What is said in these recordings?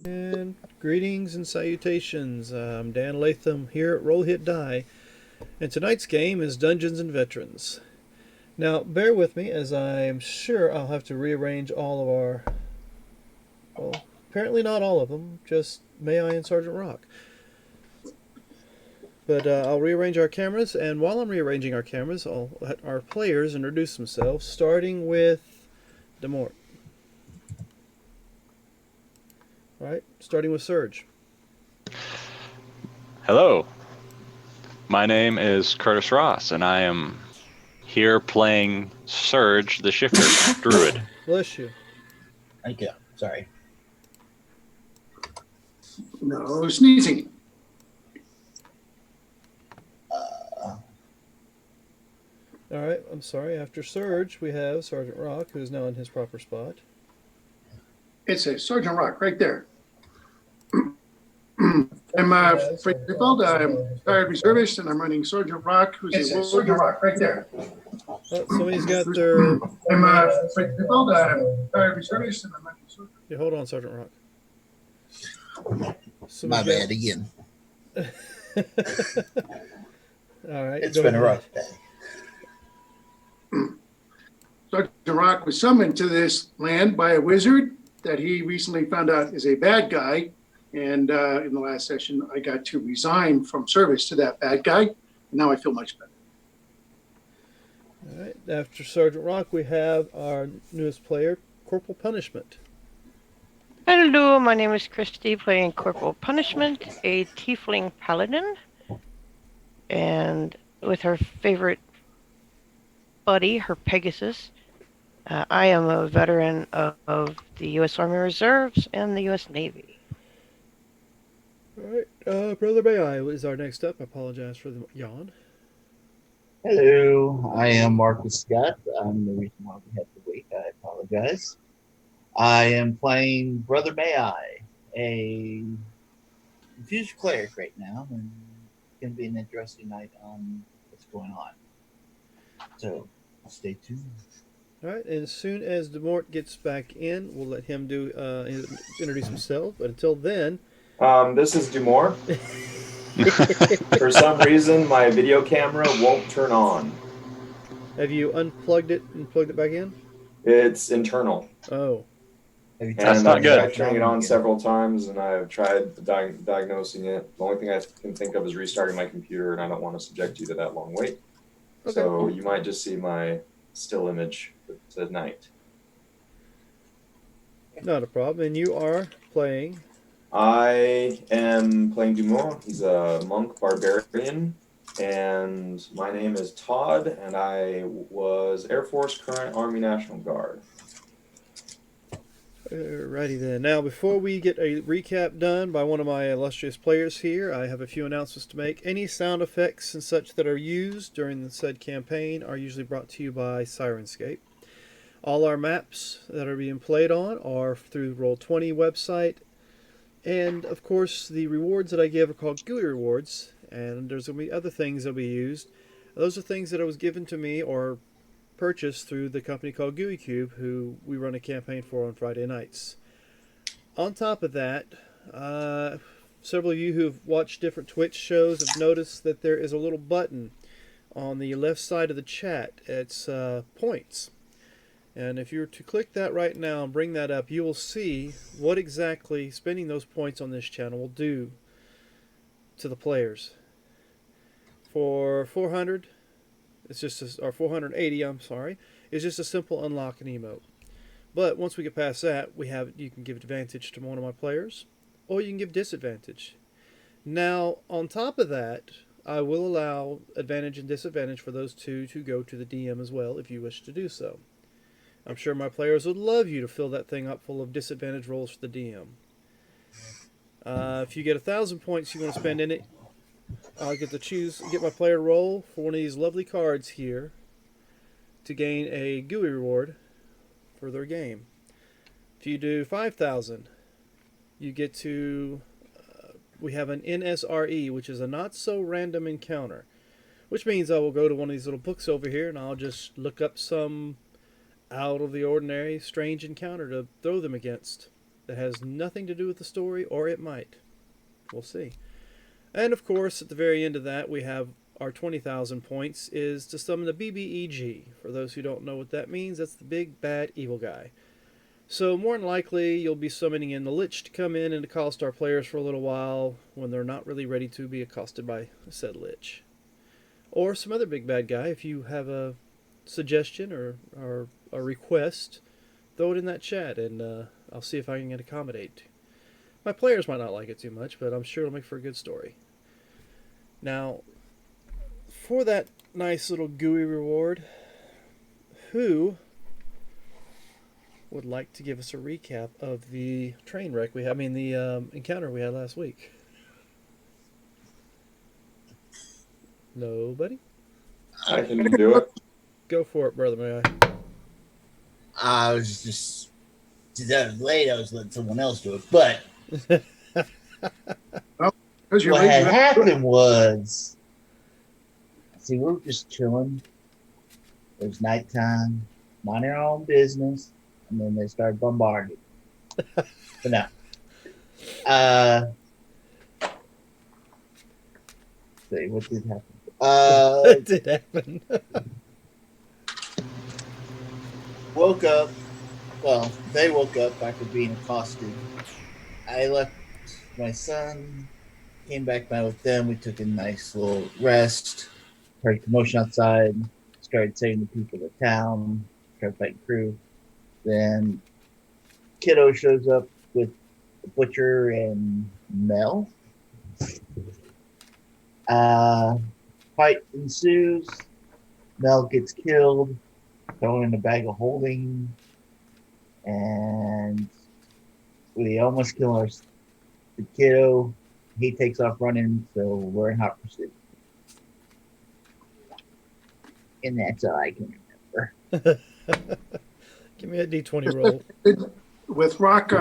And greetings and salutations. I'm Dan Latham here at Roll Hit Die, and tonight's game is Dungeons and Veterans. Now, bear with me as I am sure I'll have to rearrange all of our. Well, apparently not all of them, just May I and Sergeant Rock. But I'll rearrange our cameras, and while I'm rearranging our cameras, I'll let our players introduce themselves, starting with Demort. Alright, starting with Surge. Hello, my name is Curtis Ross, and I am here playing Surge the Shifter Druid. Bless you. Thank you. Sorry. No sneezing. Alright, I'm sorry. After Surge, we have Sergeant Rock, who is now in his proper spot. It says Sergeant Rock right there. I'm Frank Rippeld. I'm retired reservist, and I'm running Sergeant Rock, who's a Sergeant Rock right there. Oh, somebody's got their. I'm Frank Rippeld. I'm retired reservist, and I'm running Sergeant. Yeah, hold on, Sergeant Rock. My bad again. All right. It's been a rough day. Sergeant Rock was summoned to this land by a wizard that he recently found out is a bad guy. And in the last session, I got to resign from service to that bad guy. And now I feel much better. All right. After Sergeant Rock, we have our newest player, Corporal Punishment. Hello, my name is Christy, playing Corporal Punishment, a tiefling paladin. And with her favorite buddy, her Pegasus. I am a veteran of the U.S. Army Reserves and the U.S. Navy. All right. Brother Bay is our next up. I apologize for the yawn. Hello, I am Marcus Scott. I'm the reason why we had to wait. I apologize. I am playing Brother May I, a confused cleric right now, and it's going to be an interesting night on what's going on. So, stay tuned. All right. And as soon as Demort gets back in, we'll let him do introduce himself. But until then, this is Dumore. For some reason, my video camera won't turn on. have you unplugged it and plugged it back in? It's internal. Oh. That's not I've good. tried turning it on several times, and I've tried diagnosing it. The only thing I can think of is restarting my computer, and I don't want to subject you to that long wait. Okay. So you might just see my still image tonight. Not a problem. And you are playing. I am playing Dumont. He's a monk barbarian, and my name is Todd, and I was Air Force, current Army National Guard. Alrighty then. Now, before we get a recap done by one of my illustrious players here, I have a few announcements to make. Any sound effects and such that are used during the said campaign are usually brought to you by Sirenscape. All our maps that are being played on are through the Roll20 website. And, of course, the rewards that I give are called GUI rewards. And there's going to be other things that will be used. Those are things that was given to me or purchased through the company called GUI Cube, who we run a campaign for on Friday nights. On top of that, several of you who have watched different Twitch shows have noticed that there is a little button on the left side of the chat. It's points. And if you were to click that right now and bring that up, you will see what exactly spending those points on this channel will do to the players. For 400, it's just or 480. I'm sorry, it's just a simple unlock and emote. But once we get past that, you can give advantage to one of my players, or you can give disadvantage. Now, on top of that, I will allow advantage and disadvantage for those two to go to the DM as well, if you wish to do so. I'm sure my players would love you to fill that thing up full of disadvantage rolls for the DM. If you get 1,000 points you want to spend in it, I'll get my player to roll for one of these lovely cards here to gain a GUI reward for their game. If you do 5,000, you get to, we have an NSRE, which is a not so random encounter, which means I will go to one of these little books over here and I'll just look up some out of the ordinary strange encounter to throw them against. that has nothing to do with the story, or it might. We'll see. And of course, at the very end of that, we have our 20,000 points is to summon the BBEG. For those who don't know what that means, that's the big bad evil guy. So more than likely, you'll be summoning in the Lich to come in and accost our players for a little while when they're not really ready to be accosted by said Lich. Or some other big bad guy. If you have a suggestion or a request, throw it in that chat and I'll see if I can accommodate. My players might not like it too much, but I'm sure it'll make for a good story. Now, for that nice little gooey reward, who would like to give us a recap of the train wreck we had? I mean, the encounter we had last week. Nobody? I can do it. Go for it, brother. May I? I was just, since I was late, I was letting someone else do it. But Because you're what late, had you have to do it. happened was, see, we were just chilling. It was nighttime, minding our own business, and then they started bombarding. But no. See, what did happen? What did happen? Woke up. Well, they woke up after being accosted. I left my son, came back by with them. We took a nice little rest, heard commotion outside, started saving the people of the town, started fighting crew. Then Kiddo shows up with the butcher and Mel. Fight ensues. Mel gets killed, thrown in a bag of holding, and we almost kill the Kiddo. He takes off running, so we're in hot pursuit. And that's all I can remember. Give me a D20 roll. With Rock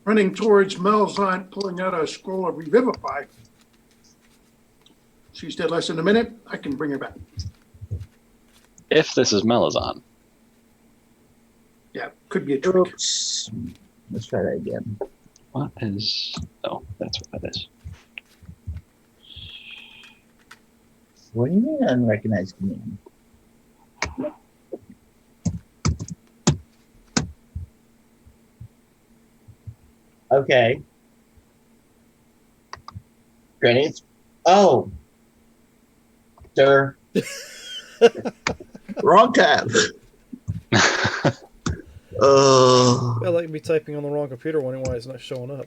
running towards Mel's aunt, pulling out a scroll of Revivify. She's dead less than a minute. I can bring her back. If this is Melazon. Yeah, could be a trick. Oops. Let's try that again. What is... Oh, that's what that is. What do you mean unrecognized command? Okay. Grenades. Oh. Sir. Wrong tab. I like me typing on the wrong computer, wondering why it's not showing up.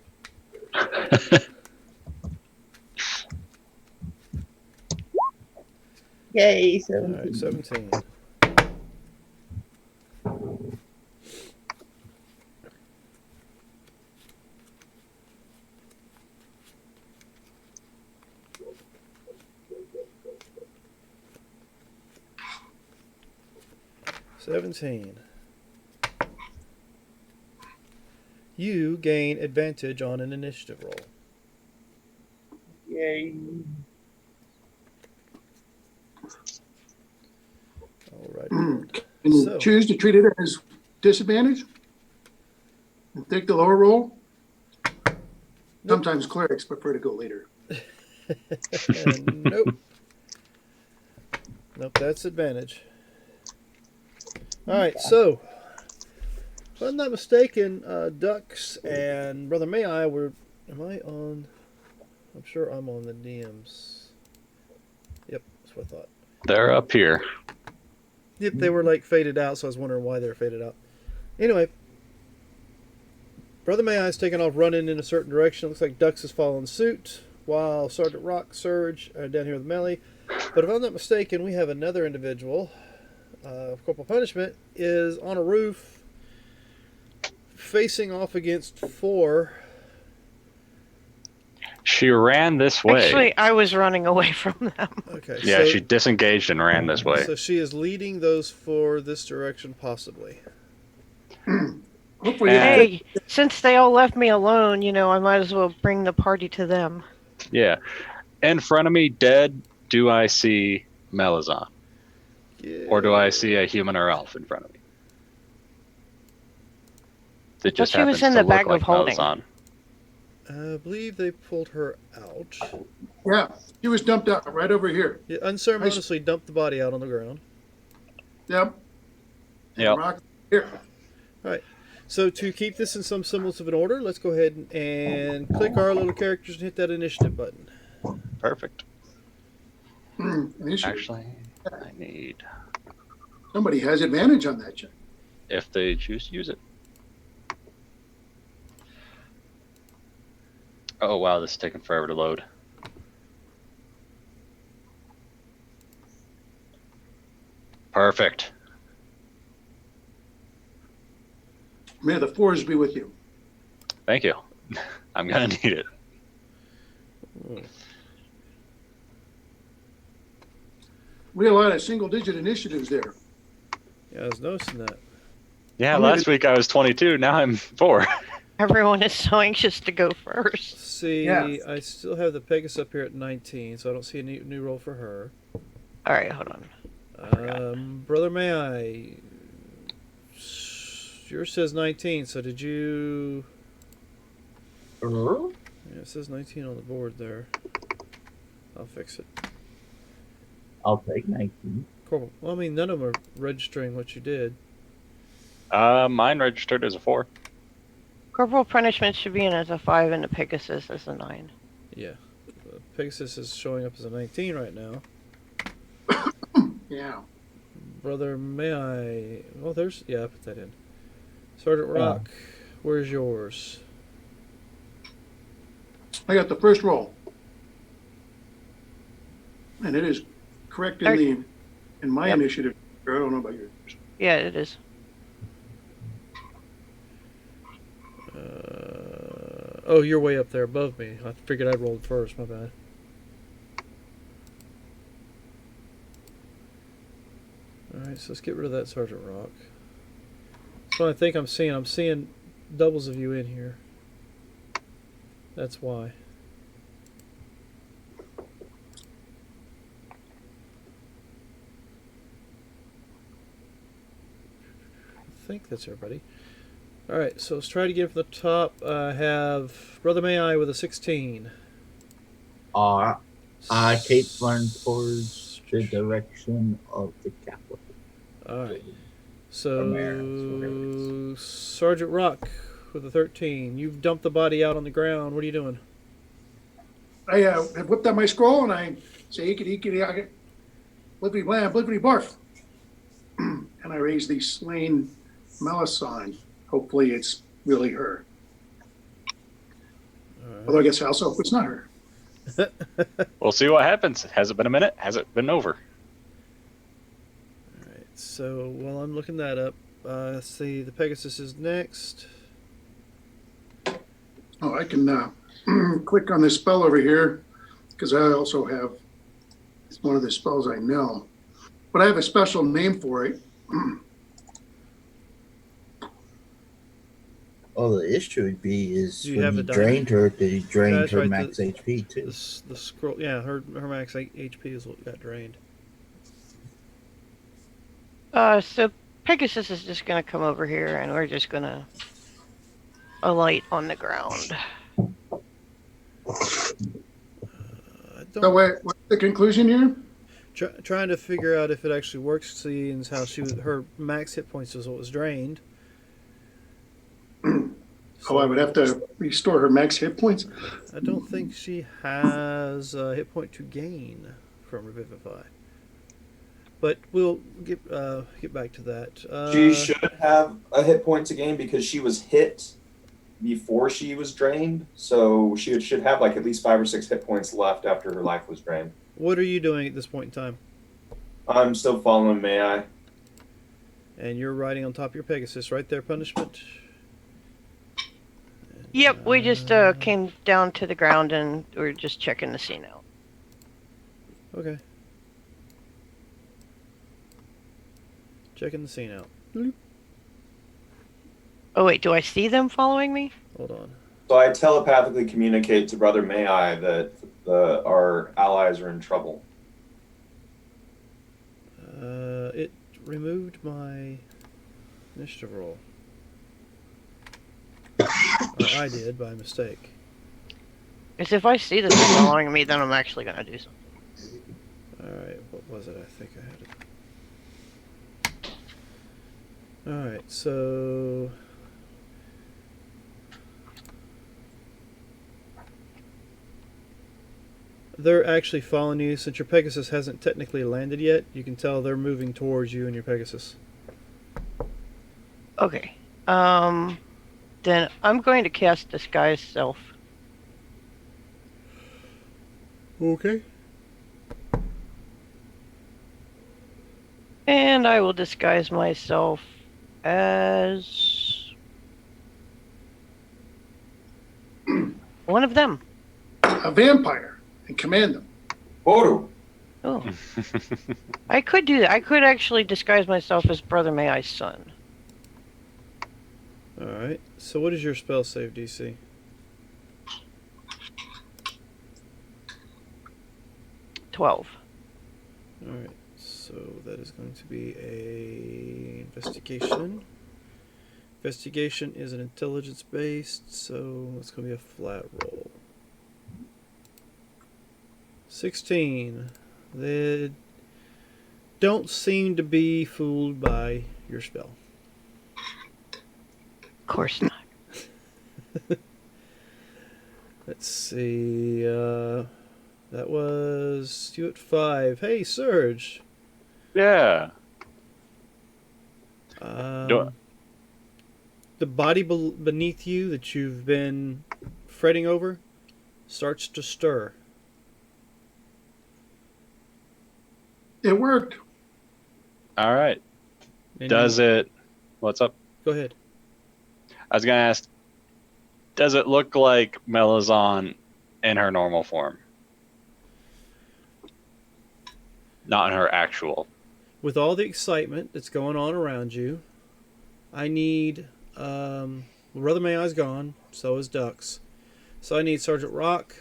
Yay, All right, 17. You gain advantage on an initiative roll. Yay. All right. Can you So- choose to treat it as disadvantage? And take the lower roll? Sometimes clerics prefer to go later. Nope. Nope, that's advantage. All right, so if I'm not mistaken, Dux and Brother May I were. Am I on? I'm sure I'm on the DMs. Yep, that's what I thought. They're up here. Yep, they were like faded out, so I was wondering why they were faded out. Anyway, Brother May I's taking off running in a certain direction. Looks like Dux is following suit, while Sergeant Rock, Surge are down here with Melly. But if I'm not mistaken, we have another individual. Corporal Punishment is on a roof, facing off against 4. She ran this way. Actually, I was running away from them. Okay. Yeah, so, she disengaged and ran this way. So she is leading those 4 this direction, possibly. Hopefully, Hey, since they all left me alone, I might as well bring the party to them. Yeah. In front of me, dead, do I see Melazon? Yeah. Or do I see a human or elf in front of me? That just she was happens in to the look bag of like holding. Malazan. I believe they pulled her out. Yeah, she was dumped out right over here. Yeah, unceremoniously dumped the body out on the ground. Yep. And Yep. Rock here. All right. So to keep this in some semblance of an order, let's go ahead and click our little characters and hit that initiative button. Perfect. Initiative. Actually, I need, Somebody has advantage on that check. if they choose to use it. Oh wow, this is taking forever to load. Perfect. May the fours be with you. Thank you. I'm gonna need it. We had a lot of single-digit initiatives there. Yeah, I was noticing that. Yeah, I'm last gonna- week I was 22. Now I'm 4. Everyone is so anxious to go first. See, Yeah. I still have the Pegasus up here at 19, so I don't see a new roll for her. All right, hold on. Brother May I? Yours says 19, so did you... Yeah, it says 19 on the board there. I'll fix it. I'll take 19. Corporal. Well, I mean, none of them are registering what you did. Mine registered as a 4. Corporal punishment should be in as a 5 and the Pegasus as a 9. Yeah. Pegasus is showing up as a 19 right now. Yeah. Brother May I... Well, there's... Yeah, I put that in. Sergeant Rock, where's yours? I got the first roll. And it is correct in my Yep. initiative. I don't know about yours. Yeah, it is. Oh, you're way up there above me. I figured I'd rolled first. My bad. Alright, so let's get rid of that Sergeant Rock. That's what I think I'm seeing. I'm seeing doubles of you in here. That's why. I think that's everybody. Alright, so let's try it again from the top. I have Brother May I with a 16. I keep running towards the direction of the capital. Alright. Americans, So, Sergeant Rock with a 13. You've dumped the body out on the ground. What are you doing? I have whipped out my scroll and I say, ikity, blippity blam, blippity barf. And I raise the slain Melisande. Hopefully it's really her. Although I guess I also hope it's not her. We'll see what happens. Has it been a minute? Has it been over? Alright, so while I'm looking that up, let's see, the Pegasus is next. Oh, I can click on this spell over here because I also have, it's one of the spells I know. But I have a special name for it. Oh, the issue would be is Do you when have he the drained her, did he drain That's her right, max HP too? The scroll, yeah, her max HP is what got drained. So Pegasus is just going to come over here and we're just going to alight on the ground. So what's the conclusion here? Trying to figure out if it actually works, seeing how her max hit points was what was drained. Oh, I would have to restore her max hit points. I don't think she has a hit point to gain from Revivify. But we'll get back to that. She should have a hit point to gain because she was hit before she was drained. So she should have like at least 5 or 6 hit points left after her life was drained. What are you doing at this point in time? I'm still following May I. And you're riding on top of your Pegasus, right there, punishment. Yep, we just came down to the ground and we're just checking the scene out. Okay. Checking the scene out. Bloop. Oh wait, do I see them following me? Hold on. So I telepathically communicate to Brother May I that our allies are in trouble. It removed my initiative roll. I did by mistake. Because if I see this following me, then I'm actually going to do something. Alright, what was it? I think I had it. Alright, so... they're actually following you. Since your Pegasus hasn't technically landed yet, you can tell they're moving towards you and your Pegasus. Okay. Then I'm going to cast Disguise Self. Okay. And I will disguise myself as one of them. A vampire and command them. Boru. Oh. I could do that. I could actually disguise myself as Brother May-I's son. Alright, so what is your spell save DC? $12. Alright, so that is going to be a investigation. Investigation is an intelligence based, so it's going to be a flat roll. 16. They don't seem to be fooled by your spell. Of course not. Let's see. That was you at 5. Hey, Surge. Yeah. The body beneath you that you've been fretting over starts to stir. It worked. All right. And Does it? What's up? Go ahead. I was gonna ask. Does it look like Melazon in her normal form? Not in her actual. With all the excitement that's going on around you, I need. Brother May-I's gone, so is Dux. So I need Sergeant Rock,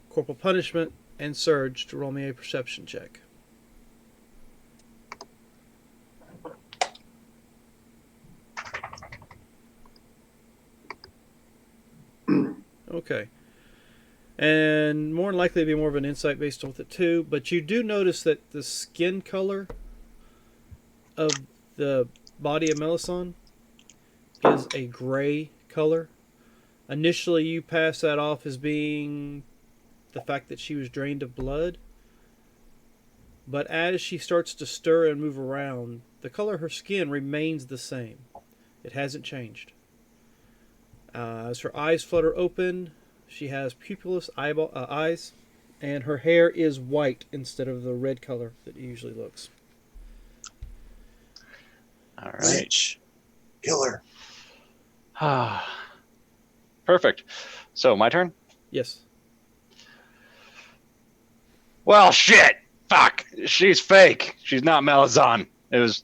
Corporal Punishment, and Surge to roll me a perception check. Okay. And more than likely it'd be more of an insight based with it too, but you do notice that the skin color of the body of Melisande is a gray color. Initially you pass that off as being the fact that she was drained of blood, but as she starts to stir and move around, the color of her skin remains the same. It hasn't changed. As her eyes flutter open, she has pupilless eyes, and her hair is white instead of the red color that it usually looks. All right. Witch. Killer. Perfect. So my turn. Yes. Well, shit. Fuck. She's fake. She's not Malazan. It was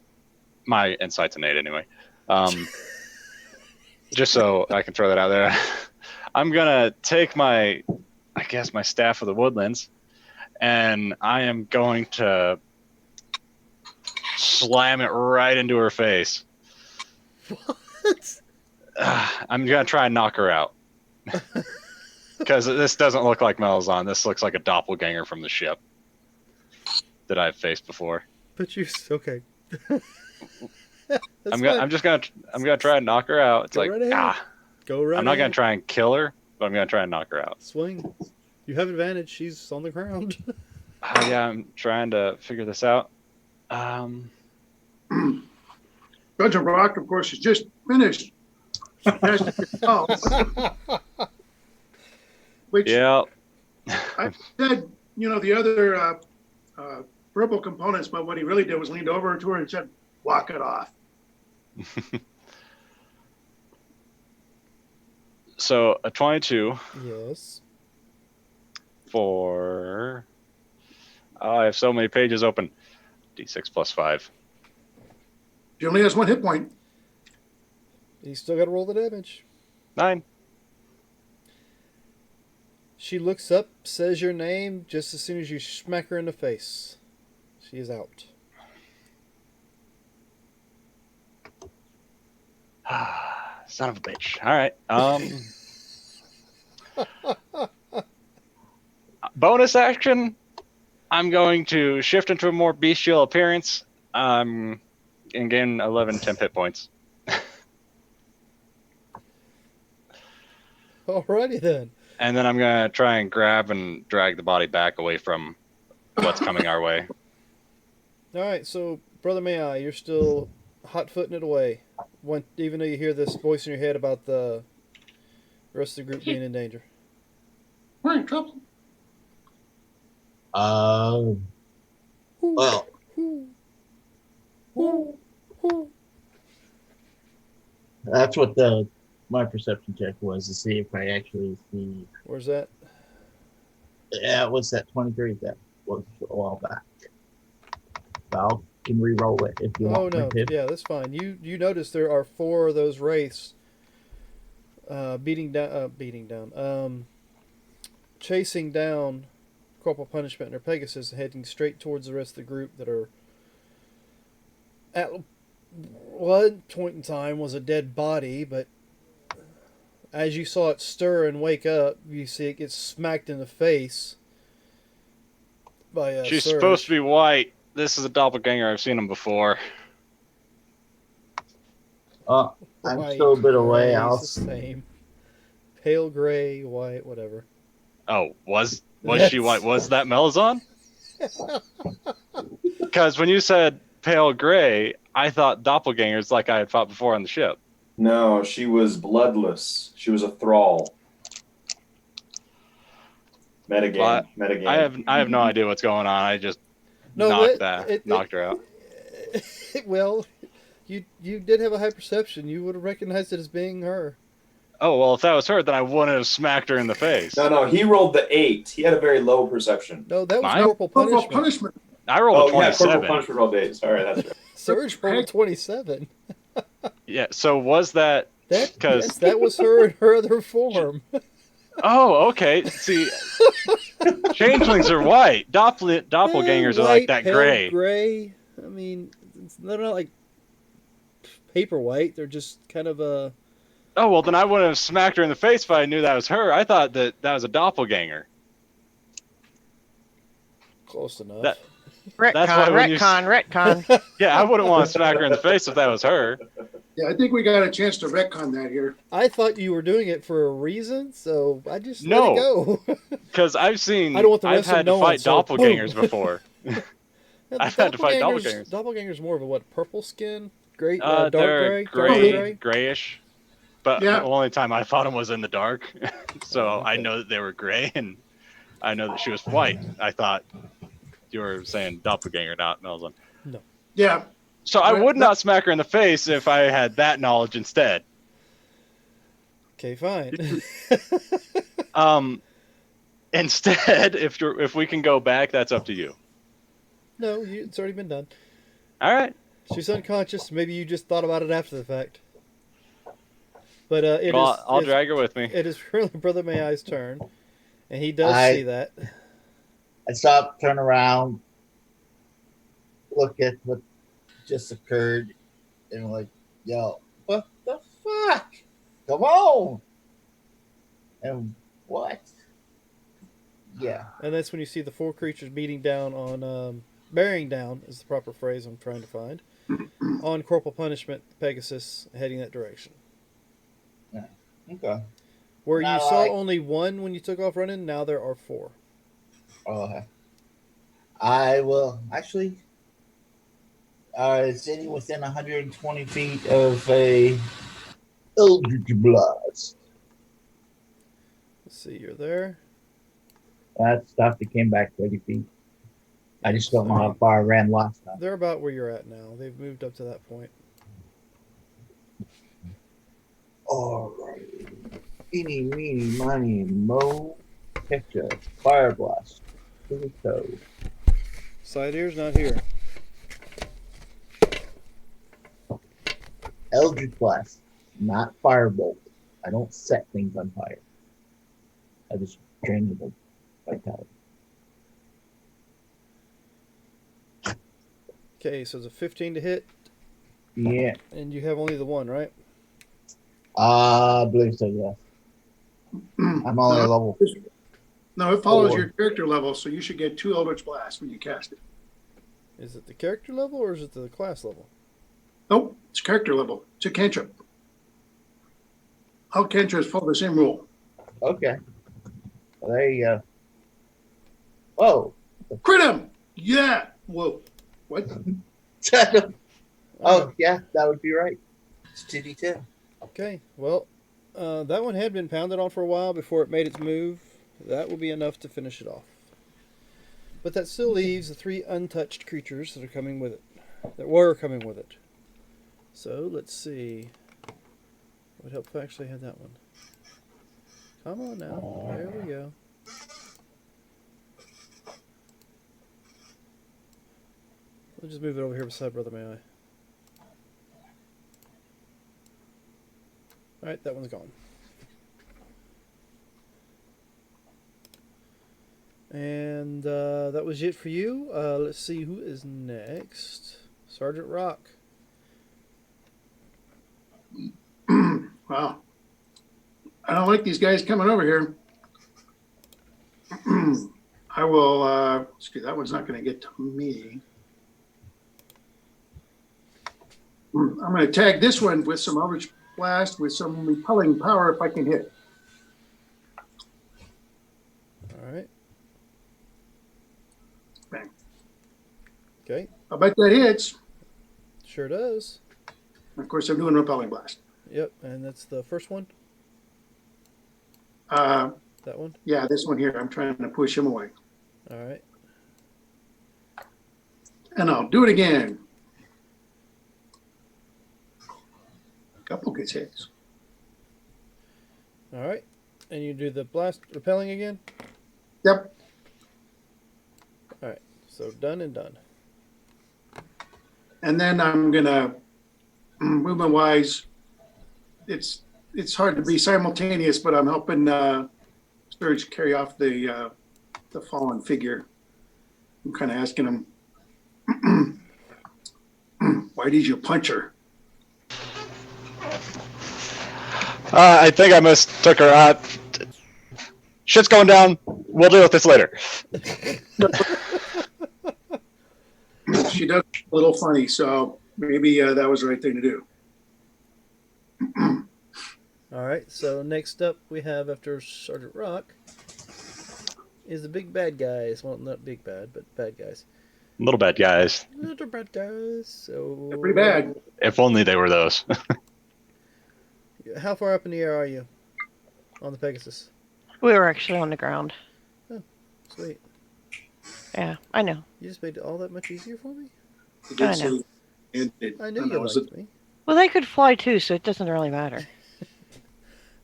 my insight's innate anyway. Just so I can throw that out there. I'm gonna take my staff of the woodlands, and I am going to slam it right into her face. What? I'm gonna try and knock her out. Because this doesn't look like Malazan. This looks like a doppelganger from the ship that I've faced before. But you okay? I'm just gonna try and knock her out. It's Go like right ahead. Go right. I'm not gonna ahead. try and kill her, but I'm gonna try and knock her out. Swing. You have advantage. She's on the ground. Yeah, I'm trying to figure this out. Sergeant Rock, of course, is just finished. Which Yeah. I said, the other verbal components, but what he really did was leaned over to her and said, "Walk it off." So a 22 Yes. for. Oh, I have so many pages open. D6 plus 5. She only has 1 hit point. You still got to roll the damage. 9. She looks up, says your name just as soon as you smack her in the face. She is out. Son of a bitch. All right. Bonus action. I'm going to shift into a more bestial appearance. And gain 11 temp hit points. Alrighty then. And then I'm gonna try and grab and drag the body back away from what's coming our way. All right, so Brother May I, you're still hot-footing it away, even though you hear this voice in your head about the rest of the group being in danger. We're in trouble. Well, that's what my perception check was, to see if I actually see. Where's that? Yeah, what's that? 23. That was a while back. I can re-roll it if you Oh want no, me to. yeah, that's fine. You notice there are 4 of those wraiths chasing down Corporal Punishment and their Pegasus, heading straight towards the rest of the group that are at one point in time was a dead body, but as you saw it stir and wake up, you see it get smacked in the face by She's Surge. supposed to be white. This is a doppelganger. I've seen him before. I'm White, still a bit away. gray, I'll it's the same. Pale gray, white, whatever. Oh, was That's- she white? Was that Melazon? Because when you said pale gray, I thought doppelgangers like I had fought before on the ship. No, she was bloodless. She was a thrall. Metagame. Metagame. I have no idea what's going on. I just No, knocked her out. Well, you did have a high perception. You would have recognized it as being her. Oh, well, if that was her, then I wouldn't have smacked her in the face. No, he rolled the 8. He had a very low perception. No, that was Mine? Corporal Corporal Punishment. punishment. I rolled a Yeah, 27. Corporal Punishment rolled 8. Sorry, that's right. Surge rolled 27. Yeah, so was that... Yes, 'Cause- that was her in her other form. Oh, okay. See, changelings are white. Doppelgangers are like that pale gray. Gray. I mean, they're not like paper white. They're just kind of a... Oh, well, then I wouldn't have smacked her in the face if I knew that was her. I thought that was a doppelganger. Close enough. That- That's why when you- retcon. Yeah, I wouldn't want to smack her in the face if that was her. Yeah, I think we got a chance to retcon that here. I thought you were doing it for a reason, so I just No. let it go. Because I've I don't want the I've rest of had to knowing, fight so doppelgangers boom. before. Yeah, I've had to fight doppelgangers. Doppelganger's more of a what? Purple skin, gray, They're dark gray. grayish. But Yeah. the only time I fought them was in the dark, so Oh, okay. I know that they were gray, and I know that she was white. I thought you were saying doppelganger, not Melzon. Yeah, So I Right, would that- not smack her in the face if I had that knowledge instead. Okay, fine. Instead, if we can go back, that's up to you. No, it's already been done. All right. She's unconscious. Maybe you just thought about it after the fact. But I'll drag her with me. It is really Brother May I's turn, and he does see that. I stop, turn around, look at what just occurred, and I'm like, yo, what the fuck? Come on! And what? Yeah. And that's when you see the 4 creatures beating down on, bearing down is the proper phrase I'm trying to find, on Corporal Punishment, Pegasus, heading that direction. Okay. Where Now, you saw like- only 1 when you took off running, now there are 4. Okay. I will actually. Sitting within 120 feet of a Eldritch Blast. Let's see, you're there. That stuff that came back 30 feet. I just don't know how far I ran last time. They're about where you're at now. They've moved up to that point. Alright. Eeny, meeny, miny, mo. Picture. Fire blast. To the toe. Side ear's not here. Eldritch Blast. Not firebolt. I don't set things on fire. I just drain the vitality. Okay, so it's a 15 to hit, Yeah. and you have only the 1, right? I believe so, yes. I'm only level No, it follows 4. your character level, so you should get 2 Eldritch Blasts when you cast it. Is it the character level or is it the class level? Nope, it's character level. It's a cantrip. All cantrips follow the same rule. Okay. Well, there you go. Whoa. Crit him! Yeah! Whoa. What? Oh, yeah, that would be right. It's 2d10. Okay, well, that one had been pounded on for a while before it made its move. That will be enough to finish it off. But that still leaves the 3 untouched creatures that are coming with it. That were coming with it. So, let's see. It would help if I actually had that one. Come on now. There we go. We'll just move it over here beside Brother May I. Alright, that one's gone. And that was it for you. Let's see who is next. Sergeant Rock. Wow. I don't like these guys coming over here. I will, excuse, that one's not going to get to me. I'm going to tag this one with some Eldritch Blast with some repelling power if I can hit. Alright. Bang. Okay. I bet that hits. Sure does. Of course, I'm doing repelling blast. Yep, and that's the first one? That one? Yeah, this one here. I'm trying to push him away. Alright. And I'll do it again. Couple good hits. Alright. And you do the blast repelling again? Yep. Alright. So done and done. And then I'm gonna movement wise, it's hard to be simultaneous, but I'm helping Sturge carry off the fallen figure. I'm kind of asking him, why did you punch her? I think I mistook her. Shit's going down. We'll deal with this later. She does a little funny, so maybe that was the right thing to do. Alright, so next up we have after Sergeant Rock is the big bad guys. Well, not big bad, but bad guys. Little bad guys. Little bad guys. So They're pretty bad. If only they were those. How far up in the air are you on the Pegasus? We were actually on the ground. Sweet. Yeah, I know. You just made it all that much easier for me? He did I say know. he ended. I knew And you was liked me. Well, they could fly too, so it doesn't really matter.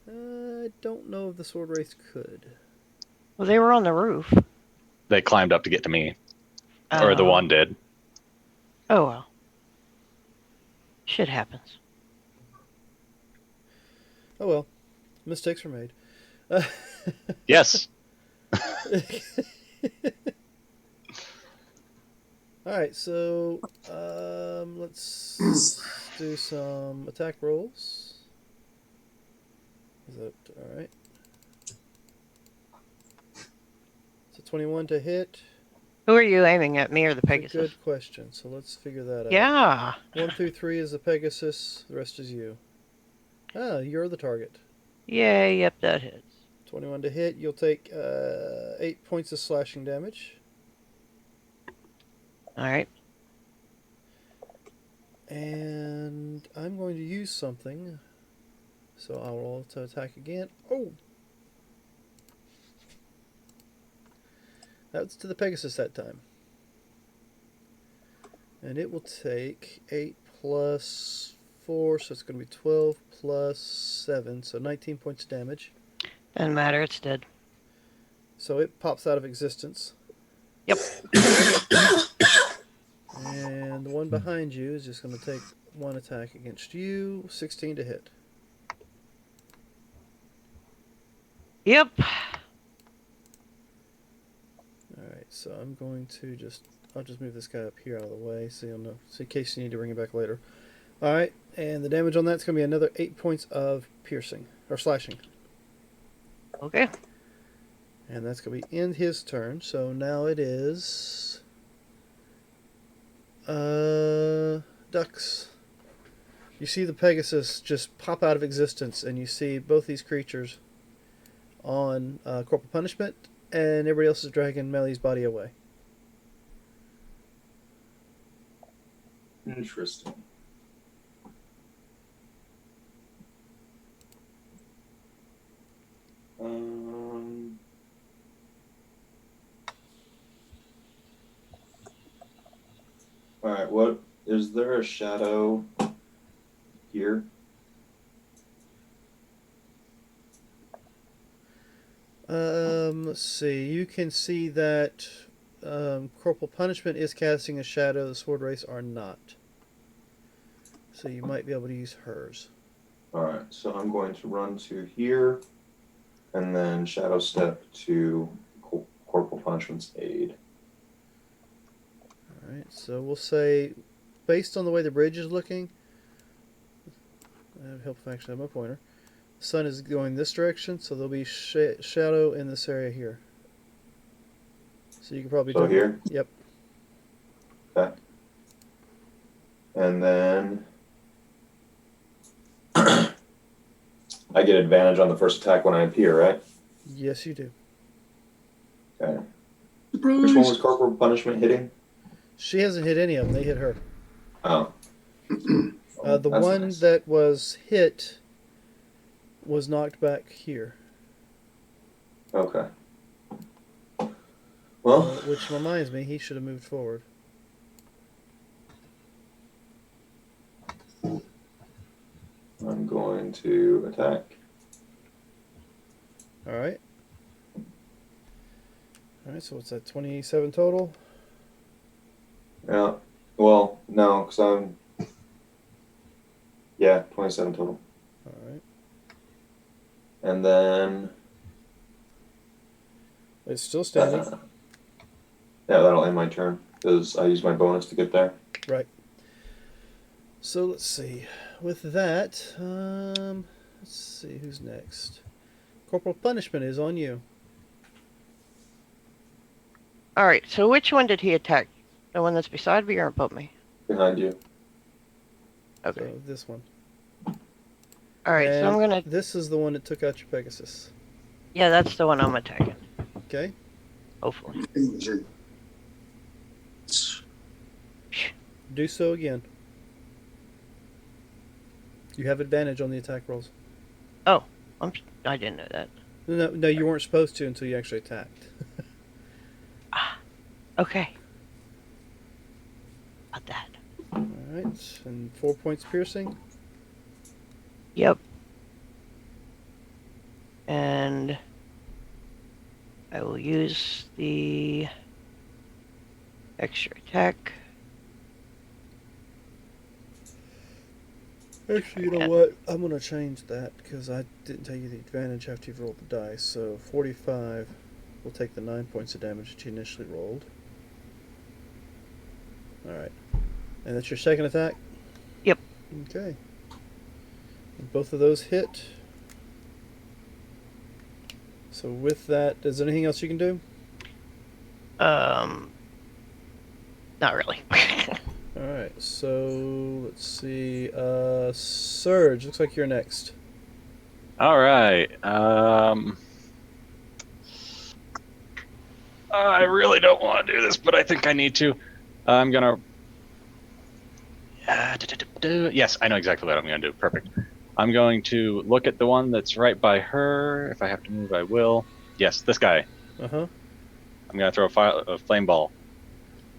I don't know if the Sword Wraith could. Well, they were on the roof. They climbed up to get to me. Or the Oh. one did. Oh, well. Shit happens. Oh well. Mistakes were made. Yes. Alright, so let's do some attack rolls. Is that alright? So 21 to hit. Who are you aiming at, me or the That's a Pegasus? good question. So let's figure that out. Yeah. 1 through 3 is the Pegasus, the rest is you. Ah, you're the target. Yeah, yep, that hits. 21 to hit, you'll take 8 points of slashing damage. Alright. And I'm going to use something. So I'll roll to attack again. Oh! That's to the Pegasus that time. And it will take 8 plus 4, so it's going to be 12 plus 7, so 19 points of damage. Doesn't matter, it's dead. So it pops out of existence. Yep. And the one behind you is just going to take 1 attack against you. 16 to hit. Yep. Alright, so I'm going to I'll just move this guy up here out of the way so you'll know, so in case you need to bring it back later. Alright, and the damage on that's going to be another 8 points of piercing, or slashing. Okay. And that's going to be end his turn. So now it is Ducks. You see the Pegasus just pop out of existence, and you see both these creatures on corporal punishment, and everybody else is dragging Melly's body away. Interesting. All right. What is there a shadow here? Let's see. You can see that corporal punishment is casting a shadow. The sword race are not. So you might be able to use hers. All right. So I'm going to run to here, and then shadow step to corporal punishment's aid. All right. So we'll say, based on the way the bridge is looking, that'd help if I actually have my pointer. The sun is going this direction, so there'll be shadow in this area here. So you can probably So do here? Yep. Okay. And then I get advantage on the first attack when I appear, right? Yes, you do. Okay. Surprise! Which one was corporal punishment hitting? She hasn't hit any of them. They hit her. Oh. The That's one nice. that was hit was knocked back here. Okay. Well, Which reminds me, he should have moved forward. I'm going to attack. All right. All right. So what's that? 27 total. Yeah. Well, no, because I'm. Yeah, 27 total. All right. And then. It's still standing. Yeah, that'll end my turn because I use my bonus to get there. Right. So let's see. With that, let's see who's next. Corporal punishment is on you. All right. So which one did he attack? The one that's beside me or above me? Behind you. Okay. So this one. All right. So I'm And gonna. This is the one that took out your Pegasus. Yeah, that's the one I'm attacking. Okay. Hopefully. Do so again. You have advantage on the attack rolls. I didn't know that. No, you weren't supposed to until you actually attacked. Okay. About that. All right, and 4 points piercing. Yep. And I will use the extra attack. Actually, you know what? I'm going to change that because I didn't tell you the advantage after you've rolled the dice. So 45 will take the 9 points of damage that you initially rolled. Alright. And that's your second attack? Yep. Okay. And both of those hit. So with that, is there anything else you can do? Not really. Alright, so let's see. Surge, looks like you're next. All right. I really don't want to do this, but I think I need to. I'm gonna. Yes, I know exactly what I'm gonna do. Perfect. I'm going to look at the one that's right by her. If I have to move, I will. Yes, this guy. Uh-huh. I'm gonna throw a flame ball.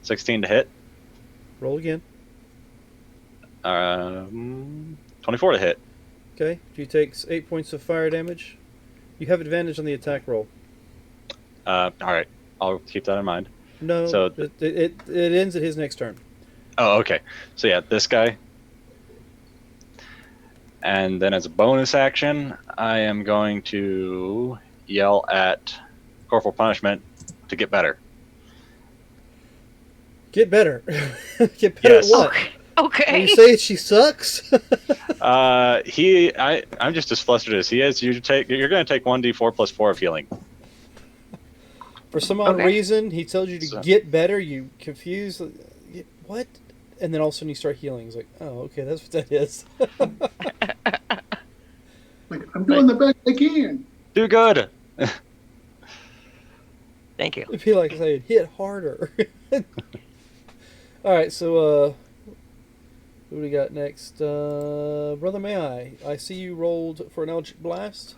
16 to hit. Roll again. 24 to hit. Okay. You take 8 points of fire damage. You have advantage on the attack roll. All right. I'll keep that in mind. No, So it ends at his next turn. Oh, okay. So yeah, this guy. And then as a bonus action, I am going to yell at Corporal Punishment to get better. Get better. Get better Yes. at what? Are Okay. you saying she sucks? I'm just as flustered as he is. You're going to take 1d4 plus 4 of healing. For some odd Okay. reason, he tells you to So- get better. You confused. What? And then all of a sudden you start healing. He's like, oh, okay, that's what that is. Like, I'm doing the best I can. Do good. Thank you. It'd be like saying, hit harder. All right, so who do we got next? Brother May I see you rolled for an Eldritch Blast.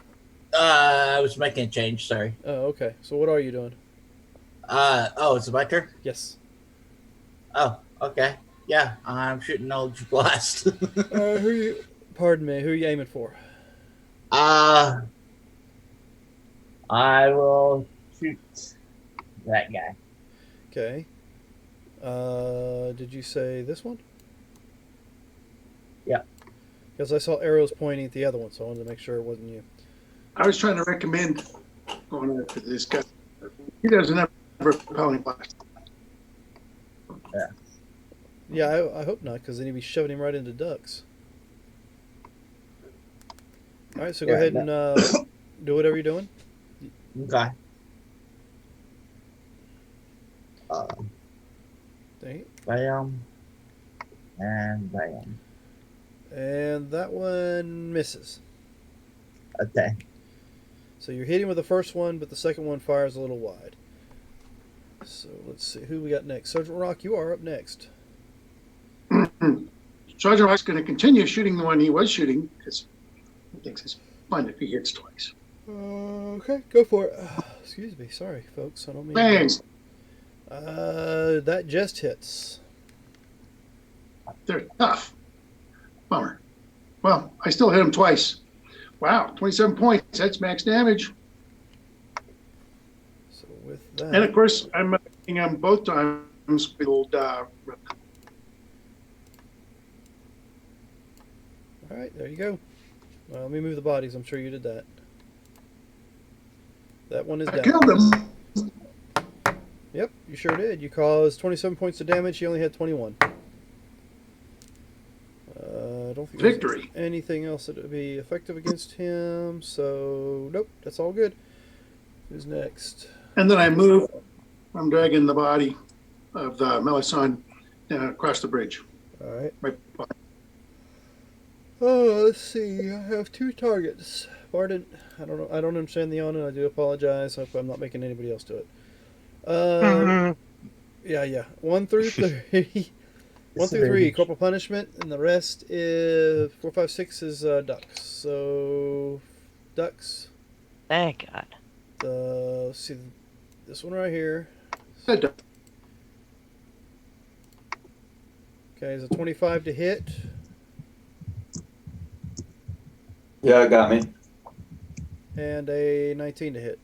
I was making a change. Sorry. Oh, okay. So what are you doing? Oh, it's my turn. Yes. Oh, okay. Yeah, I'm shooting Eldritch Blast. Who you? Pardon me. Who are you aiming for? I will shoot that guy. Okay. Did you say this one? Yeah. Because I saw arrows pointing at the other one, so I wanted to make sure it wasn't you. I was trying to recommend going after this guy. He doesn't have a repelling blast. Yeah, I hope not, because then he'd be shoving him right into ducks. All right, so go Yeah, ahead and do whatever you're doing. Okay. Dang it. Bam. And bam. And that one misses. Okay. So you're hitting with the first one, but the second one fires a little wide. So let's see who we got next. Sergeant Rock, you are up next. Sergeant Rock's going to continue shooting the one he was shooting because he thinks it's fun if he hits twice. Okay, go for it. Excuse me, sorry, folks. I don't mean. Thanks. That just hits. They're tough. Bummer. Well, I still hit him twice. Wow, 27 points. That's max damage. So with that, And of course, I'm hitting him both times with old. all right, there you go. Well, let me move the bodies. I'm sure you did that. That one is I down. killed him. Yep, you sure did. You caused 27 points of damage. He only had 21. I don't think Victory. there's anything else that would be effective against him. So, nope, that's all good. Who's next? And then I move. I'm dragging the body of the Melisande across the bridge. All right. Right behind. Oh, let's see. I have two targets. Pardon. I don't know. I don't understand the honor. I do apologize. I hope I'm not making anybody else do it. Yeah. 1 through 3. 1 through 3, corporal punishment, and the rest is 4, 5, 6 is ducks. So ducks. Thank God. Let's see this one right here. Good. Okay, is a 25 to hit, Yeah, it got me. and a 19 to hit.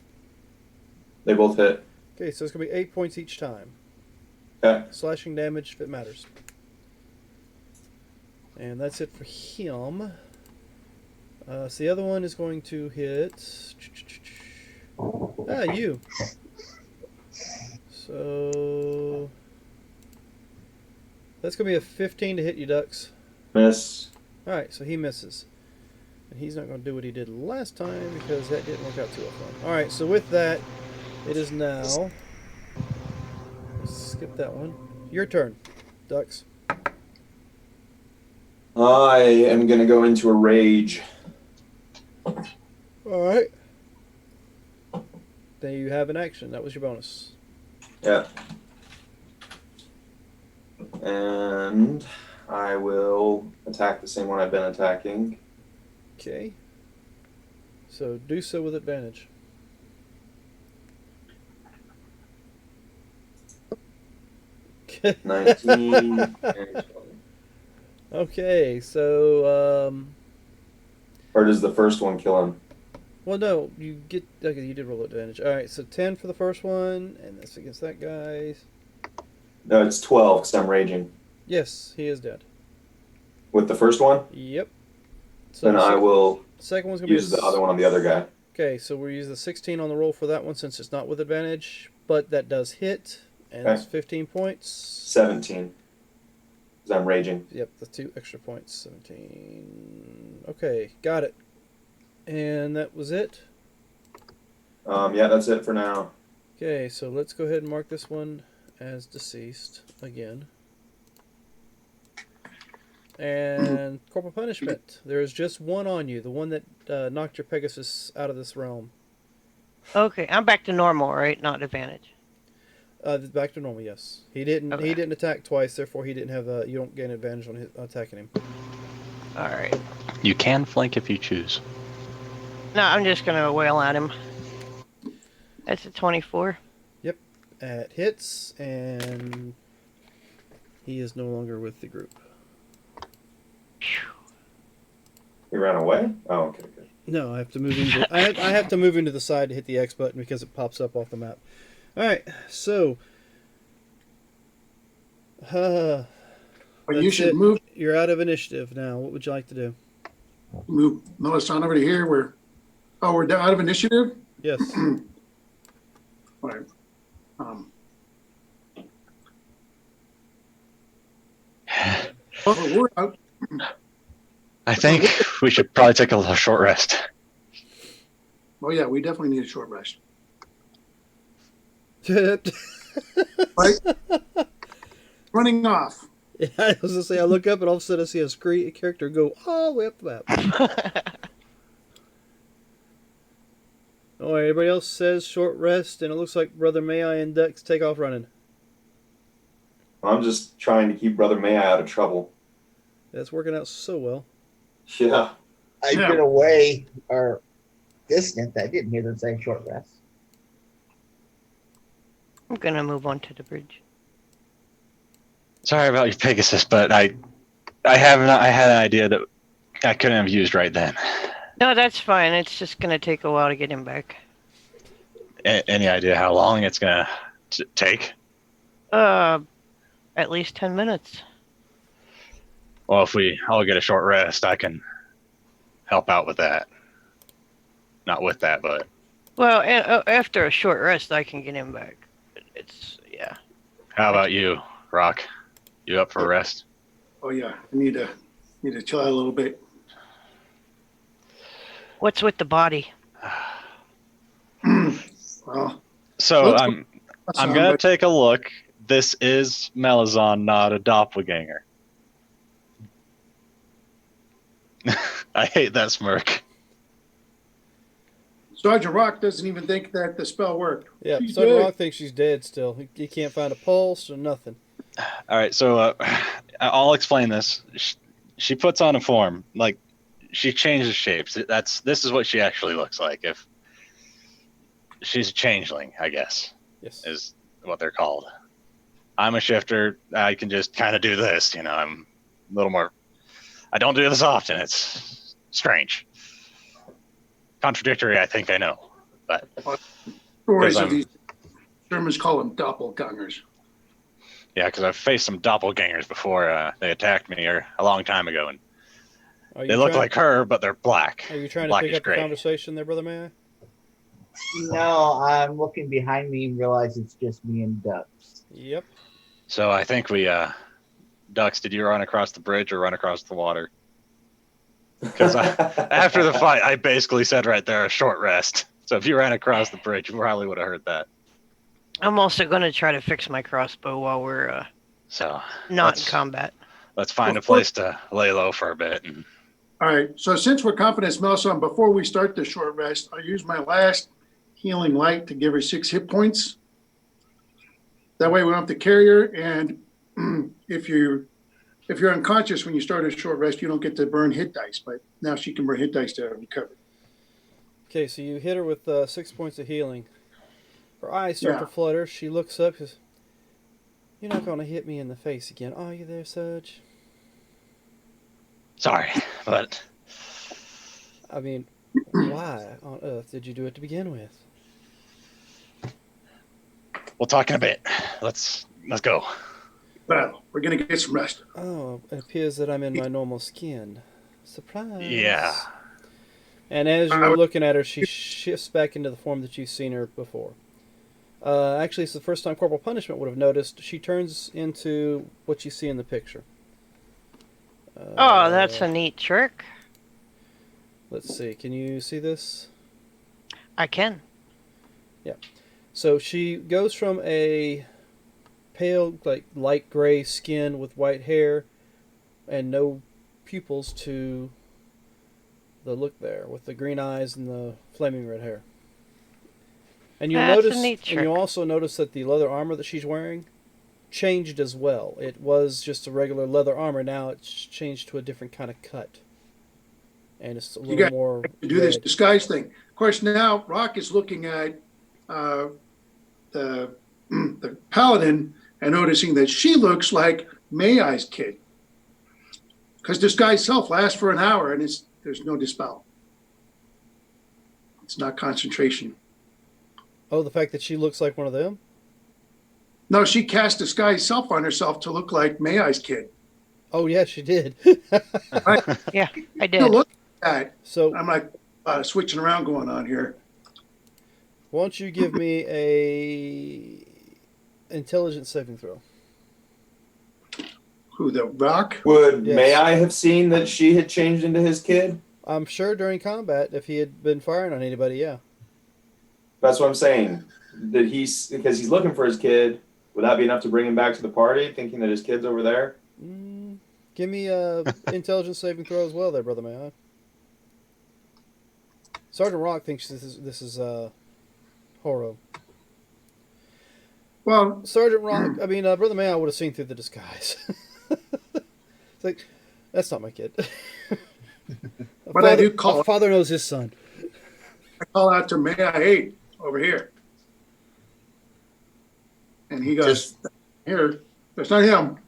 They both hit. Okay, so it's gonna be 8 points each time. Okay. Slashing damage if it matters. And that's it for him. So the other one is going to hit. You. So that's going to be a 15 to hit you, ducks. Miss. Alright, so he misses. And he's not going to do what he did last time because that didn't work out too well. Alright, so with that, it is now. Let's skip that one. Your turn, ducks. I am going to go into a rage. Alright. Then you have an action. That was your bonus. Yeah. And I will attack the same one I've been attacking. Okay. So do so with advantage. Okay. 19 and 20. Okay, so Or does the first one kill him? well, no, you get okay. You did roll advantage. All right, so 10 for the first one, and that's against that guy. No, it's 12 because I'm raging. Yes, he is dead. With the first one? Yep. So Then the I will second one's gonna use be the other one on the other guy. Okay, so we'll use the 16 on the roll for that one since it's not with advantage, but that does hit, and Okay. it's 15 points. 17. because I'm raging. Yep, the 2 extra points. 17. Okay, got it. And that was it. Yeah, that's it for now. Okay, so let's go ahead and mark this one as deceased again. And corporal punishment. There is just one on you, the one that knocked your Pegasus out of this realm. Okay, I'm back to normal, right? Not advantage. Back to normal, yes. He didn't. Okay. He didn't attack twice, therefore he didn't have. You don't gain advantage on attacking him. All right. You can flank if you choose. No, I'm just gonna wail at him. That's a 24. At hits, and he is no longer with the group. He ran away? Oh, okay, good. No, I have to move him. I have to move him to the side to hit the X button because it pops up off the map. All right, so. But you That's should it. move You're out of initiative now. What would you like to do? Melisson over to here. We're out of initiative. Yes. All right. We're out. I think we should probably take a short rest. Oh yeah, we definitely need a short rest. Yeah, Right? Running off. I was gonna say I look up and all of a sudden I see a character go all the way up the map. Oh, everybody else says short rest, and it looks like Brother May I and Dex take off running. I'm just trying to keep Brother May out of trouble. That's working out so well. Yeah. I've been away or distant. I didn't hear them say short rest. I'm gonna move on to the bridge. Sorry about your Pegasus, but I had an idea that I couldn't have used right then. No, that's fine. It's just gonna take a while to get him back. Any idea how long it's gonna take? At least 10 minutes. Well, if we all get a short rest, I can help out with that. Not with that, but Well, after a short rest, I can get him back. Yeah. how about you, Rock? You up for a rest? Oh yeah, I need to chill out a little bit. What's with the body? Well, So Let's- I'm gonna take a look. This is Malazan, not a doppelganger. I hate that smirk. Sergeant Rock doesn't even think that the spell worked. Yeah, She's Sergeant dead. Rock thinks she's dead still. He can't find a pulse or nothing. All right, so I'll explain this. She puts on a form, like she changes shapes. This is what she actually looks like. If she's a changeling, I guess, Yes. is what they're called. I'm a shifter. I can just kind of do this, I'm a little more. I don't do this often. It's strange, contradictory. I think I know, but Stories of I'm- these Germans call them doppelgangers. yeah, because I've faced some doppelgangers before. They attacked me a long time ago, and Are you they look trying- like her, but they're black. Are you trying to Blackish pick up gray. the conversation there, Brother May I? No, I'm looking behind me and realize it's just me and Ducks. Yep. So I think we, Dux, did you run across the bridge or run across the water? Because after the fight, I basically said right there a short rest. So if you ran across the bridge, you probably would have heard that. I'm also gonna try to fix my crossbow while we're So not in let's- combat. let's find a place to lay low for a bit. And All right, so since we're confident Melson, before we start the short rest, I'll use my last healing light to give her 6 hit points. That way we don't have to carry her, and if you're unconscious when you start a short rest, you don't get to burn hit dice, but now she can burn hit dice to recover. Okay, so you hit her with 6 points of healing. Her eyes start Yeah. to flutter. She looks up. Says, "You're not going to hit me in the face again, are you there, Surge?" sorry, but I mean, why on earth did you do it to begin with? we'll talk in a bit. Let's go. Battle. We're gonna get some rest. Oh, it appears that I'm in my normal skin. Surprise. Yeah. And as you're looking at her, she shifts back into the form that you've seen her before. Actually, it's the first time Corporal Punishment would have noticed. She turns into what you see in the picture. Oh, that's a neat trick. Let's see. Can you see this? I can. So she goes from a pale, like light gray skin with white hair and no pupils to the look there with the green eyes and the flaming red hair. And you'll That's a notice, neat and trick. you'll also notice that the leather armor that she's wearing changed as well. It was just a regular leather armor. Now it's changed to a different kind of cut, and it's a You little got more to do this red. disguise thing. Of course, now Rock is looking at the the paladin and noticing that she looks like May Eye's kid. Because disguise self lasts for an hour and there's no dispel. It's not concentration. Oh, the fact that she looks like one of them. No, she cast disguise self on herself to look like May Eye's kid. Oh yeah, she did. Yeah, I To did. look at that, So I'm like switching around going on here. why don't you give me a intelligence saving throw? Who, the Rock? Would Yes. May I have seen that she had changed into his kid? I'm sure during combat, if he had been firing on anybody, yeah. That's what I'm saying. That because he's looking for his kid. Would that be enough to bring him back to the party, thinking that his kid's over there? Give me a intelligence saving throw as well, there, brother. May I? Sergeant Rock thinks this is horror. Well, Sergeant Rock, I mean, Brother May I would have seen through the disguise. It's like, that's not my kid. But I do call a it. father knows his son. I call out to May I 8 over here. And he goes, here, that's not him.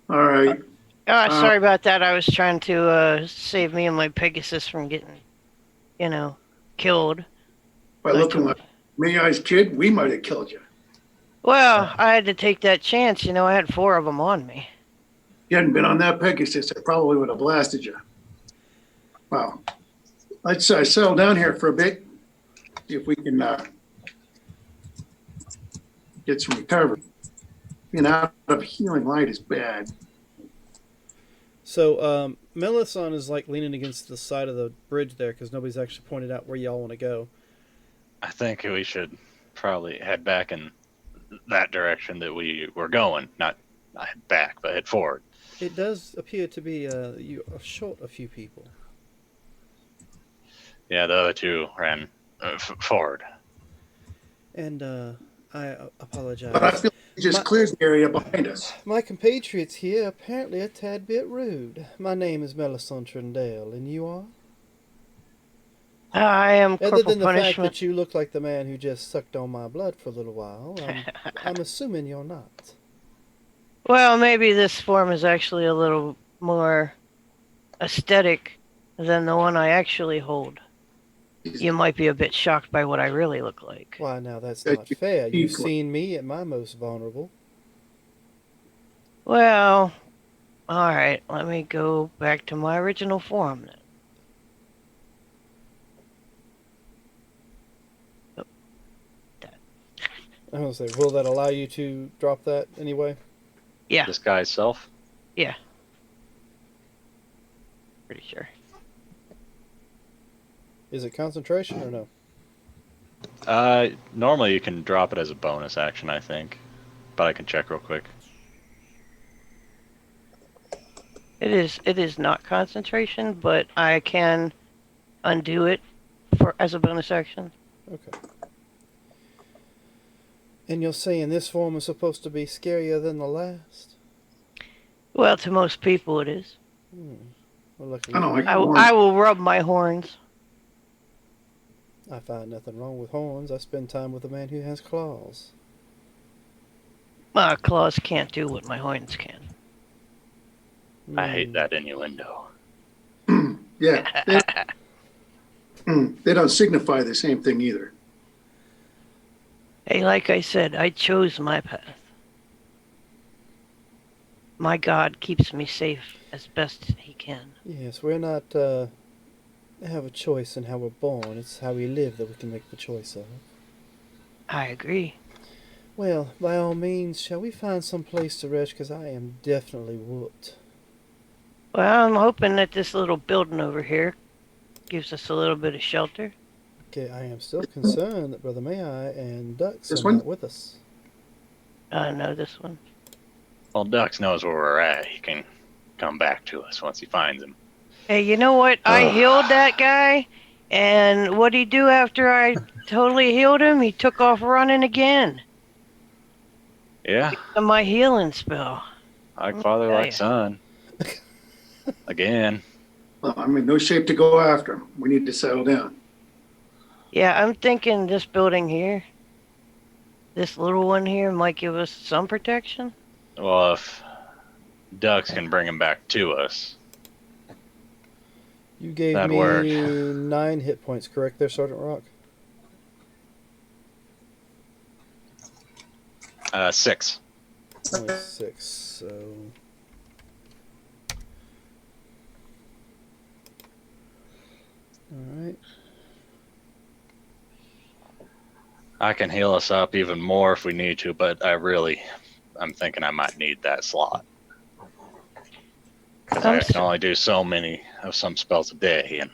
All right. Oh, sorry about that. I was trying to save me and my Pegasus from getting, killed. By looking like May I's kid, we might have killed you. Well, I had to take that chance. I had 4 of them on me. If you hadn't been on that Pegasus, I probably would have blasted you. Wow. Let's settle down here for a bit. See if we can get some recovery. Being out of healing light is bad. So, Melisson is like leaning against the side of the bridge there because nobody's actually pointed out where y'all want to go. I think we should probably head back in that direction that we were going. Not head back, but head forward. It does appear to be you are short a few people. Yeah, the other 2 ran forward. And I apologize. But I feel like we just cleared the area behind us. My compatriots here apparently a tad bit rude. My name is Melisson Trindale, and you are? I am Other Corporal than the fact Punishment. that you look like the man who just sucked on my blood for a little while, I'm assuming you're not. Well, maybe this form is actually a little more aesthetic than the one I actually hold. You might be a bit shocked by what I really look like. Why, now that's not fair. You've seen me at my most vulnerable. Well, alright, let me go back to my original form then. I was gonna say, will that allow you to drop that anyway? Yeah, This guy's self. pretty sure. Is it concentration or no? Normally you can drop it as a bonus action, I think, but I can check real quick. It is not concentration, but I can undo it as a bonus action. Okay. And you're saying this form is supposed to be scarier than the last? Well, to most people it is. Well, lucky I don't you. like I will rub my horns. I find nothing wrong with horns. I spend time with a man who has claws. My claws can't do what my horns can. I hate that innuendo. Yeah. They don't signify the same thing either. Hey, like I said, I chose my path. My God keeps me safe as best he can. Yes, we're not have a choice in how we're born. It's how we live that we can make the choice of. I agree. Well, by all means, shall we find some place to rest? Because I am definitely whooped. Well, I'm hoping that this little building over here gives us a little bit of shelter. Okay, I am still concerned that Brother May and Ducks This are one? not with us. I know this one. Well, Dux knows where we're at. He can come back to us once he finds him. Hey, you know what? I Ugh. healed that guy, and what'd he do after I totally healed him? He took off running again. Yeah, And my healing spell. like father, Yeah, like yeah. son. Again. Well, I'm in no shape to go after him. We need to settle down. Yeah, I'm thinking this building here, this little one here, might give us some protection. Well, if Dux can bring him back to us, You gave That'd me work. 9 hit points, correct there, Sergeant Rock? 6. Only 6, so... Alright. I can heal us up even more if we need to, but I'm thinking I might need that slot. Because I can only do so many of some spells a day, and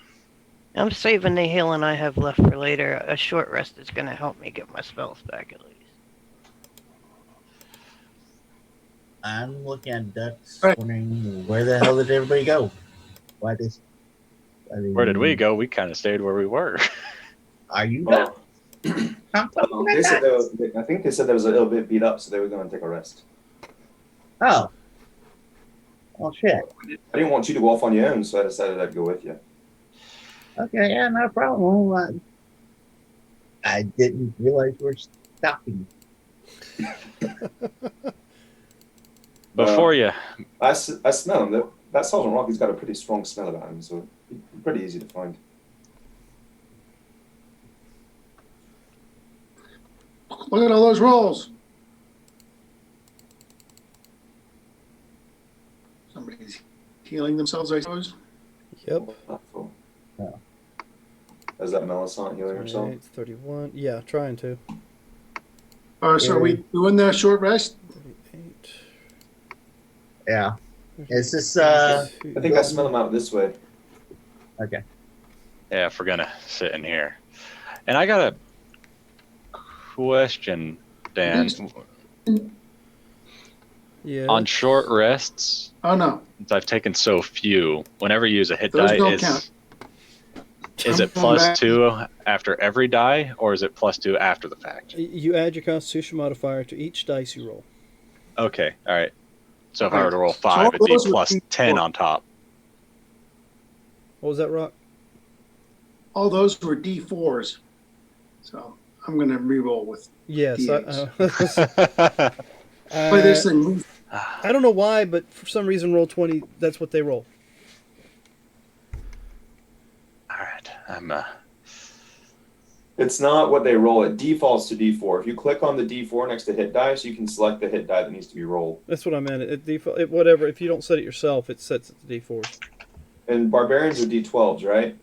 I'm saving the healing I have left for later. A short rest is going to help me get my spells back at least. I'm looking at ducks, Right. wondering where the hell did everybody go? Why this? where did we go? We kind of stayed where we were. Are you Well, done? I'm talking they said about I think they said there was a little bit beat up, so they were going to take a rest. Oh. Well, shit. I didn't want you to go off on your own, so I decided I'd go with you. Okay, yeah, no problem. I didn't realize we were stopping. Before you, I smell him. That Sergeant Rocky's got a pretty strong smell about him, so pretty easy to find. Look at all those rolls. Somebody's healing themselves, I suppose. Yep. Yeah. Is that Melisant healing herself? 28, 31. Yeah, trying to. So are we doing the short rest? 38. Yeah. Is this, I think I smell him out this way. Okay. yeah, if we're gonna sit in here, and I got a question, Dan. Yeah. On short rests, Oh, no. since I've taken so few, whenever you use a hit Those die, don't count. is it I'm going back. +2 after every die, or is it +2 after the fact? You add your Constitution modifier to each dice you roll. Okay, all right. So if I Okay. were to roll So 5, all it'd be those would plus be 10 4. on top. What was that, Rock? All those were D4s. So I'm going to re-roll with Yes. D8s. Play this thing. I don't know why, but for some reason, roll 20. That's what they roll. All right, It's not what they roll. It defaults to D4. If you click on the D4 next to hit dice, you can select the hit die that needs to be rolled. That's what I meant. It default. Whatever. If you don't set it yourself, it sets it to D4s. And barbarians are D12s, right?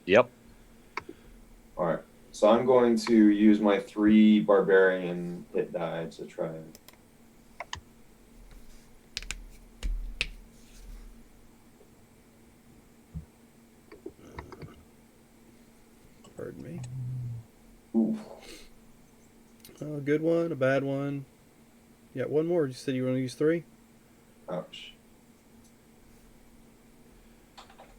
Yep. All right. So I'm going to use my 3 barbarian hit die to try and. Pardon me. Ooh. A good one, a bad one. You got one more. You said you were going to use 3? Ouch.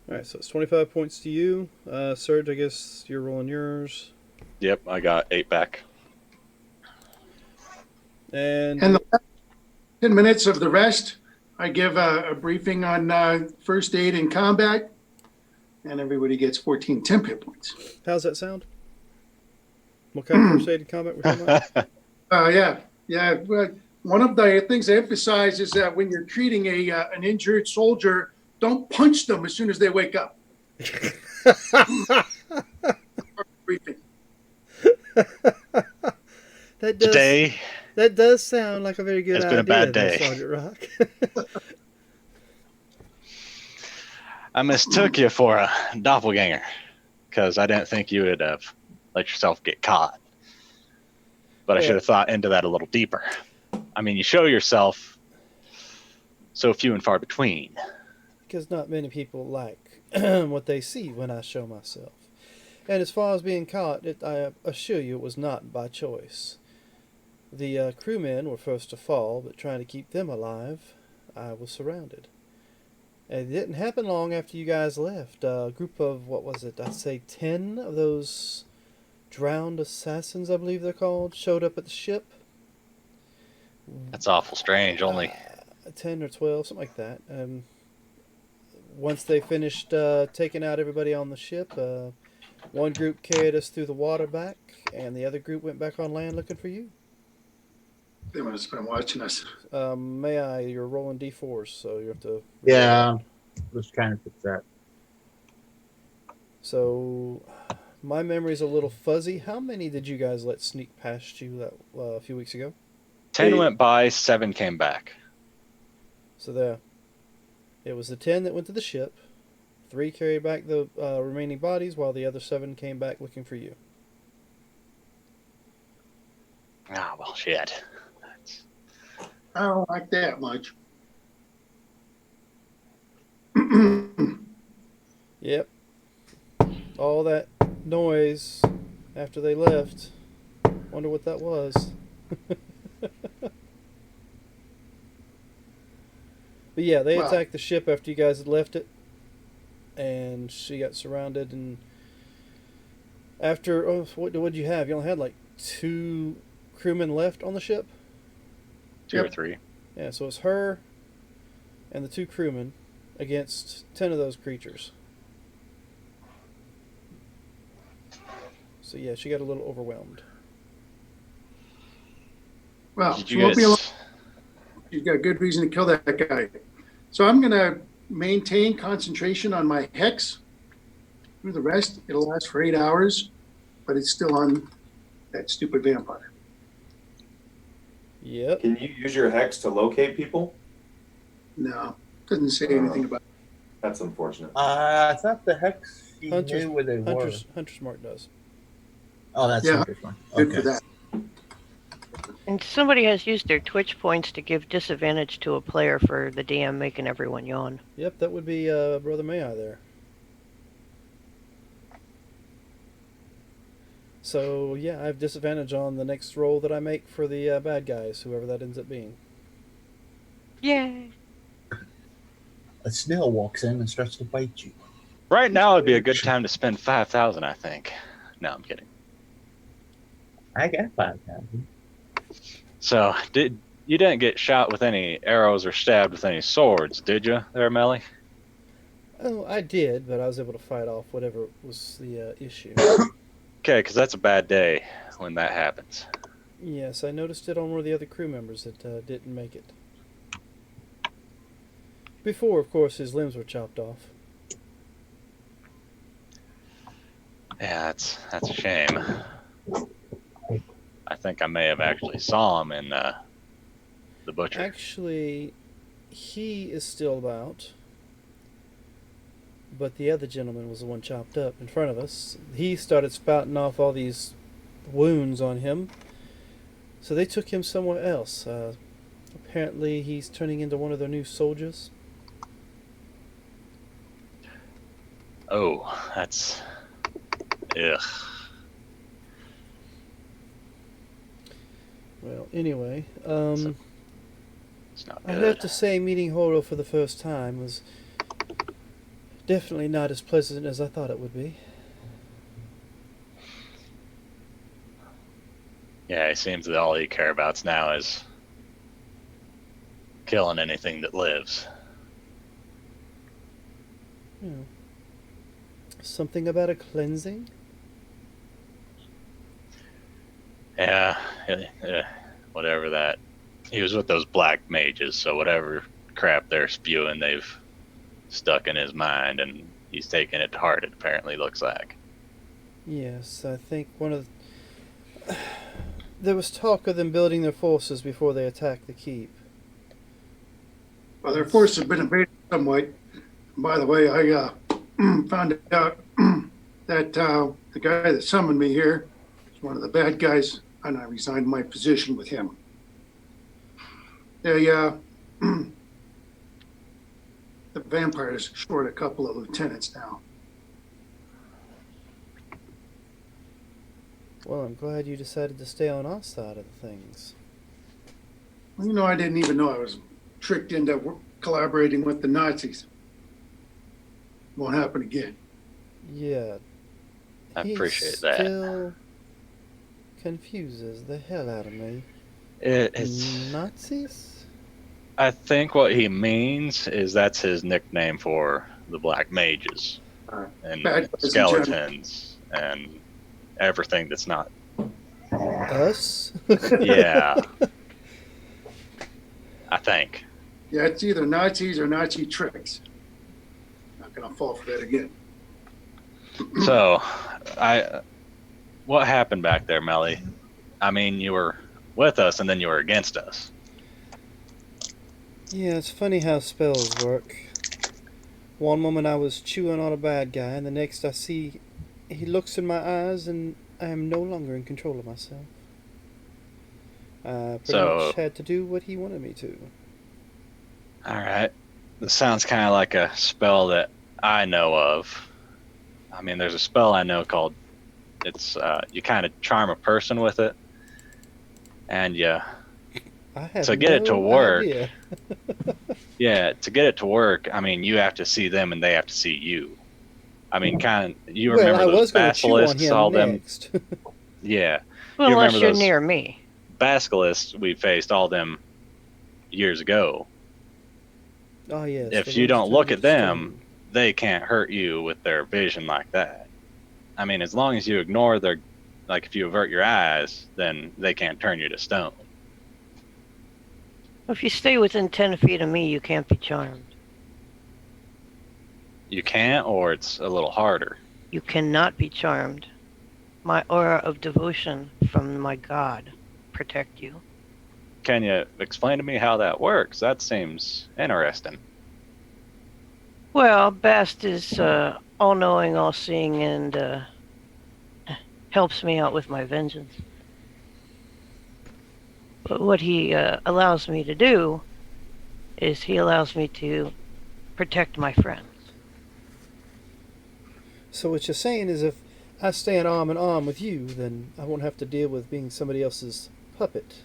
All right, so it's 25 points to you. Serge, I guess you're rolling yours. Yep, I got 8 back. And And the last 10 minutes of the rest, I give a briefing on first aid in combat, and everybody gets 14 temp hit points. how's that sound? What kind of first aid combat we're talking about? Yeah. But one of the things I emphasize is that when you're treating an injured soldier, don't punch them as soon as they wake up. Briefing. That does sound like a very good It's idea. been a bad there, day. Sergeant Rock. I mistook you for a doppelganger because I didn't think you would have let yourself get caught. But I Yeah. should have thought into that a little deeper. I mean, you show yourself so few and far between. Because not many people like what they see when I show myself. And as far as being caught, I assure you it was not by choice. The crewmen were first to fall, but trying to keep them alive, I was surrounded. And it didn't happen long after you guys left. A group of, what was it, I'd say 10 of those drowned assassins, I believe they're called, showed up at the ship. That's awful strange. Only 10 or 12, something like that. Once they finished taking out everybody on the ship, one group carried us through the water back, and the other group went back on land looking for you. They must have been watching us. You're rolling D4s, so you have to. Yeah, let's trying to fix that. So, my memory's a little fuzzy. How many did you guys let sneak past you that a few weeks ago? 10 Eight. went by, 7 came back. So there. It was the 10 that went to the ship. 3 carried back the remaining bodies, while the other 7 came back looking for you. Ah, well, shit. I don't like that much. Yep. All that noise after they left. Wonder what that was. But yeah, they Wow. attacked the ship after you guys had left it. And she got surrounded. And after, what did you have? You only had like 2 crewmen left on the ship? 2 or Yep. 3. Yeah, so it's her and the 2 crewmen against 10 of those creatures. So yeah, she got a little overwhelmed. Well, Did she you won't be alone. guys... She's got good reason to kill that guy. So I'm going to maintain concentration on my hex through the rest. It'll last for 8 hours, but it's still on that stupid vampire. Yep. Can you use your hex to locate people? No, doesn't say anything about it. That's unfortunate. I thought the hex she Hunter's- knew where they were. Hunter's Mark does. Oh, that's Yeah. Hunter's one. Good Okay. for that. And somebody has used their Twitch points to give disadvantage to a player for the DM making everyone yawn. Yep, that would be Brother May I there. So yeah, I have disadvantage on the next roll that I make for the bad guys, whoever that ends up being. Yay! A snail walks in and starts to bite you. Right now would be a good time to spend 5,000, I think. No, I'm kidding. I got 5,000. So, you didn't get shot with any arrows or stabbed with any swords, did you, there, Melly? Oh, I did, but I was able to fight off whatever was the issue. Okay, because that's a bad day when that happens. Yes, I noticed it on one of the other crew members that didn't make it. Before, of course, his limbs were chopped off. Yeah, that's a shame. I think I may have actually saw him in the butcher. Actually, he is still about, but the other gentleman was the one chopped up in front of us. He started spouting off all these wounds on him, so they took him somewhere else. Apparently, he's turning into one of their new soldiers. Oh, that's... Ugh. Well, anyway, It's not I'd good. have to say meeting Horo for the first time was definitely not as pleasant as I thought it would be. Yeah, it seems that all he cares about now is killing anything that lives. You know, something about a cleansing? Yeah, whatever that. He was with those black mages, so whatever crap they're spewing, they've stuck in his mind, and he's taking it to heart, it apparently looks like. Yes, I think one of the... There was talk of them building their forces before they attacked the keep. Well, their force has been invaded somewhat. By the way, I found out that the guy that summoned me here is one of the bad guys and I resigned my position with him. The vampires short a couple of lieutenants now. Well, I'm glad you decided to stay on our side of things. Well, you know, I didn't even know I was tricked into collaborating with the Nazis. Won't happen again. Yeah. I he appreciate that. Still confuses the hell out of me. It's. Nazis? I think what he means is that's his nickname for the black mages and Bad guys in skeletons and everything that's not. Us? Yeah, I think. Yeah, it's either Nazis or Nazi tricks. Not gonna fall for that again. So, what happened back there, Melly? I mean, you were with us and then you were against us. Yeah, it's funny how spells work. One moment I was chewing on a bad guy, and the next I see he looks in my eyes and I am no longer in control of myself. I pretty much had to do what he wanted me to. All right. This sounds kind of like a spell that I know of. I mean, there's a spell I know called, it's, you kind of charm a person with it. And you, I have to get it to work, idea. yeah, to get it to work, I mean, you have to see them and they have to see you. I mean, you remember I those was going to chew on basilisks, him all next. them, yeah. Well, You unless remember you're those near me. basilisks we faced all them years ago. Oh yes. If you don't look at them, they can't hurt you with their vision like that. I mean, as long as you ignore their, like if you avert your eyes, then they can't turn you to stone. If you stay within 10 feet of me, you can't be charmed. You can't, or it's a little harder. You cannot be charmed. My aura of devotion from my God protect you. Can you explain to me how that works? That seems interesting. Well, Bast is all-knowing, all-seeing, and helps me out with my vengeance. But what he allows me to do is he allows me to protect my friends. So what you're saying is if I stand arm in arm with you, then I won't have to deal with being somebody else's puppet.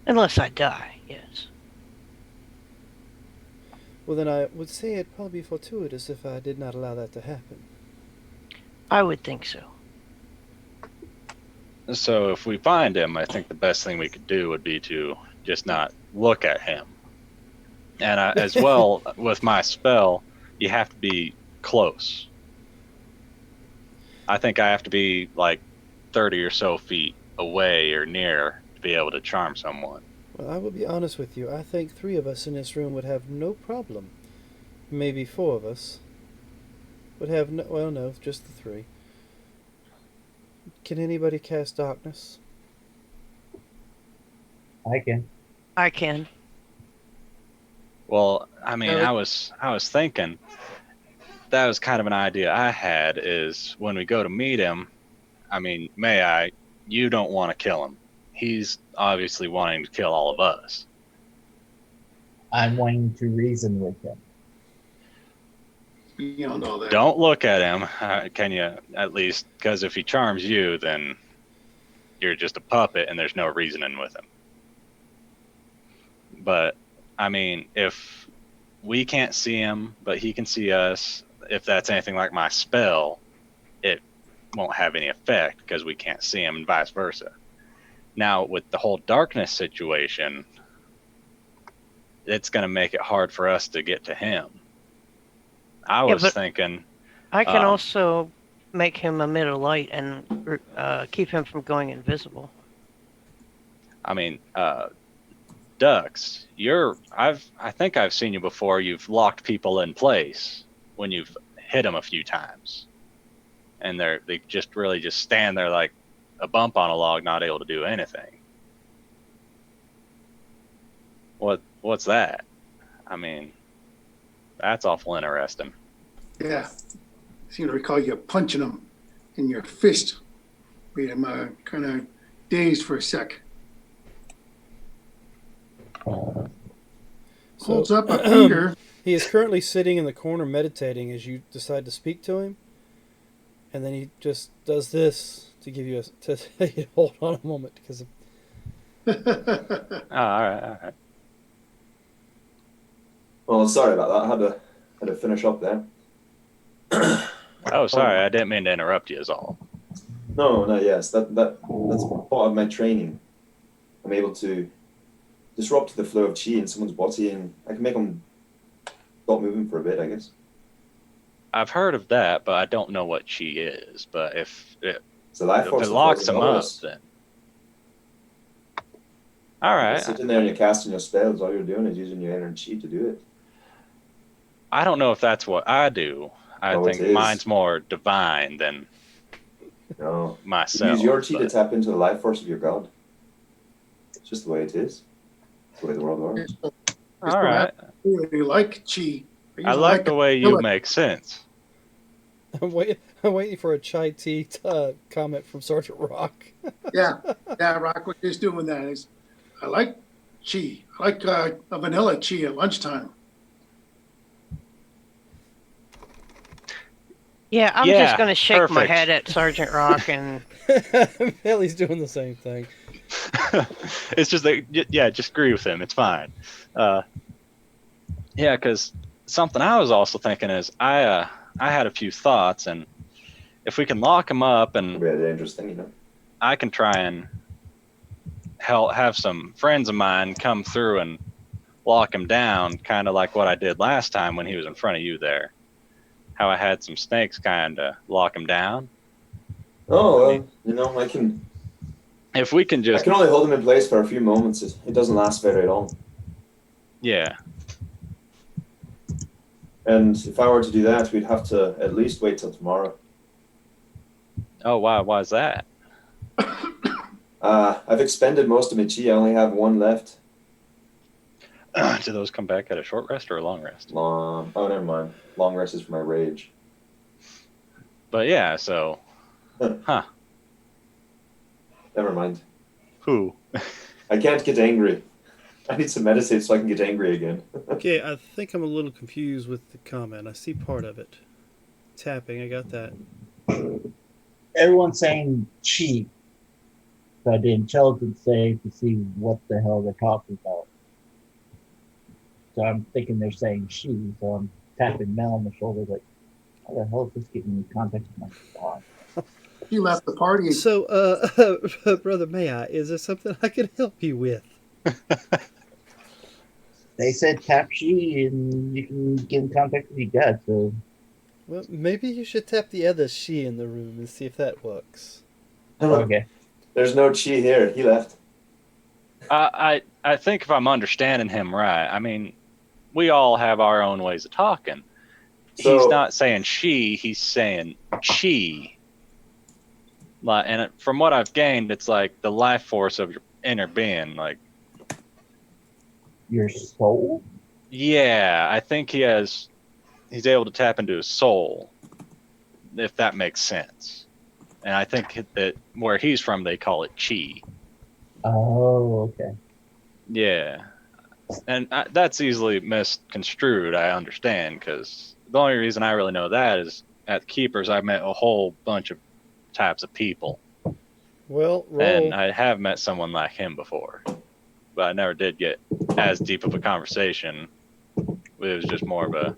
Unless I die, yes. Well, then I would say it'd probably be fortuitous if I did not allow that to happen. I would think so. So if we find him, I think the best thing we could do would be to just not look at him. And as well, with my spell, you have to be close. I think I have to be like 30 or so feet away or near to be able to charm someone. Well, I will be honest with you. I think 3 of us in this room would have no problem. Maybe 4 of us would have no... Well, no, just the 3. Can anybody cast darkness? I can. I can. Well, I mean, I was thinking that was kind of an idea I had is when we go to meet him, I mean, you don't want to kill him. He's obviously wanting to kill all of us. I'm wanting to reason with him. Beyond all that. Don't look at him. Can you at least? Because if he charms you, then you're just a puppet and there's no reasoning with him. But, I mean, if we can't see him, but he can see us, if that's anything like my spell, it won't have any effect because we can't see him and vice versa. Now, with the whole darkness situation, it's going to make it hard for us to get to him. I was thinking... I can also make him emit a light and keep him from going invisible. I mean, Dux, I think I've seen you before. You've locked people in place when you've hit them a few times. And they just really just stand there like a bump on a log, not able to do anything. What's that? I mean, that's awful interesting. Yeah. I seem to recall you punching him in your fist. We kind of dazed for a sec. Holds up a finger. He is currently sitting in the corner meditating as you decide to speak to him, and then he just does this to give you to tell you to hold on a moment because Oh, all right, all right. Well, sorry about that. I had to finish up there. Oh, sorry, I didn't mean to interrupt you. Is all. No, yes, that's part of my training. I'm able to disrupt the flow of chi in someone's body, and I can make them stop moving for a bit, I guess. I've heard of that, but I don't know what chi is. But if it It's the life force that locks flows them in all of up, us. then all You're right. sitting there and you're casting your spells. All you're doing is using your inner chi to do it. I don't know if that's what I do. I Oh, think it is. mine's more divine than No, you myself. use your chi to but- tap into the life force of your god. It's just the way it is. It's the way the world works. all right. Really like chi. I like the way you vanilla. make sense. I'm waiting for a chai tea comment from Sergeant Rock. Yeah, Rock was just doing that. I like chi. I like a vanilla chi at lunchtime. Yeah, I'm Yeah, just going to shake my perfect. head at Sergeant Rock and Haley's doing the same thing. It's just like, yeah, just agree with him. It's fine. Yeah, because something I was also thinking is I had a few thoughts, and if we can lock him up, It'll and be a dangerous thing, you know. I can try and have some friends of mine come through and lock him down, kind of like what I did last time when he was in front of you there. How I had some snakes kind of lock him down. Oh, well, you know, I can If we can just, only hold him in place for a few moments. It doesn't last very long. yeah, And if I were to do that, we'd have to at least wait till tomorrow. oh, why is that? I've expended most of my chi. I only have one left. Do those come back at a short rest or a long rest? Oh, never mind. Long rest is for my rage. But yeah, so, huh? Never mind. Who? I can't get angry. I need to meditate so I can get angry again. Okay, I think I'm a little confused with the comment. I see part of it. Tapping, I got that. Everyone's saying chi, so I did intelligence save to see what the hell they're talking about. So I'm thinking they're saying she, so I'm tapping Mel on the shoulder like, how the hell is this getting in context with my god? He left the party. So, Brother May I, is there something I can help you with? They said tap she and you can get in contact with your god, so Well, maybe you should tap the other she in the room and see if that works. okay. There's no chi here. He left. I think if I'm understanding him right, I mean, we all have our own ways of talking. So- He's not saying she, he's saying chi. Like, and from what I've gained, it's like the life force of your inner being. Like, Your soul? yeah, I think he's able to tap into his soul, if that makes sense. And I think that where he's from, they call it chi. Oh, okay. Yeah. And that's easily misconstrued, I understand, because the only reason I really know that is at Keepers, I've met a whole bunch of types of people. Well, roll. And I have met someone like him before, but I never did get as deep of a conversation. It was just more of a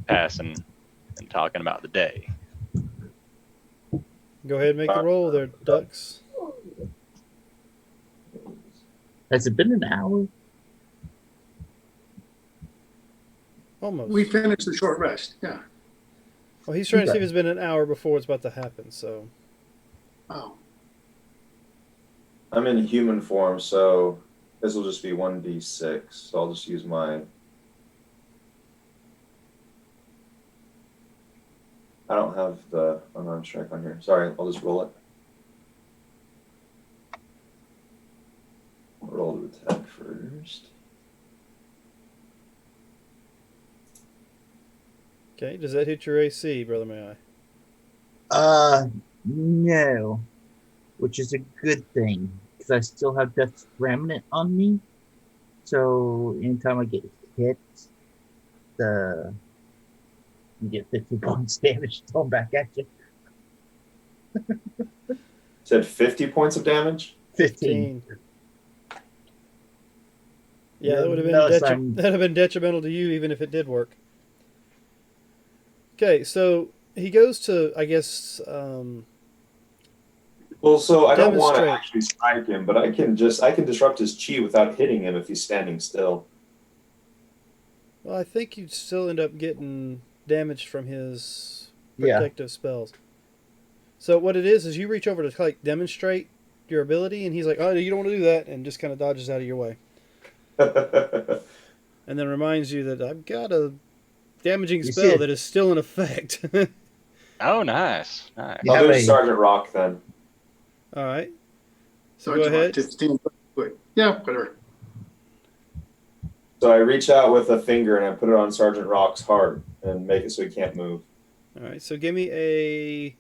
passing and talking about the day. Go ahead and make a roll there, Ducks. Has it been an hour? Almost. We finished the short rest. Yeah. Well, he's trying to see if it's been an hour before it's about to happen, so. Oh. I'm in human form, so this will just be 1d6. So I'll just use my... I don't have the unarmed strike on here. Sorry, I'll just roll it. Roll the attack first. Okay, does that hit your AC, Brother May I? No. which is a good thing because I still have Death's Remnant on me. So anytime I get hit, the you get 50 points damage thrown back at you. Said 50 points of damage. 15. Yeah, that would have Notice been that'd have been detrimental to you even if it did work. Okay, so he goes to, I guess, Well, so I don't want to demonstrate. actually strike him, but I can disrupt his chi without hitting him if he's standing still. Well, I think you'd still end up getting damage from his Yeah. protective spells. So what it is you reach over to like demonstrate your ability, and he's like, "Oh, you don't want to do that," and just kind of dodges out of your way, and then reminds you that I've got a damaging You see spell it. that is still in effect. Oh, nice. Nice. You Oh, have there's a- Sergeant Rock then. All right. So Sergeant go Rock ahead. 15. Good. Yeah, whatever. So I reach out with a finger and I put it on Sergeant Rock's heart and make it so he can't move. All right. So give me a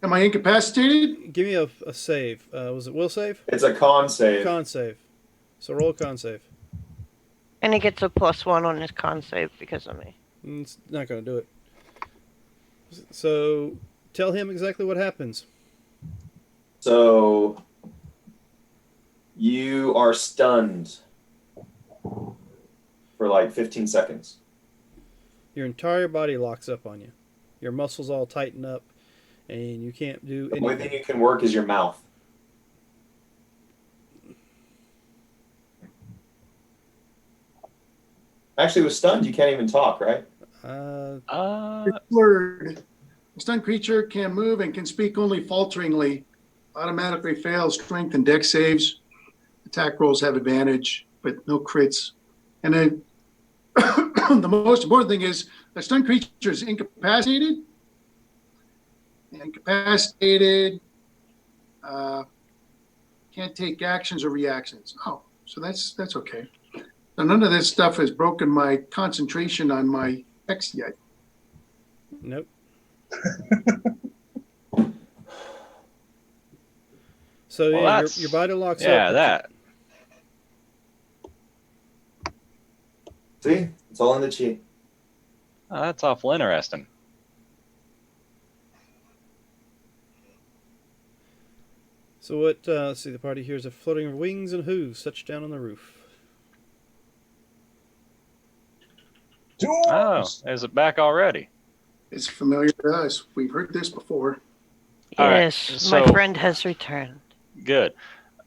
Am I incapacitated? save. Was it will save? It's a con save. Con save. So roll a con save. And he gets a +1 on his con save because of me. It's not going to do it. So tell him exactly what happens. So you are stunned for like 15 seconds. Your entire body locks up on you. Your muscles all tighten up, and you can't do The only thing anything. you can work is your mouth. Actually, with stunned, you can't even talk, right? Word. A stunned creature can move and can speak only falteringly. Automatically fails strength and dex saves. Attack rolls have advantage, but no crits. And then the most important thing is a stunned creature is incapacitated. Incapacitated. Can't take actions or reactions. Oh, so that's okay. So none of this stuff has broken my concentration on my text yet. Nope. So Well, yeah, that's- your body locks Yeah, up. that. See? It's all in the chi. Oh, that's awful interesting. So what? Let's see. The party hears a fluttering of wings and hooves touch down on the roof. Oh, is it back already? It's familiar to us. We've heard this before. All right, Yes, my so- friend has returned. Good.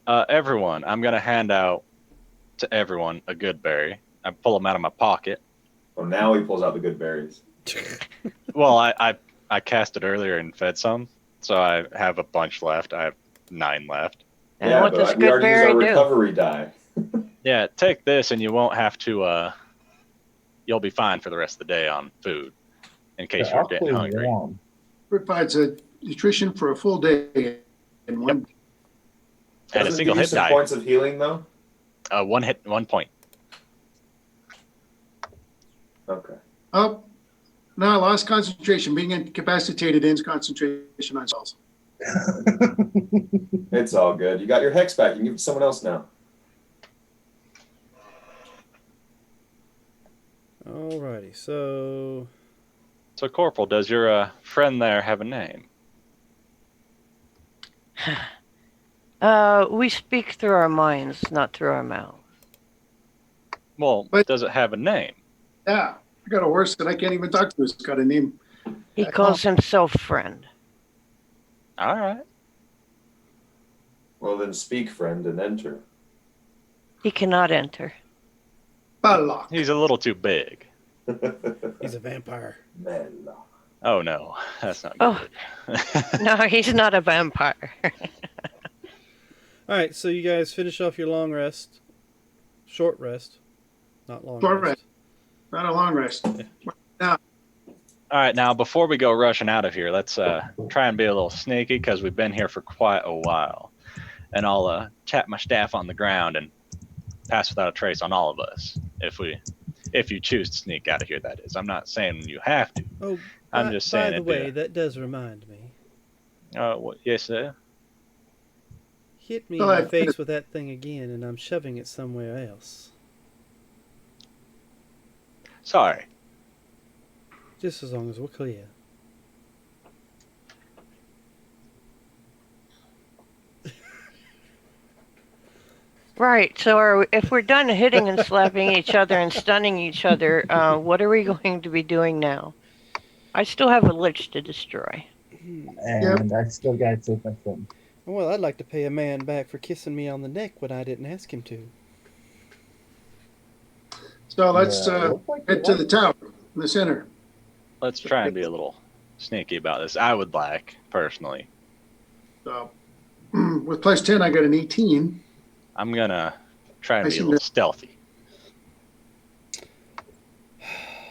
Everyone, I'm going to hand out to everyone a good berry. I pull them out of my pocket. Oh, now he pulls out the good berries. Well, I cast it earlier and fed some, so I have a bunch left. I have 9 left. And yeah, what but does we already used Goodberry our do? recovery die. Yeah, take this and you won't have to, you'll be fine for the rest of the day on food in case you're getting hungry. Warm. Provides a nutrition for a full day in one. And a Doesn't it single give you hit some die. points of healing, though? 1 point. Okay. Oh, no, I lost concentration. Being incapacitated ends concentration on spells. It's all good. You got your hex back. You can give it to someone else now. Alrighty. So So, Corporal, does your friend there have a name? We speak through our minds, not through our mouths. Well, But- does it have a name? Yeah, I got a horse that I can't even talk to. It's got a name. He calls himself friend. All right. Well, then speak, friend, and enter. He cannot enter. Balak. He's a little too big. he's a vampire. Mela. Oh, no. That's not Oh. good. No, he's not a vampire. All right. So you guys finish off your long rest, short rest, not long Short rest. Not a long rest. All right, now before we go rushing out of here, let's try and be a little sneaky because we've been here for quite a while. And I'll tap my staff on the ground and pass without a trace on all of us if you choose to sneak out of here. That is, I'm not saying you have to. Oh, I'm just saying By the it'd way, be that does remind me. yes, sir. hit me So in the I- face with that thing again, and I'm shoving it somewhere else. Sorry. Just as long as we're clear. Right. So, if we're done hitting and slapping each other and stunning each other, what are we going to be doing now? I still have a lich to destroy. And I still got to take my turn. Well, I'd like to pay a man back for kissing me on the neck when I didn't ask him to. So let's Yeah, looks like head you to like the it. tower in the center. Let's try and be a little sneaky about this. I would like, personally. So with plus 10, I got an 18. I'm going to try and I be a seem little to- stealthy.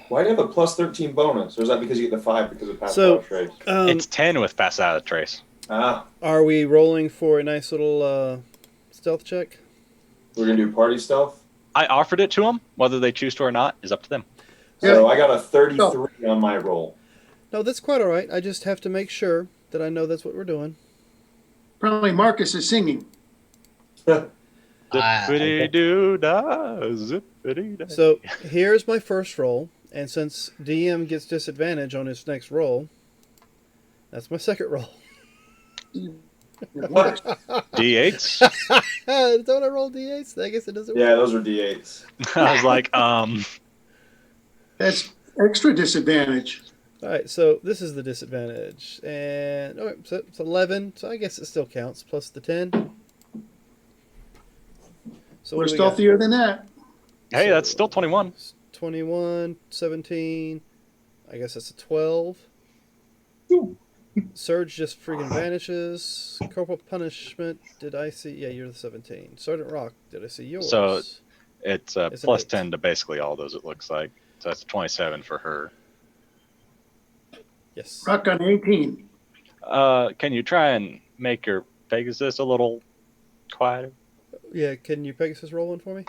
Why do you have a plus 13 bonus? Or is that because you get the 5 because of past So- power trace? It's 10 with pass out of trace. Ah, Are we rolling for a nice little stealth check? we're going to do party stealth. I offered it to them. Whether they choose to or not is up to them. So I got a 33 on my roll. No, that's quite all right. I just have to make sure that I know that's what we're doing. Apparently, Marcus is singing. Zippity-doo-dah, zippity-dah. So here's my first roll, and since DM gets disadvantage on his next roll, that's my second roll. What? D8s? Don't I roll D8s? I guess it doesn't Yeah, work. those are D8s. I was like, That's extra disadvantage. All right, so this is the disadvantage, and all right, so it's 11. So I guess it still counts plus the 10. So We're what do we got? stealthier than that. hey, that's still 21. 21, 17. I guess that's a 12. Ooh. Surge just freaking vanishes. Corporal punishment. Did I see? Yeah, you're the 17. Sergeant Rock. Did I see yours? So it's It's an plus 8. 10 to basically all those, it looks like. So that's 27 for her. Yes. Rock on 18. Can you try and make your Pegasus a little quieter? Yeah. Can you Pegasus roll one for me?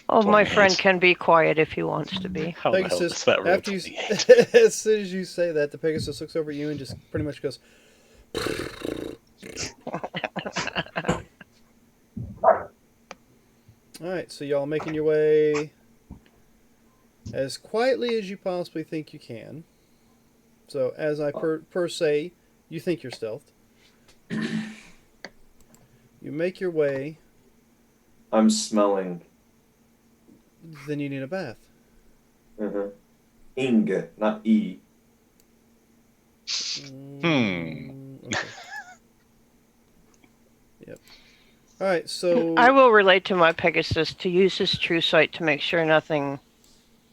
Oh, my 28. friend can be quiet if he wants to be. How the hell Pegasus. does that roll After you, 28? as soon as you say that, the Pegasus looks over at you and just pretty much goes. All right, so y'all making your way as quietly as you possibly think you can. So as I per se, you think you're stealthed. You make your way, I'm smelling. then you need a bath. Uh-huh. Ing, not E. Okay. Yep. All right, so I will relate to my Pegasus to use his true sight to make sure nothing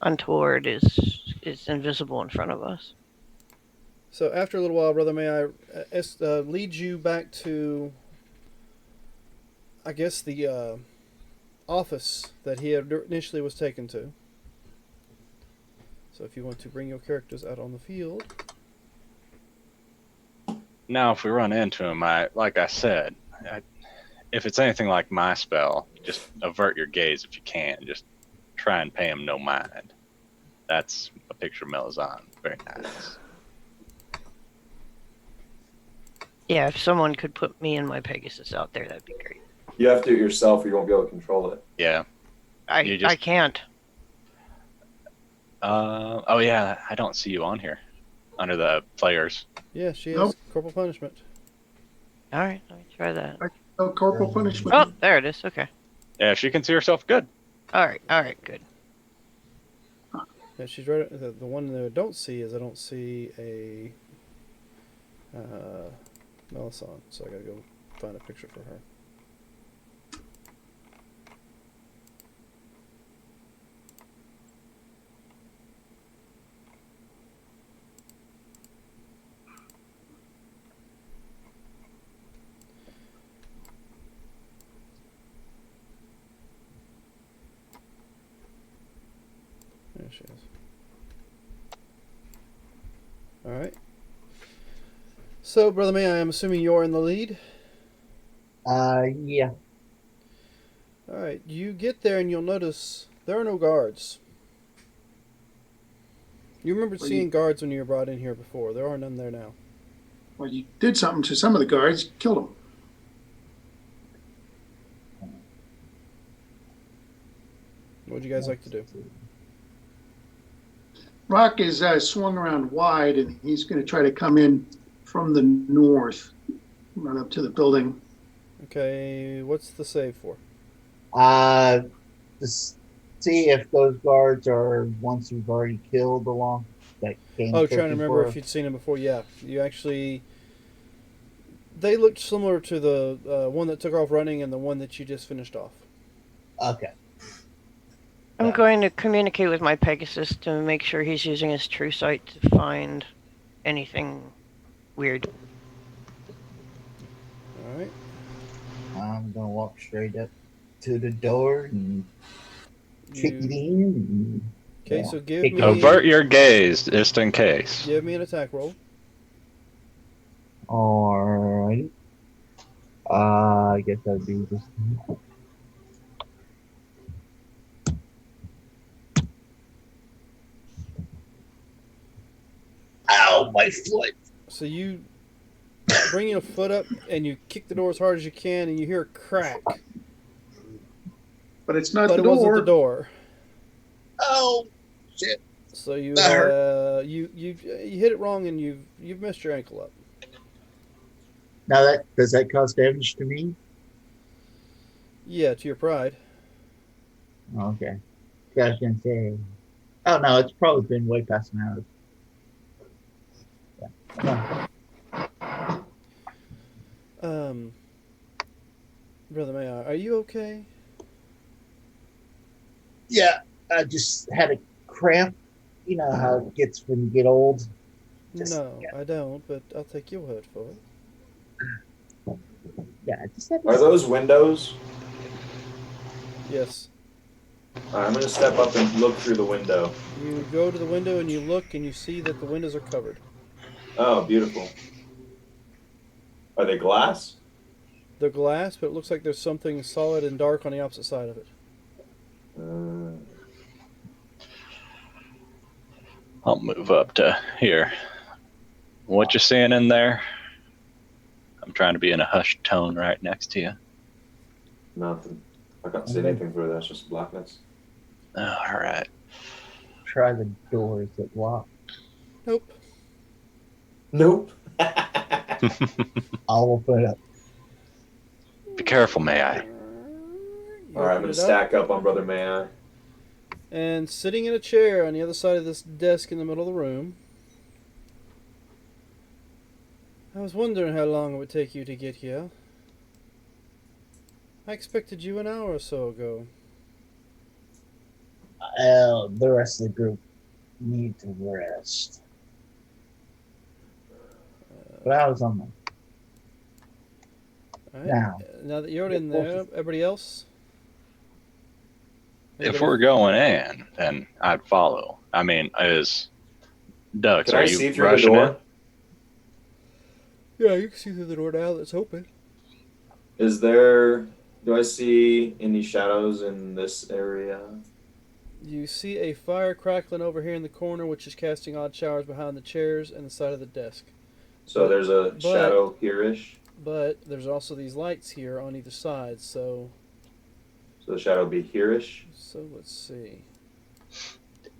untoward is invisible in front of us. So after a little while, Brother, may I lead you back to, I guess, the office that he had initially was taken to. So if you want to bring your characters out on the field. Now, if we run into him, like I said, if it's anything like my spell, just avert your gaze if you can. Just try and pay him no mind. That's a picture of Melazan. Very nice. Yeah, if someone could put me and my Pegasus out there, that'd be great. You have to do it yourself or you won't be able to control it. Yeah. I can't. Oh yeah, I don't see you on here under the players. Yeah, she has Nope. corporal punishment. All right, let me try that. No corporal punishment. Oh, there it is. Okay. Yeah, she can see herself good. All right, good. Yeah, she's right. The one that I don't see is I don't see a Melisande, so I gotta go find a picture for her. There she is. All right. So, Brother May, I am assuming you're in the lead. Yeah. All right. You get there and you'll notice there are no guards. You remember Well, seeing guards when you were brought in here before. There are none there now. Well, you did something to some of the guards, killed them. What would you guys like to do? Rock is swung around wide, and he's going to try to come in from the north, run up to the building. Okay, what's the save for? Just see if those guards are ones you've already killed along that came. Oh, trying to remember for. if you'd seen him before. Yeah, you actually. They looked similar to the one that took off running and the one that you just finished off. Okay. I'm going to communicate with my Pegasus to make sure he's using his true sight to find anything weird. All right. I'm gonna walk straight up to the door and kick it in. Okay, Yeah. so give Kick me. it in. Avert your gaze, just in case. Give me an attack roll. Alright. I guess that'd be just. Ow, my foot! So you bring your foot up and you kick the door as hard as you can, and you hear a crack. But it's not But the it door. wasn't the door. Oh, shit! So you That hurt. you hit it wrong and you've messed your ankle up. Now does that cause damage to me? Yeah, to your pride. Okay. I was gonna say. Oh no, it's probably been way past an hour. Yeah. Brother Mayo, are you okay? Yeah, I just had a cramp. You know how it gets when you get old. No, I don't, but I'll take your word for it. Yeah, I just had. Are those windows? Yes. All right, I'm gonna step up and look through the window. You go to the window and you look and you see that the windows are covered. Oh, beautiful. Are they glass? They're glass, but it looks like there's something solid and dark on the opposite side of it. I'll move up to here. What you seeing in there? I'm trying to be in a hushed tone right next to you. Nothing. I can't see anything through there. It's just blackness. Oh, all right. Try the doors that lock. Nope. Nope. I'll open it up. Be careful, may I? You All right, I'm open gonna it stack up on Brother May I. And sitting in a chair on the other side of this desk in the middle of the room. I was wondering how long it would take you to get here. I expected you an hour or so ago. The rest of the group need to rest. But I was on my. All right. Now that you're in there, everybody else? If we're going in, then I'd follow. I mean, Dux, Can are I you see through the rushing door? Yeah, you can see through the door now that's open. Do I see any shadows in this area? You see a fire crackling over here in the corner, which is casting odd showers behind the chairs and the side of the desk. So there's a shadow here-ish. But there's also these lights here on either side, so So the shadow would be here-ish. So let's see.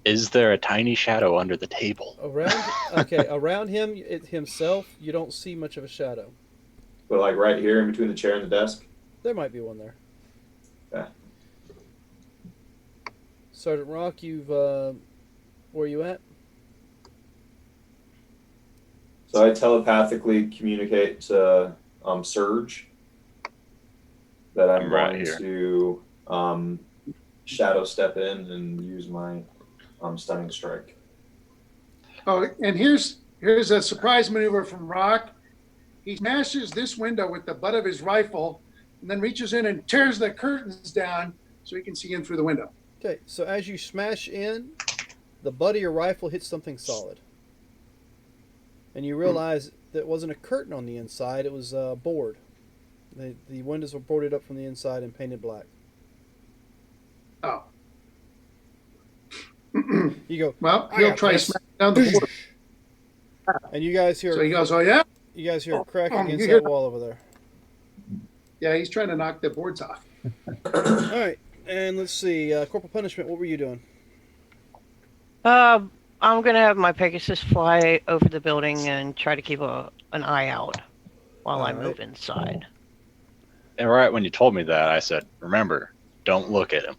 Is there a tiny shadow under the table? Around him himself, you don't see much of a shadow. But like right here in between the chair and the desk? There might be one there. Yeah. Sergeant Rock, where you at? So I telepathically communicate to Surge that I'm right going here. to shadow step in and use my stunning strike. Oh, and here's a surprise maneuver from Rock. He smashes this window with the butt of his rifle and then reaches in and tears the curtains down so he can see in through the window. Okay, so as you smash in, the butt of your rifle hits something solid. And you realize that it wasn't a curtain on the inside, it was a board. The windows were boarded up from the inside and painted black. Oh. You go, Well, I he'll got try this. smash down the board. And you guys hear So he goes, "Oh yeah, you guys hear a crack you against hear that wall over there. yeah." He's trying to knock the boards off. All right, and let's see, Corporal Punishment. What were you doing? I'm gonna have my Pegasus fly over the building and try to keep an eye out while I All move right. inside. And right when you told me that, I said, "Remember, don't look at him."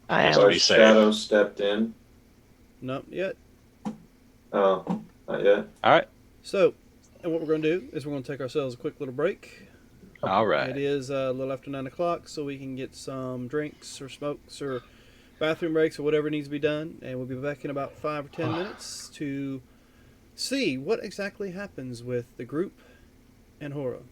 I Just am. to So be safe. Shadow stepped in. Not yet. Oh, not yet. All right. So, and what we're going to do is we're going to take ourselves a quick little break. All It right. is a little after 9 o'clock, so we can get some drinks or smokes or bathroom breaks or whatever needs to be done. And we'll be back in about 5 or 10 minutes to see what exactly happens with the group and Horo.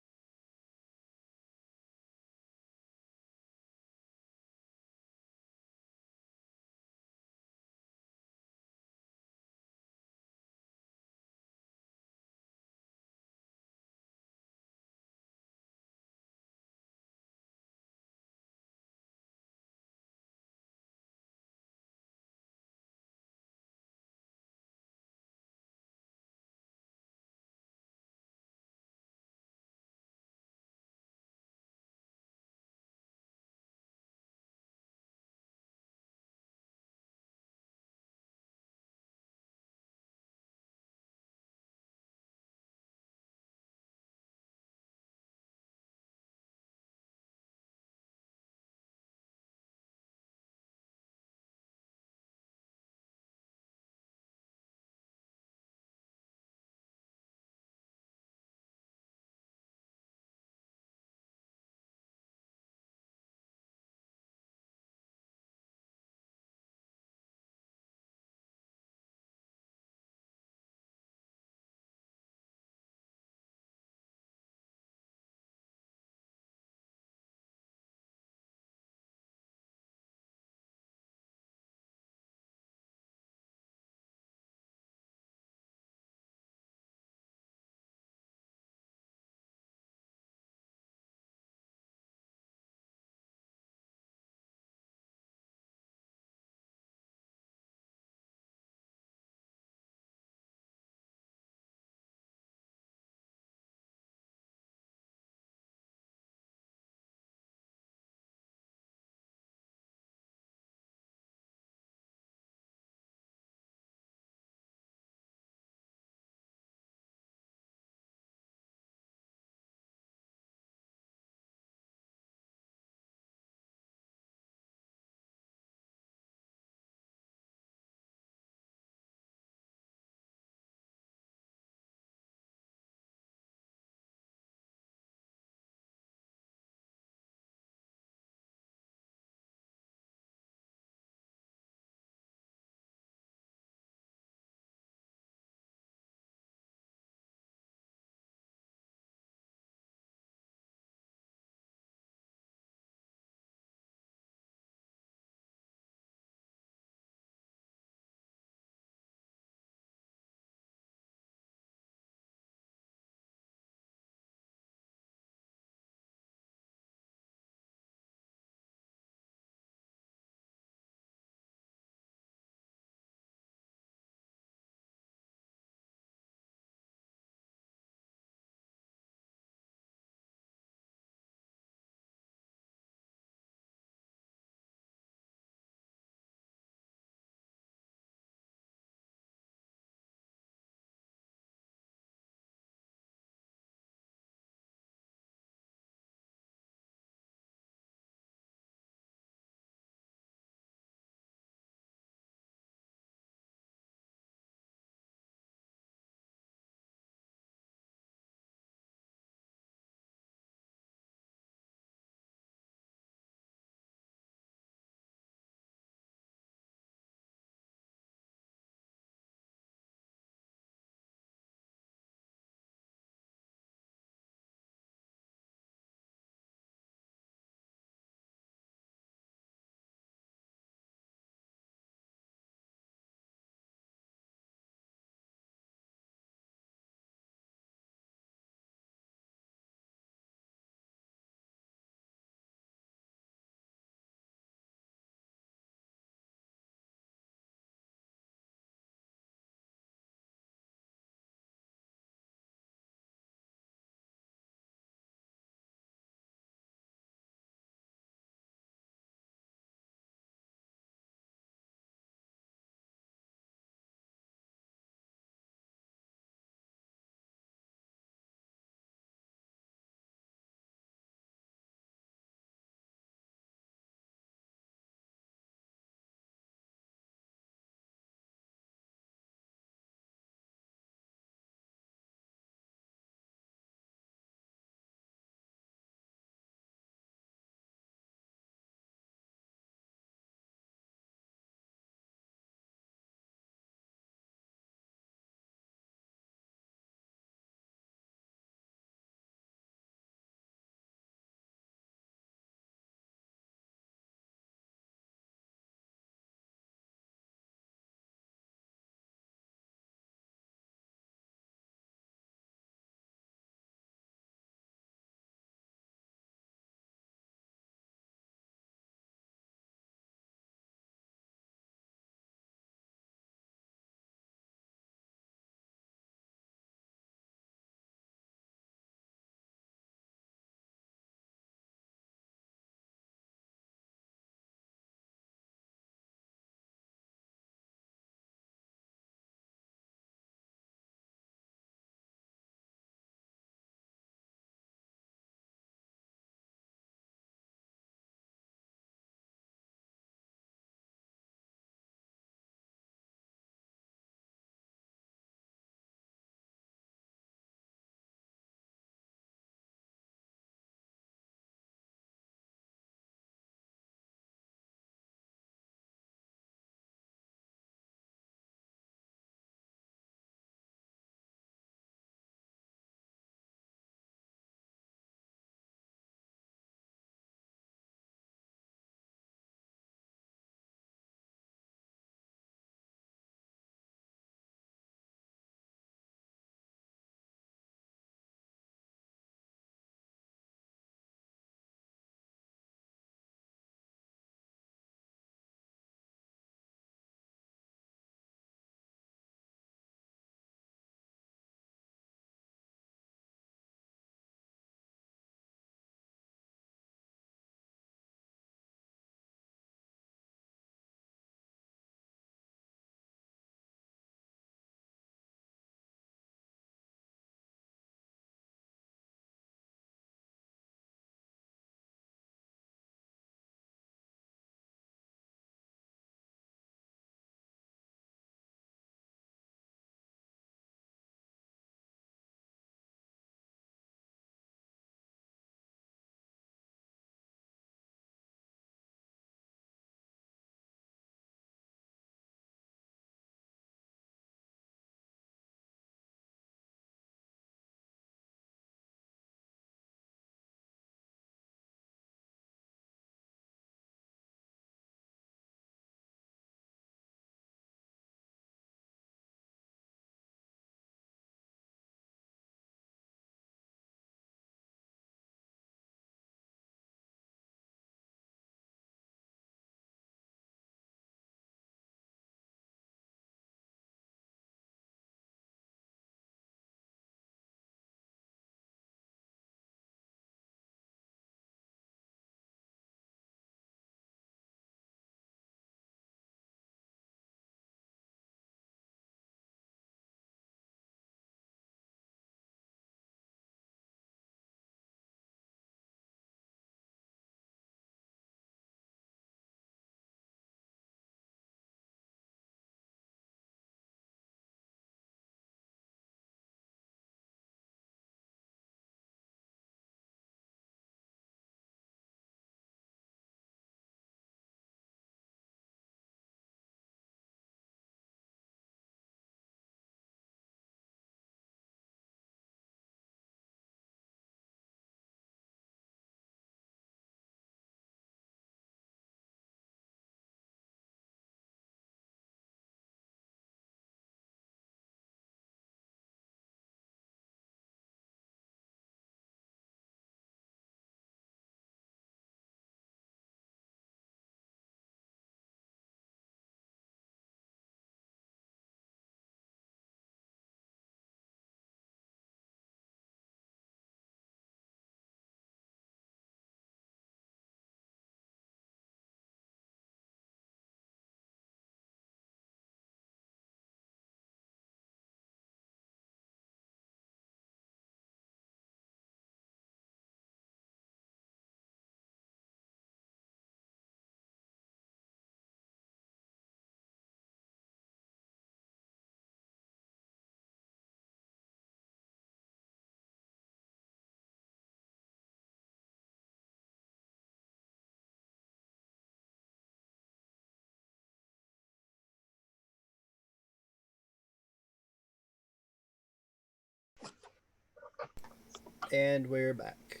And we're back.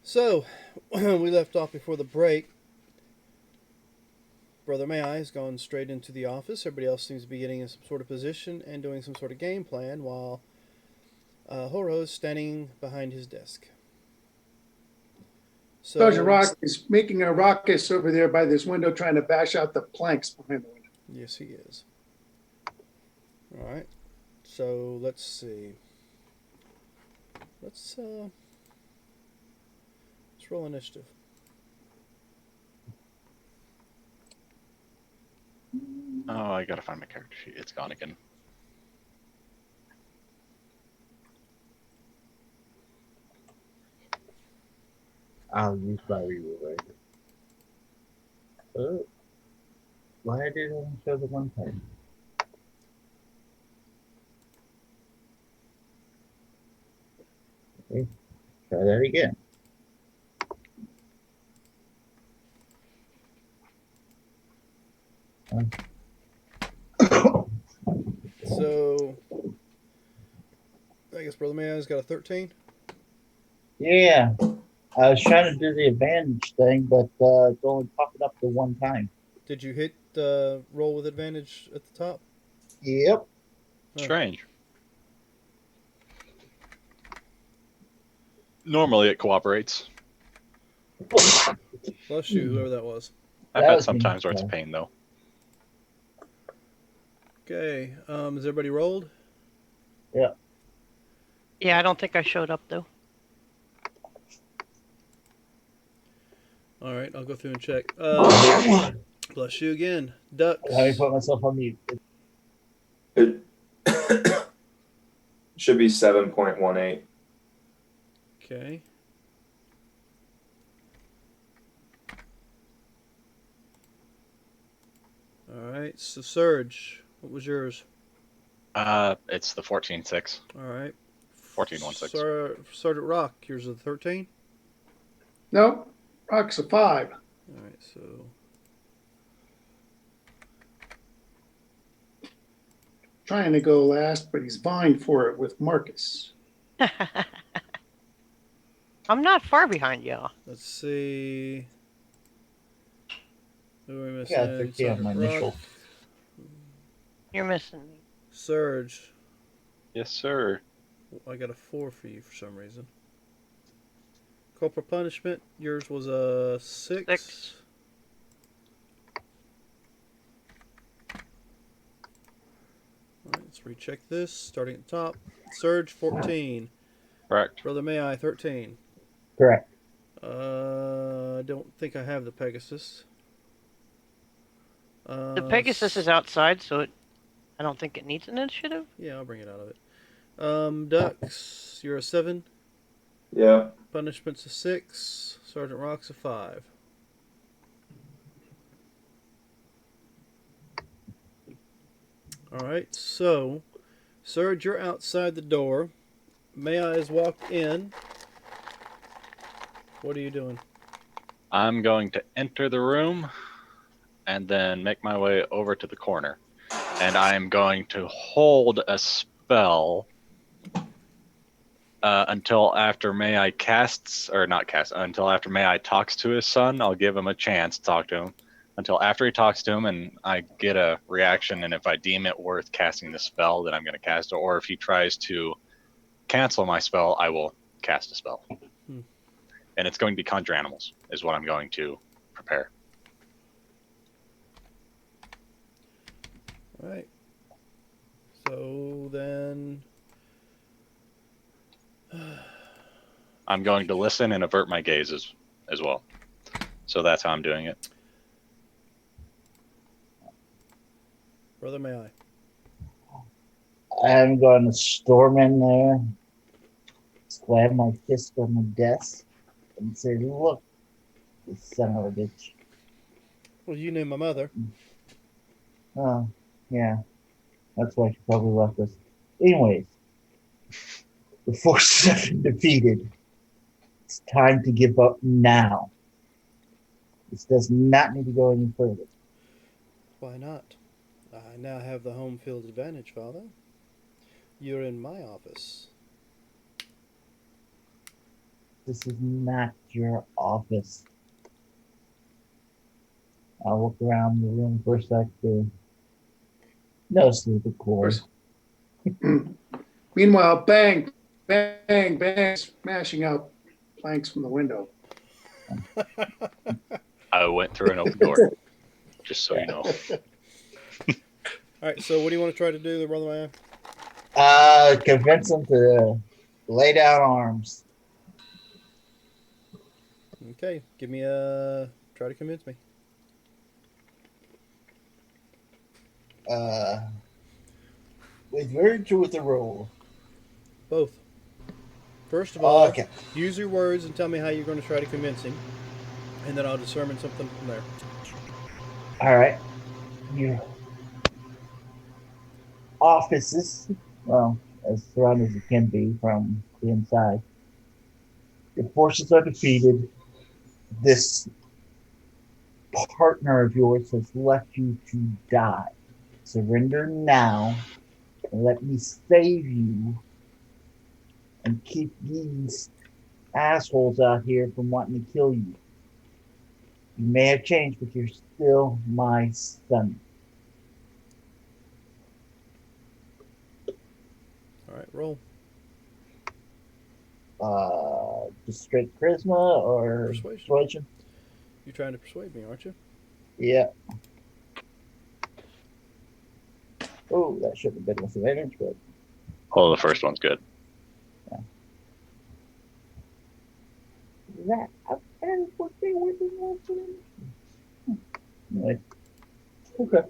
So, we left off before the break. Brother May I has gone straight into the office. Everybody else seems to be getting in some sort of position and doing some sort of game plan, while Horo is standing behind his desk. Sergeant Rock is making a ruckus over there by this window, trying to bash out the planks behind the window. Yes, he is. All right. So let's see. Let's roll initiative. Oh, I gotta find my character sheet. It's gone again. I'll use my reroll. Why did it only show the one time? Okay, try that again. So I guess Brother May's got a 13. Yeah, I was trying to do the advantage thing, but it's only popping up the one time. Did you hit roll with advantage at the top? Yep. Strange. Normally it cooperates. Bless you, whoever that was. I've That had was some me. times where it's a pain though. Okay. Is everybody rolled? Yeah, I don't think I showed up though. All right, I'll go through and check. Bless you again. Ducks. Let me put myself on mute. It should be 7.18. Okay. All right, so Surge, what was yours? It's the 14.6. All right. 14.16. Sergeant Rock, yours is a 13? Nope, Rock's a 5. All right, so... Trying to go last, but he's vying for it with Marcus. I'm not far behind y'all. Let's see... Who are we missing? Yeah, 13 on my Sergeant initial. Rock. You're missing me. Surge. Yes, sir. I got a 4 for you for some reason. Corporal Punishment, yours was a 6. 6. Alright, let's recheck this. Starting at the top. Surge, 14. Correct. Brother May I, 13. Correct. I don't think I have the Pegasus. The Pegasus is outside, so I don't think it needs an initiative. Yeah, I'll bring it out of it. Ducks, you're a 7. Yeah. Punishment's a 6. Sergeant Rock's a 5. Alright, so, Surge, you're outside the door. May I has walked in. What are you doing? I'm going to enter the room and then make my way over to the corner. And I'm going to hold a spell until after May I until after May I talks to his son. I'll give him a chance to talk to him until after he talks to him and I get a reaction. And if I deem it worth casting the spell, then I'm going to cast it. Or if he tries to cancel my spell, I will cast a spell. And it's going to be Conjure Animals is what I'm going to prepare. Alright. So then... I'm going to listen and avert my gaze as well. So that's how I'm doing it. Brother May I. I'm going to storm in there, slam my fist on the desk, and say, "Look, you son of a bitch." Well, you knew my mother. Oh, yeah. That's why she probably left us. Anyways, the forces have been defeated. It's time to give up now. This does not need to go any further. Why not? I now have the home field advantage, Father. You're in my office. This is not your office. I'll look around the room for a sec to notice the decor. Meanwhile, bang, bang, bang, smashing out planks from the window. I went through an open door, just so you know. All right. So what do you want to try to do, Brother Man? Convince him to lay down arms. Okay. Give me a try to convince me. With words or with a roll? Both. First of all, Okay. use your words and tell me how you're going to try to convince him, and then I'll determine something from there. All right. Your offices, well, as surrounded as it can be from the inside. Your forces are defeated. This partner of yours has left you to die. Surrender now and let me save you and keep these assholes out here from wanting to kill you. You may have changed, but you're still my son. All right. Roll. Just straight charisma or Persuasion. You're trying to persuade me, aren't you? Yeah. Oh, that should have been with advantage, but Oh, the first one's good. that is what they were doing. Anyway. Okay.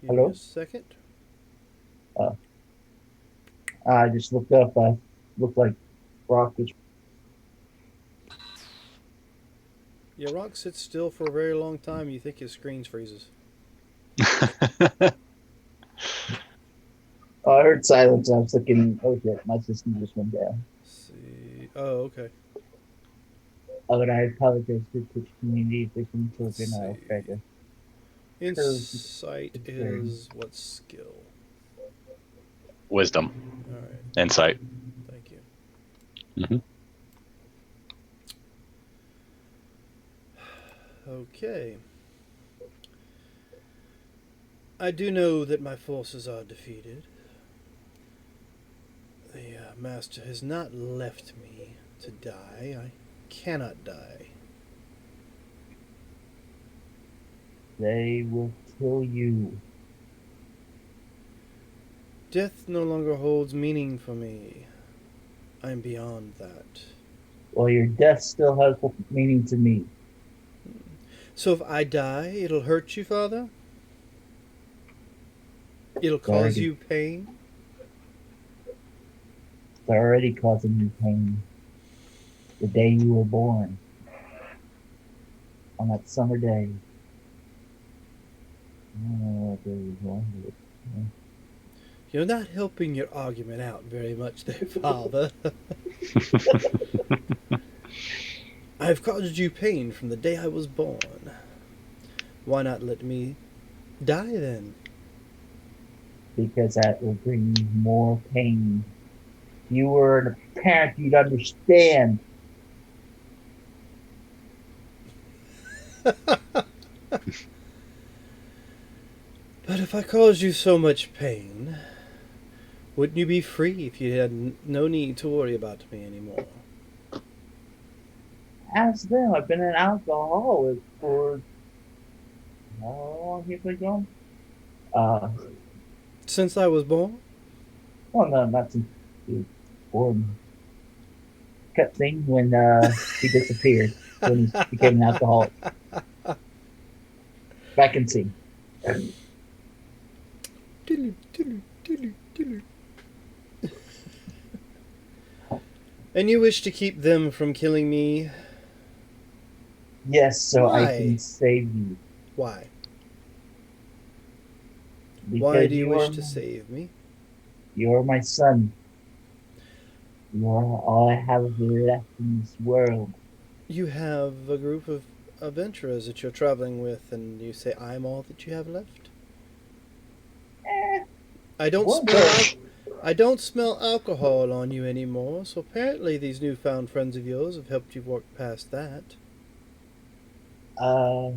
Give Hello? me a second. I just looked up. I looked like Rock was. Yeah, Rock sits still for a very long time. You think his screen freezes. Oh, I heard silence. I was thinking, oh shit, my system just went down. Let's see. Oh, okay. Oh, and I apologize to the Twitch community if there's some Let's children. I'll see. try to. Insight is what skill? Wisdom. All right. Insight. Thank you. Mm-hmm. Okay. I do know that my forces are defeated. The master has not left me to die. I cannot die. They will kill you. Death no longer holds meaning for me. I'm beyond that. Well, your death still has meaning to me. So if I die, it'll hurt you, Father? It'll cause already- you pain? It's already causing you pain. The day you were born. On that summer day. Oh, there you go. You're not helping your argument out very much there, Father. I've caused you pain from the day I was born. Why not let me die then? Because that will bring you more pain. If you were a parent, you'd understand. But if I caused you so much pain, wouldn't you be free if you had no need to worry about me anymore? Ask them. I've been an alcoholic for how long have you been going? Since I was born? Well, no, not since he was born. Cut scene when he disappeared when he became an alcoholic. Back in scene. And you wish to keep them from killing me? Yes, so I Why? can save you. Why? Because Why do you wish to save me? You're my son. You're all I have left in this world. You have a group of adventurers that you're traveling with, and you say I'm all that you have left? I don't What smell. the- I don't smell alcohol on you anymore. So apparently, these newfound friends of yours have helped you work past that. Uh,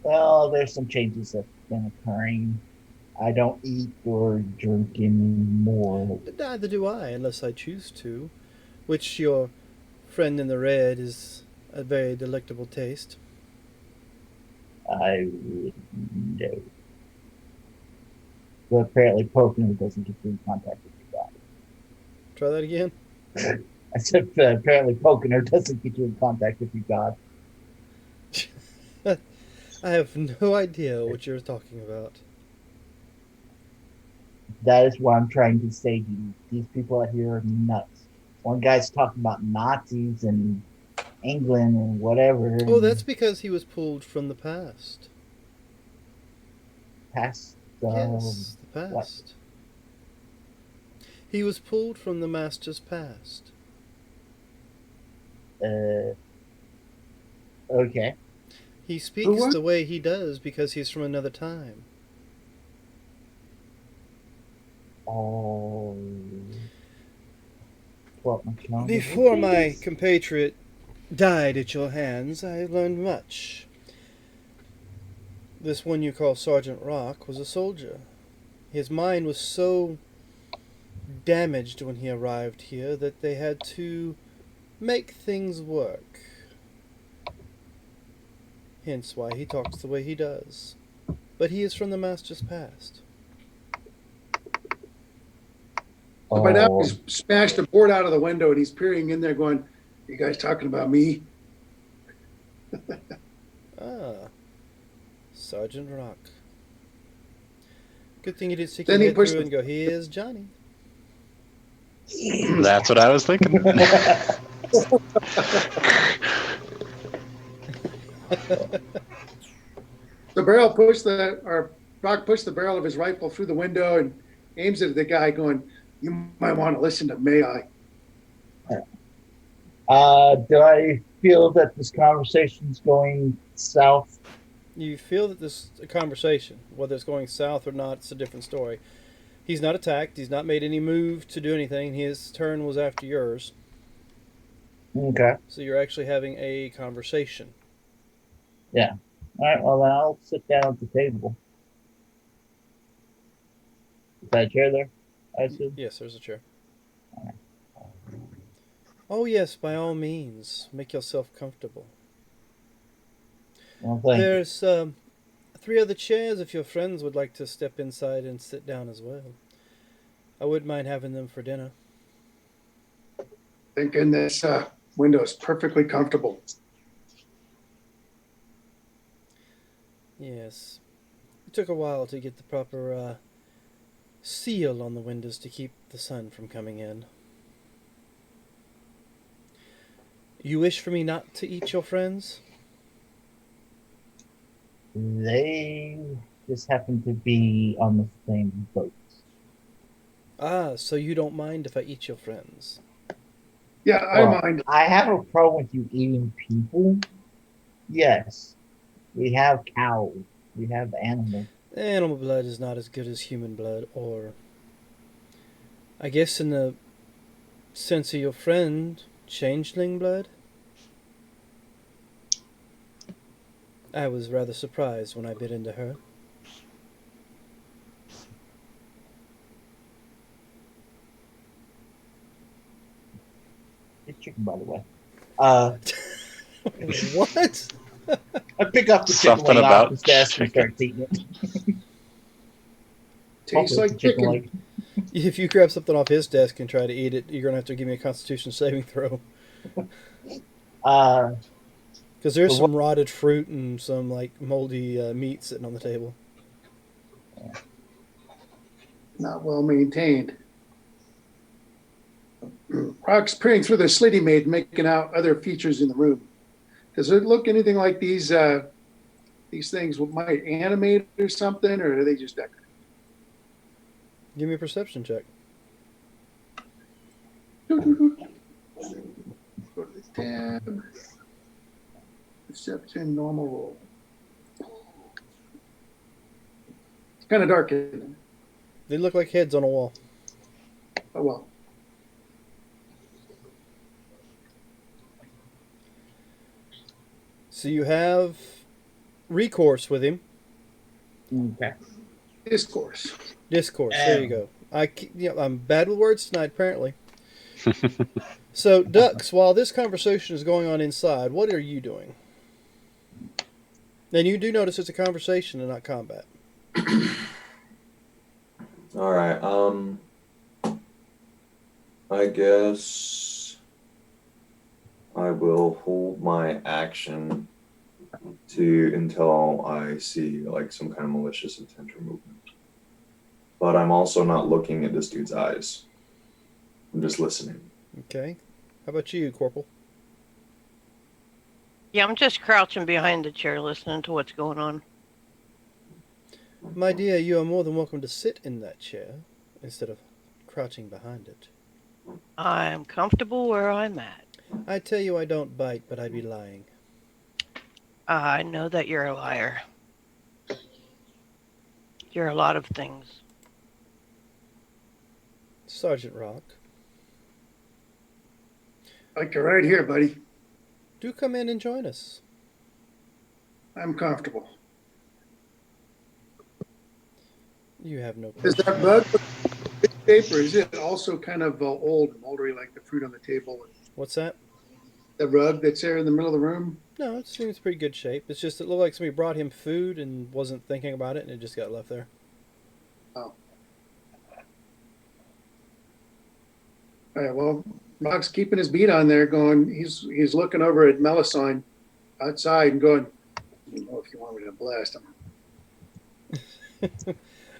well, there's some changes that's been occurring. I don't eat or drink anymore. But neither do I, unless I choose to. Which your friend in the red is a very delectable taste. I would know. But apparently, poking doesn't get you in contact with your God. Try that again. I said apparently poking her doesn't get you in contact with your God. I have no idea what you're talking about. That is what I'm trying to say to you. These people out here are nuts. One guy's talking about Nazis and England and whatever. Oh, And that's because he was pulled from the past. past Yes, the what? past. He was pulled from the master's past. Okay. He Who speaks was? the way he does because he's from another time. Oh. Pull up my calendar. Before What my is- compatriot died at your hands, I learned much. This one you call Sergeant Rock was a soldier. His mind was so damaged when he arrived here that they had to make things work. Hence why he talks the way he does. But he is from the Master's past. So by now Oh, he's smashed a board out of the window and he's peering in there going, you guys talking about me? Ah, Sergeant Rock. Good thing you didn't stick Then your he head pushed through the- and go, here's Johnny. That's what I was thinking. The barrel pushed the, or Rock pushed the barrel of his rifle through the window and aims it at the guy going, you might want to listen to May I. do I feel that this conversation's going south? You feel that this conversation, whether it's going south or not, it's a different story. He's not attacked. He's not made any move to do anything. His turn was after yours. Okay. So you're actually having a conversation. Yeah. All right. Well, then I'll sit down at the table. Is that a chair there? I assume. Yes, there's a chair. Oh, yes, by all means. Make yourself comfortable. Well, thank you. There's 3 other chairs if your friends would like to step inside and sit down as well. I wouldn't mind having them for dinner. Thinking this window is perfectly comfortable. Yes. It took a while to get the proper seal on the windows to keep the sun from coming in. You wish for me not to eat your friends? They just happen to be on the same boat. Ah, so you don't mind if I eat your friends? Yeah, I Well, mind. I have a problem with you eating people. Yes. We have cows. We have animals. Animal blood is not as good as human blood, or I guess in the sense of your friend, changeling blood? I was rather surprised when I bit into her. It's chicken, by the way. What? I pick up the chicken Something leg off about his desk and chicken. start eating it. Tastes Hopefully it's like a chicken chicken. leg. If you grab something off his desk and try to eat it, you're going to have to give me a Constitution saving throw. Uh, Because there's So some rotted fruit and some like moldy meat sitting on the table. Not well maintained. Rock's peering through the slit he made, making out other features in the room. Does it look anything like these things might animate or something, or are they just decorative? Give me a perception check. Go to the tab. Perception, normal roll. It's kind of dark, isn't it? They look like heads on a wall. Oh, well. So you have recourse with him. Okay. Discourse. Discourse. There you Um, go. I'm bad with words tonight, apparently. So, Dux, while this conversation is going on inside, what are you doing? And you do notice it's a conversation and not combat. All right. I guess I will hold my action until I see like some kind of malicious intent or movement. But I'm also not looking at this dude's eyes. I'm just listening. Okay. How about you, Corporal? Yeah, I'm just crouching behind the chair listening to what's going on. My dear, you are more than welcome to sit in that chair instead of crouching behind it. I'm comfortable where I'm at. I tell you I don't bite, but I'd be lying. I know that you're a liar. You're a lot of things. Sergeant Rock, Like you're right here, buddy. do come in and join us. I'm comfortable. You have no Is question. that rug this shape, or is it also kind of old and moldery like the fruit on the table? What's that? The rug that's there in the middle of the room? No, it seems pretty good shape. It's just it looked like somebody brought him food and wasn't thinking about it, and it just got left there. Oh. All right, well, Rock's keeping his beat on there going, he's looking over at Melisine outside and going, I don't know if you want me to blast him.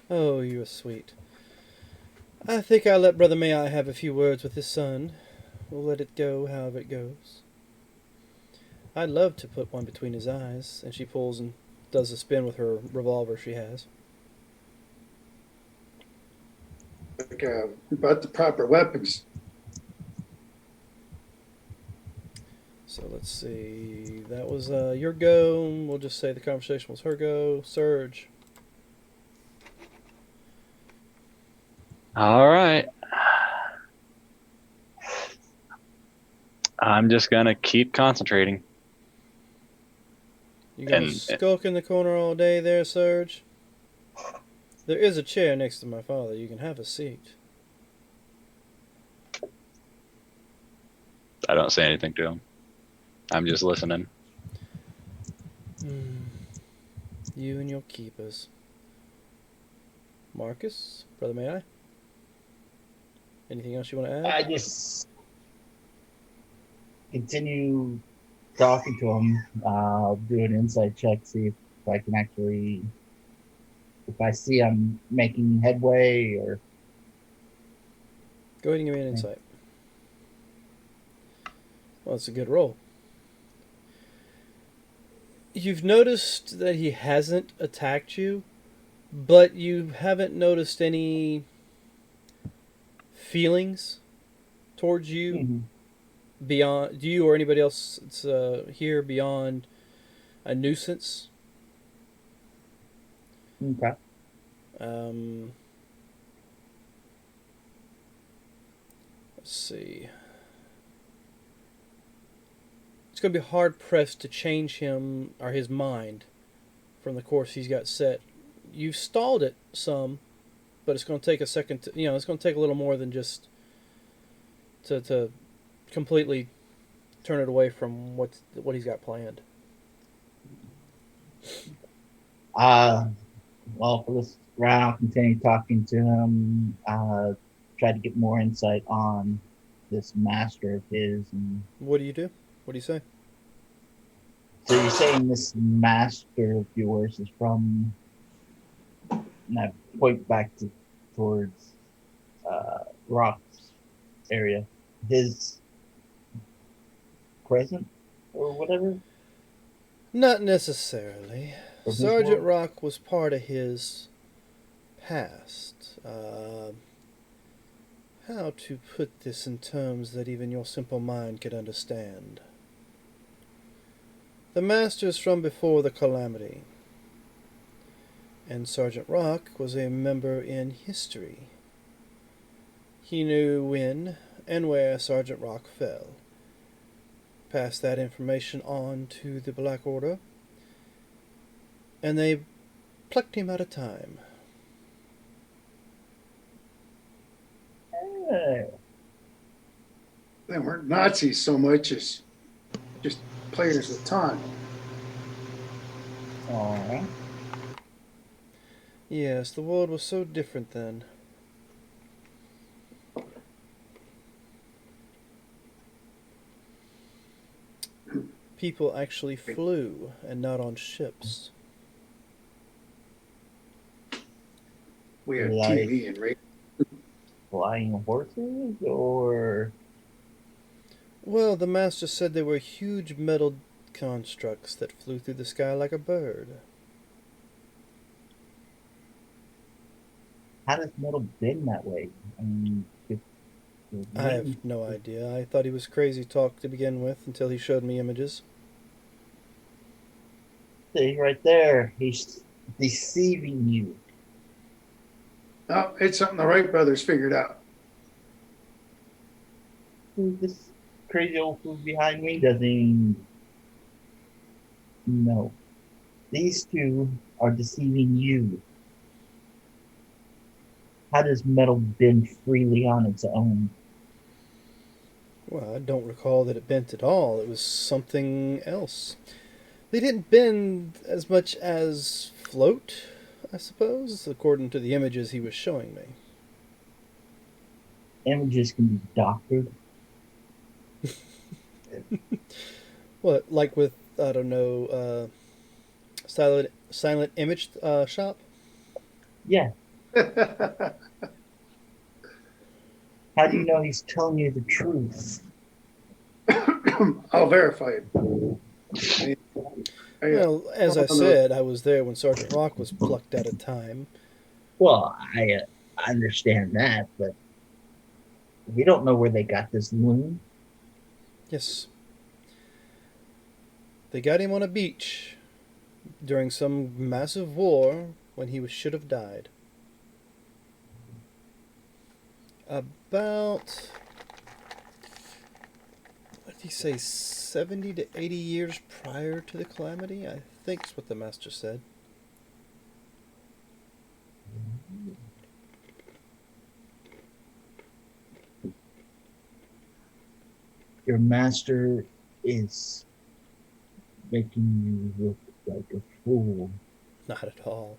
Oh, you are sweet. I think I'll let Brother May I have a few words with his son. We'll let it go however it goes. I'd love to put one between his eyes, and she pulls and does a spin with her revolver she has. Like, about the proper weapons. So let's see. That was your go. We'll just say the conversation was her go. Surge. All right. I'm just gonna keep concentrating. You gonna skulk in the corner all day there, Surge? There is a chair next to my father. You can have a seat. I don't say anything to him. I'm just listening. You and your keepers. Marcus, Brother May I? Anything else you want to add? I just continue talking to him. I'll do an insight check, see if I can actually, if I see I'm making headway or. Go ahead and give me an insight. Well, it's a good roll. You've noticed that he hasn't attacked you, but you haven't noticed any feelings towards you beyond you or anybody else that's here beyond a nuisance. Okay. Let's see. It's going to be hard pressed to change him or his mind from the course he's got set. You've stalled it some, but it's going to take a second. It's going to take a little more than just to completely turn it away from what he's got planned. Well, for this round, I'll continue talking to him. Try to get more insight on this master of his. And what do you do? What do you say? so you're saying this master of yours is from? And I point back towards Rock's area. His present or whatever? Not necessarily. From his Sergeant world? Rock was part of his past. How to put this in terms that even your simple mind could understand? The masters from before the calamity. And Sergeant Rock was a member in history. He knew when and where Sergeant Rock fell. Passed that information on to the Black Order, and they plucked him out of time. They weren't Nazis so much as just players of time. Aw. Yes, the world was so different then. People actually flew and not on ships. We had Like- TV and radio. Flying horses or Well, the master said they were huge metal constructs that flew through the sky like a bird. how does metal bend that way? I mean, I have no idea. I thought he was crazy talk to begin with until he showed me images. See right there, he's deceiving you. Oh, it's something the Wright brothers figured out. This crazy old fool behind me doesn't even know. These two are deceiving you. How does metal bend freely on its own? Well, I don't recall that it bent at all. It was something else. They didn't bend as much as float, I suppose, according to the images he was showing me. Images can be doctored. What, like with, I don't know, silent image shop? Yeah. How do you know he's telling you the truth? I'll verify it. Well, as I said, I was there when Sergeant Rock was plucked out of time. Well, I understand that, but we don't know where they got this loon. Yes. They got him on a beach during some massive war when he should have died. About, what did he say, 70 to 80 years prior to the calamity? I think's what the master said. Your master is making you look like a fool. Not at all.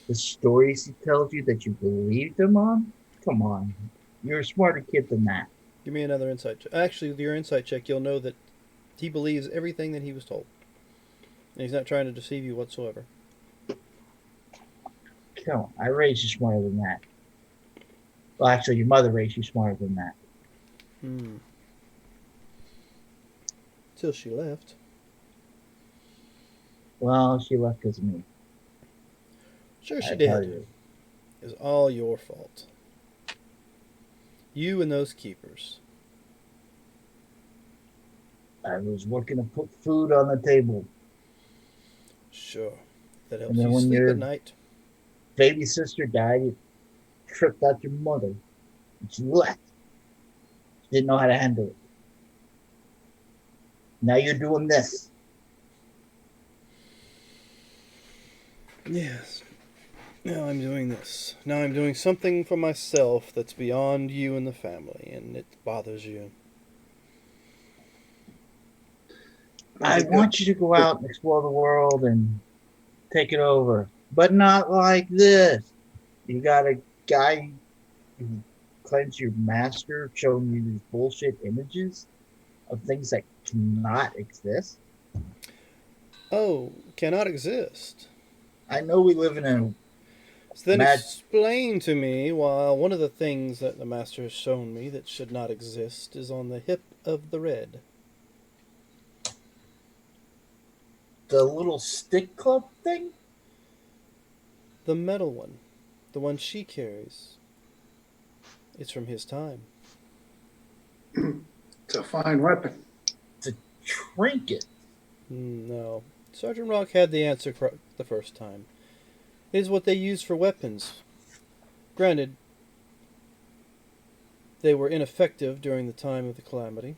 The stories he tells you that you believed him on? Come on. You're a smarter kid than that. Give me another insight check. Actually, with your insight check, you'll know that he believes everything that he was told. And he's not trying to deceive you whatsoever. Come on. I raised you smarter than that. Well, actually, your mother raised you smarter than that. Till she left. Well, she left because of me. Sure she I tell did. you. It was all your fault. You and those keepers. I was working to put food on the table. Sure. That helps And then you when sleep you're- at night. Baby sister died. You tripped out your mother. And she left. She didn't know how to handle it. Now you're doing this. Yes. Now I'm doing this. Now I'm doing something for myself that's beyond you and the family, and it bothers you. I want you to go out and explore the world and take it over, but not like this. You got a guy who claims your master showing you these bullshit images of things that cannot exist. Oh, cannot exist. I know we live in a So then Mad- explain to me why one of the things that the master has shown me that should not exist is on the hip of the red. the little stick club thing. The metal one. The one she carries. It's from his time. It's a fine weapon. Trinket. No. Sergeant Rock had the answer the first time. It is what they use for weapons. Granted, they were ineffective during the time of the calamity.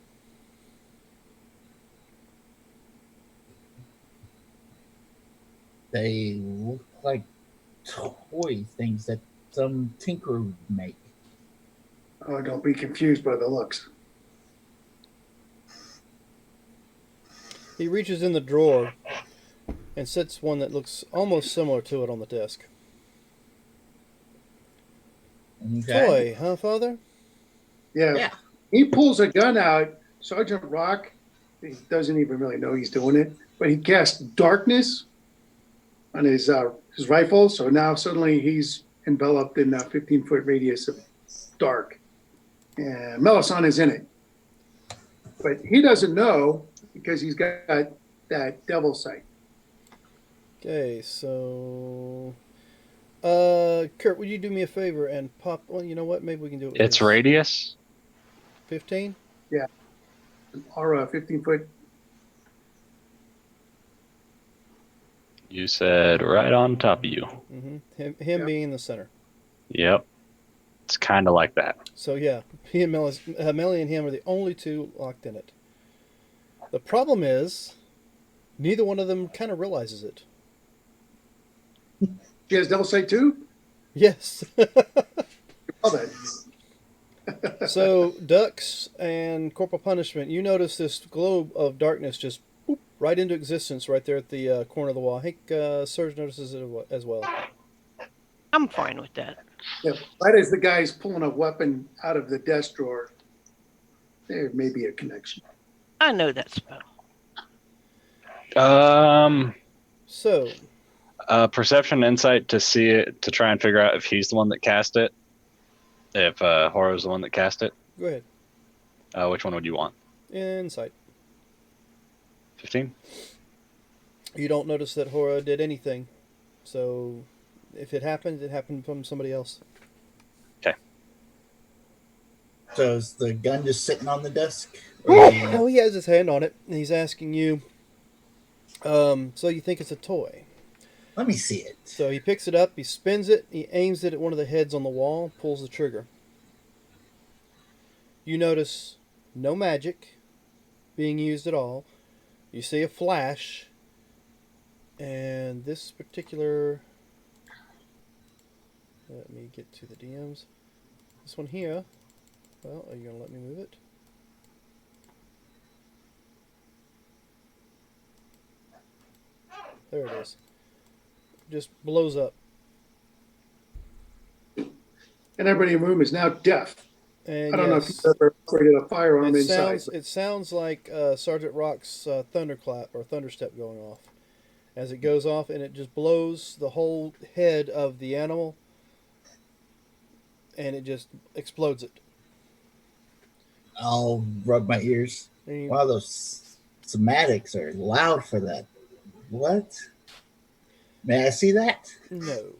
They look like toy things that some tinkerer would make. Oh, don't be confused by the looks. He reaches in the drawer and sets one that looks almost similar to it on the desk. Okay. Toy, huh, Father? Yeah. Yeah. He pulls a gun out. Sergeant Rock, he doesn't even really know he's doing it, but he casts darkness on his rifle. So now suddenly he's enveloped in a 15-foot radius of dark. And Melisande is in it. But he doesn't know because he's got that devil sight. Okay, so Kurt, would you do me a favor and pop? Well, you know what? Maybe we can do it. It's radius. 15. Or a 15-foot. You said right on top of you. Mm-hmm. Him Yep. being in the center. Yep. It's kind of like that. So yeah, he and Melly and him are the only two locked in it. The problem is, neither one of them kind of realizes it. She has devil sight too? Yes. Oh, that. So Dux and Corporal Punishment, you notice this globe of darkness just boop, right into existence right there at the corner of the wall. I think Serge notices it as well. I'm fine with that. Yeah, right as the guy's pulling a weapon out of the desk drawer, there may be a connection. I know that spell. So, Perception, insight to see it, to try and figure out if he's the one that cast it. If Horo's the one that cast it. go ahead. Which one would you want? Insight. 15? You don't notice that Hora did anything. So, if it happened from somebody else. So is the gun just sitting on the desk? Oh, he has his hand on it, and he's asking you. So you think it's a toy? Let me see it. So he picks it up, he spins it, he aims it at one of the heads on the wall, pulls the trigger. You notice no magic being used at all. You see a flash, and this particular. Let me get to the DMs. This one here. Well, are you going to let me move it? There it is. Just blows up. And everybody in the room is now deaf. And I don't know if yes, you've ever operated a firearm it inside. sounds like Sergeant Rock's thunderclap or thunderstep going off. As it goes off, and it just blows the whole head of the animal, and it just explodes it. I'll rub my ears. And you- Wow, those somatics are loud for that. What? May I see that? No.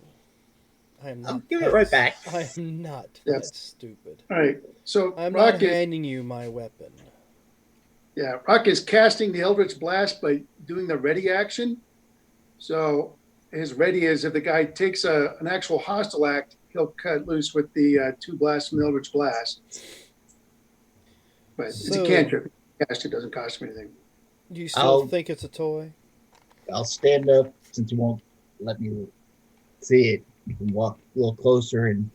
I am not. I'll give it right back. I am not. Yes. That's stupid. All right. So I'm Rock not is, handing you my weapon. yeah, Rock is casting the Eldritch Blast by doing the ready action. So his ready is if the guy takes an actual hostile act, he'll cut loose with the 2 blasts from the Eldritch Blast. But it's So- a cantrip. Cast it doesn't cost him anything. Do you still I'll- think it's a toy? I'll stand up since you won't let me see it. You can walk a little closer, and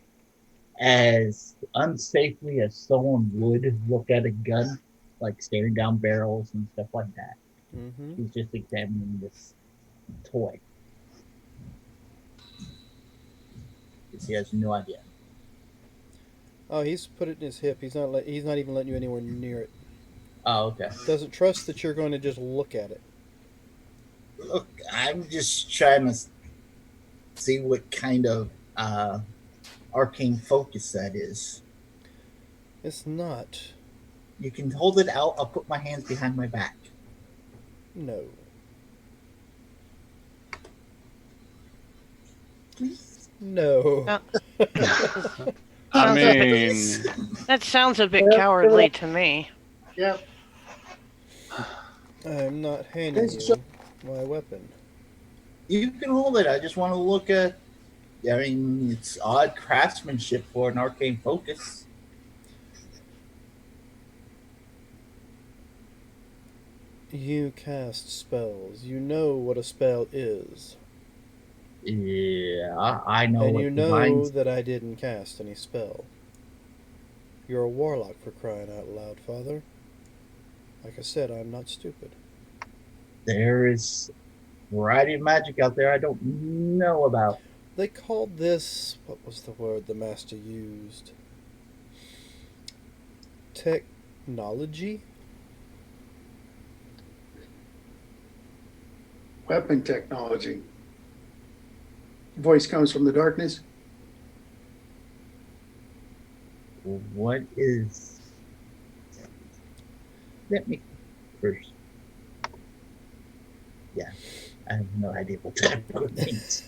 as unsafely as someone would look at a gun, like staring down barrels and stuff like that, Mm-hmm. he's just examining this toy. Because he has no idea. Oh, he's put it in his hip. He's not even letting you anywhere near it. Oh, okay. Doesn't trust that you're going to just look at it. Look, I'm just trying to see what kind of arcane focus that is. It's not. You can hold it out. I'll put my hands behind my back. No. Please. No. I Sounds a mean, That sounds a bit cowardly to me. Yeah. I'm not handing It's you my weapon. You can hold it. I just want to look at I mean, it's odd craftsmanship for an arcane focus. You cast spells. You know what a spell is. Yeah, I know And what you divine. know that I didn't cast any spell. You're a warlock, for crying out loud, Father. Like I said, I'm not stupid. There is a variety of magic out there I don't know about. They called this, what was the word the master used? Technology? Weapon technology. Voice comes from the darkness. What is? Let me first. Yeah, I have no idea what that means.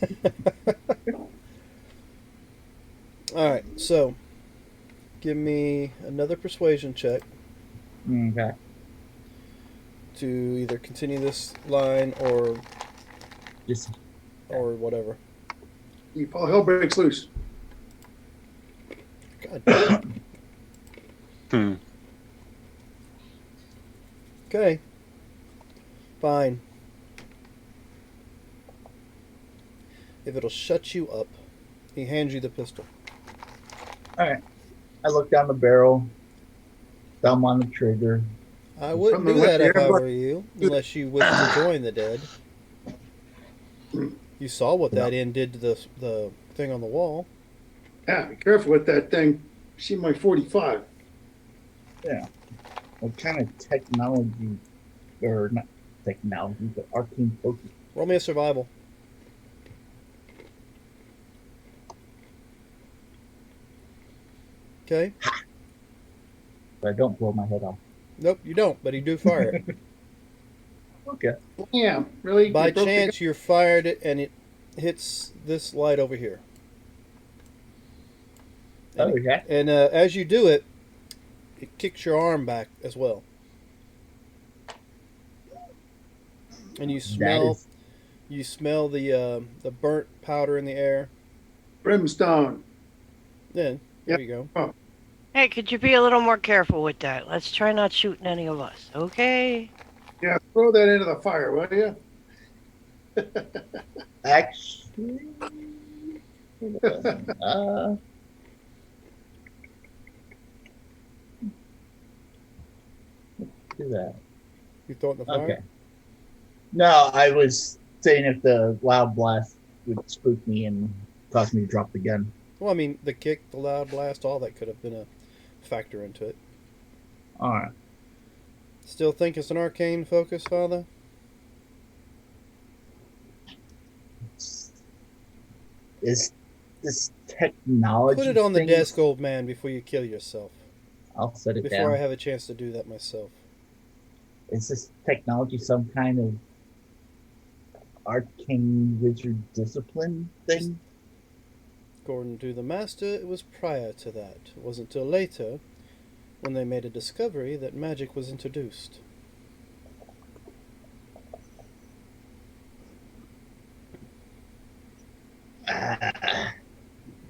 Alright, so give me another persuasion check Okay. to either continue this line Just or whatever. All hell breaks loose. God. Hmm. Okay. Fine. If it'll shut you up, he hands you the pistol. all right. I look down the barrel, thumb on the trigger. I wouldn't do that if I were you, unless you wish to join the dead. You saw what that end did to the thing on the wall. Yeah, be careful with that thing. See my 45. Yeah. What kind of technology, or not technology, but arcane focus? Roll me a survival. Okay. But I don't blow my head off. Nope, you don't, but you do fire it. Okay. Yeah, really? By You broke the chance, you're fired it, and it hits this light over here. And, Okay. and as you do it, it kicks your arm back as well. And you smell the burnt powder in the air. brimstone. Then there you go. Hey, could you be a little more careful with that? Let's try not shooting any of us, okay? Yeah, throw that into the fire, will you? Actually, uh, do that. You throw it in the fire. Okay. No, I was saying if the loud blast would spook me and cause me to drop the gun. Well, I mean, the kick, the loud blast, all that could have been a factor into it. All right. Still think it's an arcane focus, Father? Is this technology? Put it on the thing- desk, old man, before you kill yourself. I'll set it Before down. I have a chance to do that myself. Is this technology some kind of arcane wizard discipline thing? According to the master, it was prior to that. It wasn't till later, when they made a discovery, that magic was introduced.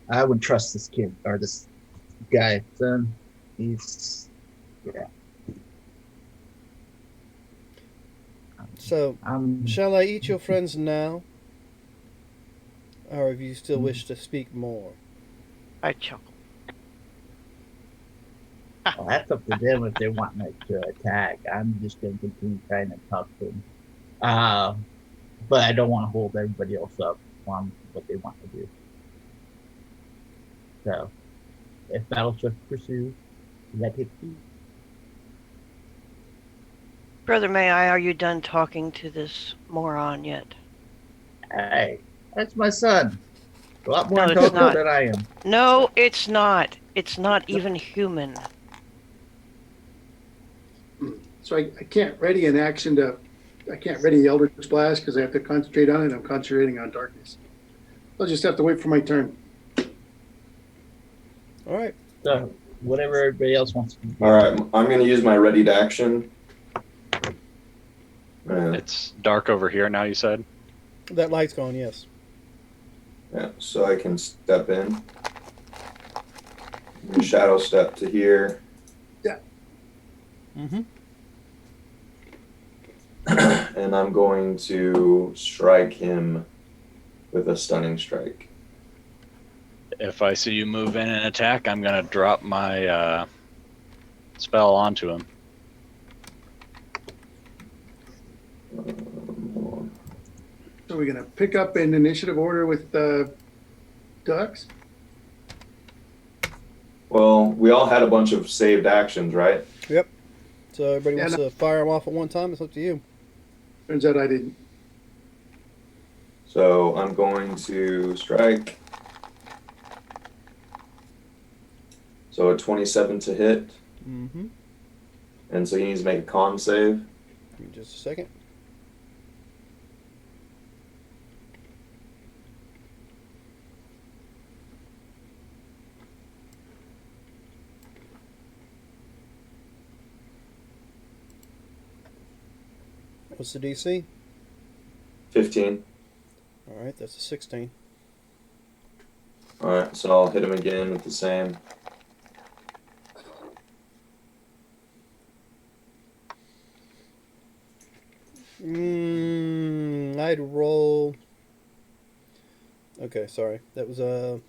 I would trust this kid or this guy. Son, he's yeah. So, shall I eat your friends now? Or if you still wish to speak more? I chuckle. Well, that's up to them if they want me to attack. I'm just going to continue trying to talk to them. But I don't want to hold everybody else up on what they want to do. So, if battle swift pursues, let it be. Brother May I, are you done talking to this moron yet? Hey, that's my son. A lot more No, it's intelligent not. than I am. No, it's not. It's not even human. So I can't ready an action I can't ready the Eldritch Blast because I have to concentrate on it. I'm concentrating on darkness. I'll just have to wait for my turn. All right. So, whatever everybody else wants to do. All right, I'm going to use my ready to action. It's dark over here now, you said? That light's gone, yes. Yeah, so I can step in. Shadow step to here. Mm-hmm. And I'm going to strike him with a stunning strike. If I see you move in and attack, I'm gonna drop my spell onto him. Hold on. So we're gonna pick up in initiative order with ducks. Well, we all had a bunch of saved actions, right? Yep. So everybody Yeah, wants to fire them off at one time. It's up to you. Turns out I didn't. So I'm going to strike. So a 27 to hit. Mm-hmm. And so he needs to make a con save. Give me just a second. What's the DC? 15. All right, that's a 16. Alright, so I'll hit him again with the same. I'd roll. Okay, sorry. That was what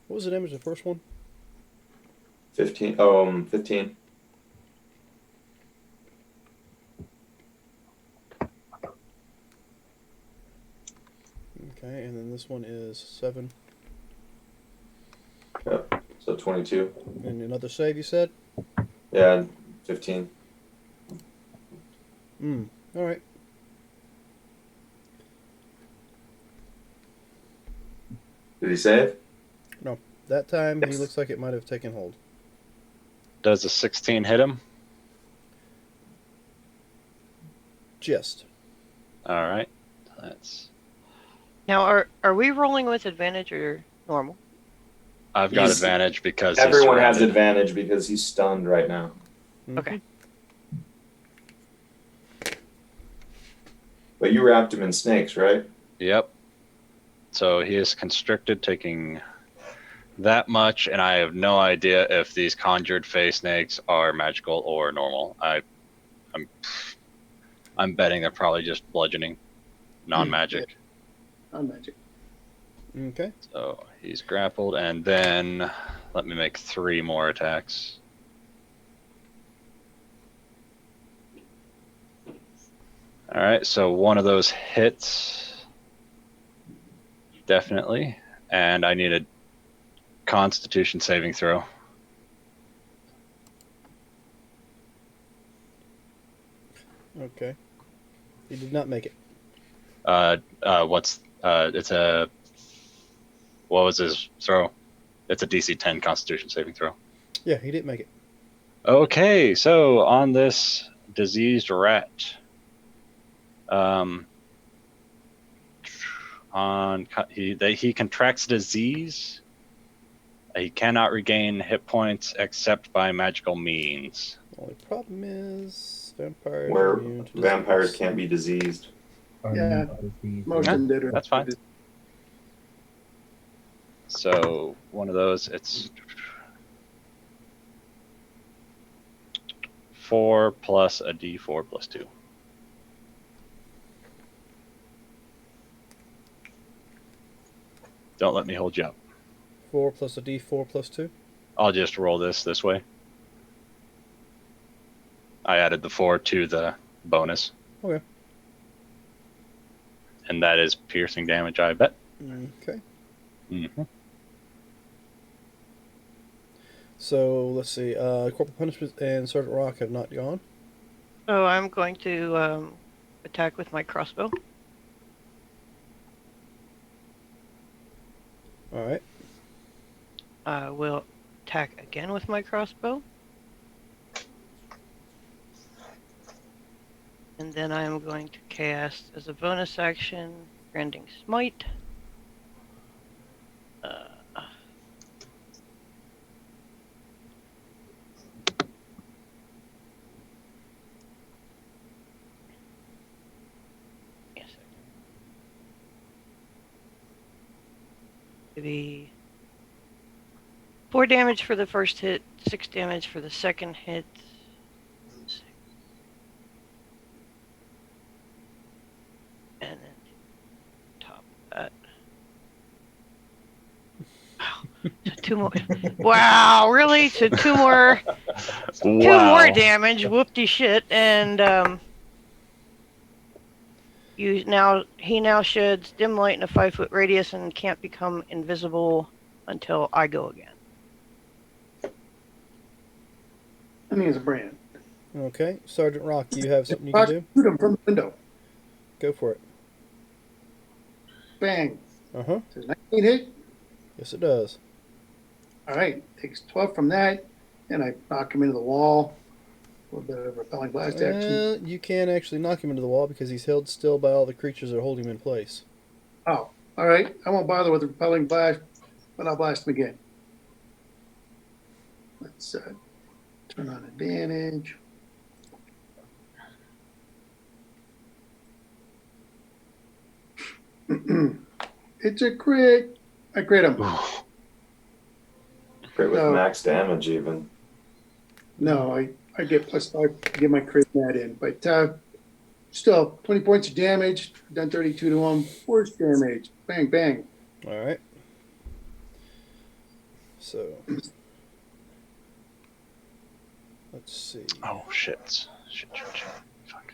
was the damage of the first one? 15. 15. Okay, and then this one is 7. Yep. So 22. And another save, you said? Yeah, 15. All right. Did he save? No, that time he Yes. looks like it might have taken hold. Does a 16 hit him? Just. All right. That's. Now, are we rolling with advantage or normal? I've got He's- advantage because Everyone he's has surrounded. advantage because he's stunned right now. Okay. But you wrapped him in snakes, right? Yep. So he is constricted, taking that much, and I have no idea if these conjured face snakes are magical or normal. I'm betting they're probably just bludgeoning, non-magic. On magic. Okay. So he's grappled, and then let me make 3 more attacks. All right, so one of those hits, definitely, and I need a Constitution saving throw. Okay. He did not make it. It's a, what was his throw? It's a DC 10 Constitution saving throw. Yeah, he didn't make it. Okay, so on this diseased rat, he contracts disease. He cannot regain hit points except by magical means. The only problem is vampires are Where immune to vampires disease. can't be diseased. Yeah. Most of them did. That's fine. So one of those, it's 4 plus a D4 plus 2. Don't let me hold you up. 4 plus a D4 plus 2. I'll just roll this way. I added the 4 to the bonus. Okay. And that is piercing damage, I bet. Okay. Mm-hmm. So let's see. Corporal Punishment and Sergeant Rock have not gone. So I'm going to attack with my crossbow. All right. I will attack again with my crossbow. And then I am going to cast, as a bonus action, Rending Smite. to be 4 damage for the first hit, 6 damage for the second hit. And then top that. Wow. So 2 more. Wow, really? So 2 more. Wow. 2 more damage. Whoopty shit. And he now sheds dim light in a 5-foot radius and can't become invisible until I go again. I think it's a brand. Okay, Sergeant Rock, you have something you can do? Shoot him from the window. Go for it. Bang. Uh-huh. Does 19 hit? Yes, it does. All right. Takes 12 from that. And I knock him into the wall. A little bit of repelling blast action. You can actually knock him into the wall because he's held still by all the creatures that hold him in place. Oh, all right. I won't bother with the repelling blast, but I'll blast him again. Let's turn on advantage. It's a crit. I crit him. Crit with No. max damage, even. No, I get +5 to get my crit net in. But still, 20 points of damage. Done 32 to him. Force damage. Bang, bang. All right. So, let's see. Oh, shit. Shit. Fuck.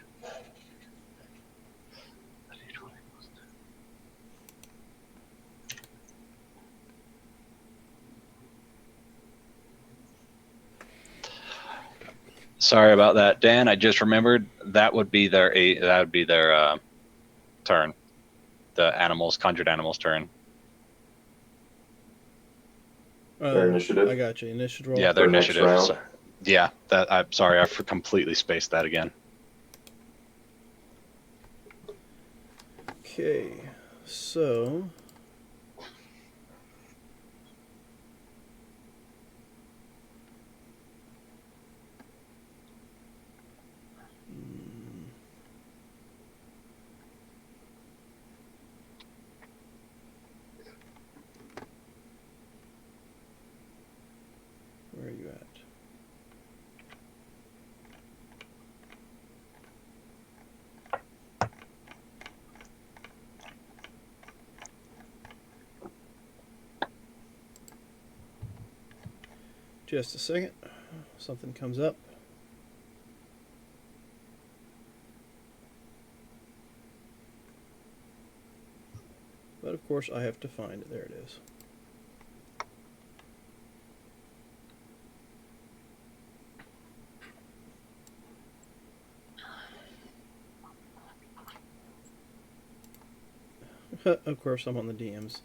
Sorry about that, Dan. I just remembered that would be their turn. The conjured animals' turn. Their initiative? I got you. Initiative roll. Yeah, their For next initiative. round. So, yeah, I'm sorry. I completely spaced that again. Okay, so where are you at? Just a second. Something comes up. But of course I have to find it. There it is. Of course I'm on the DMs.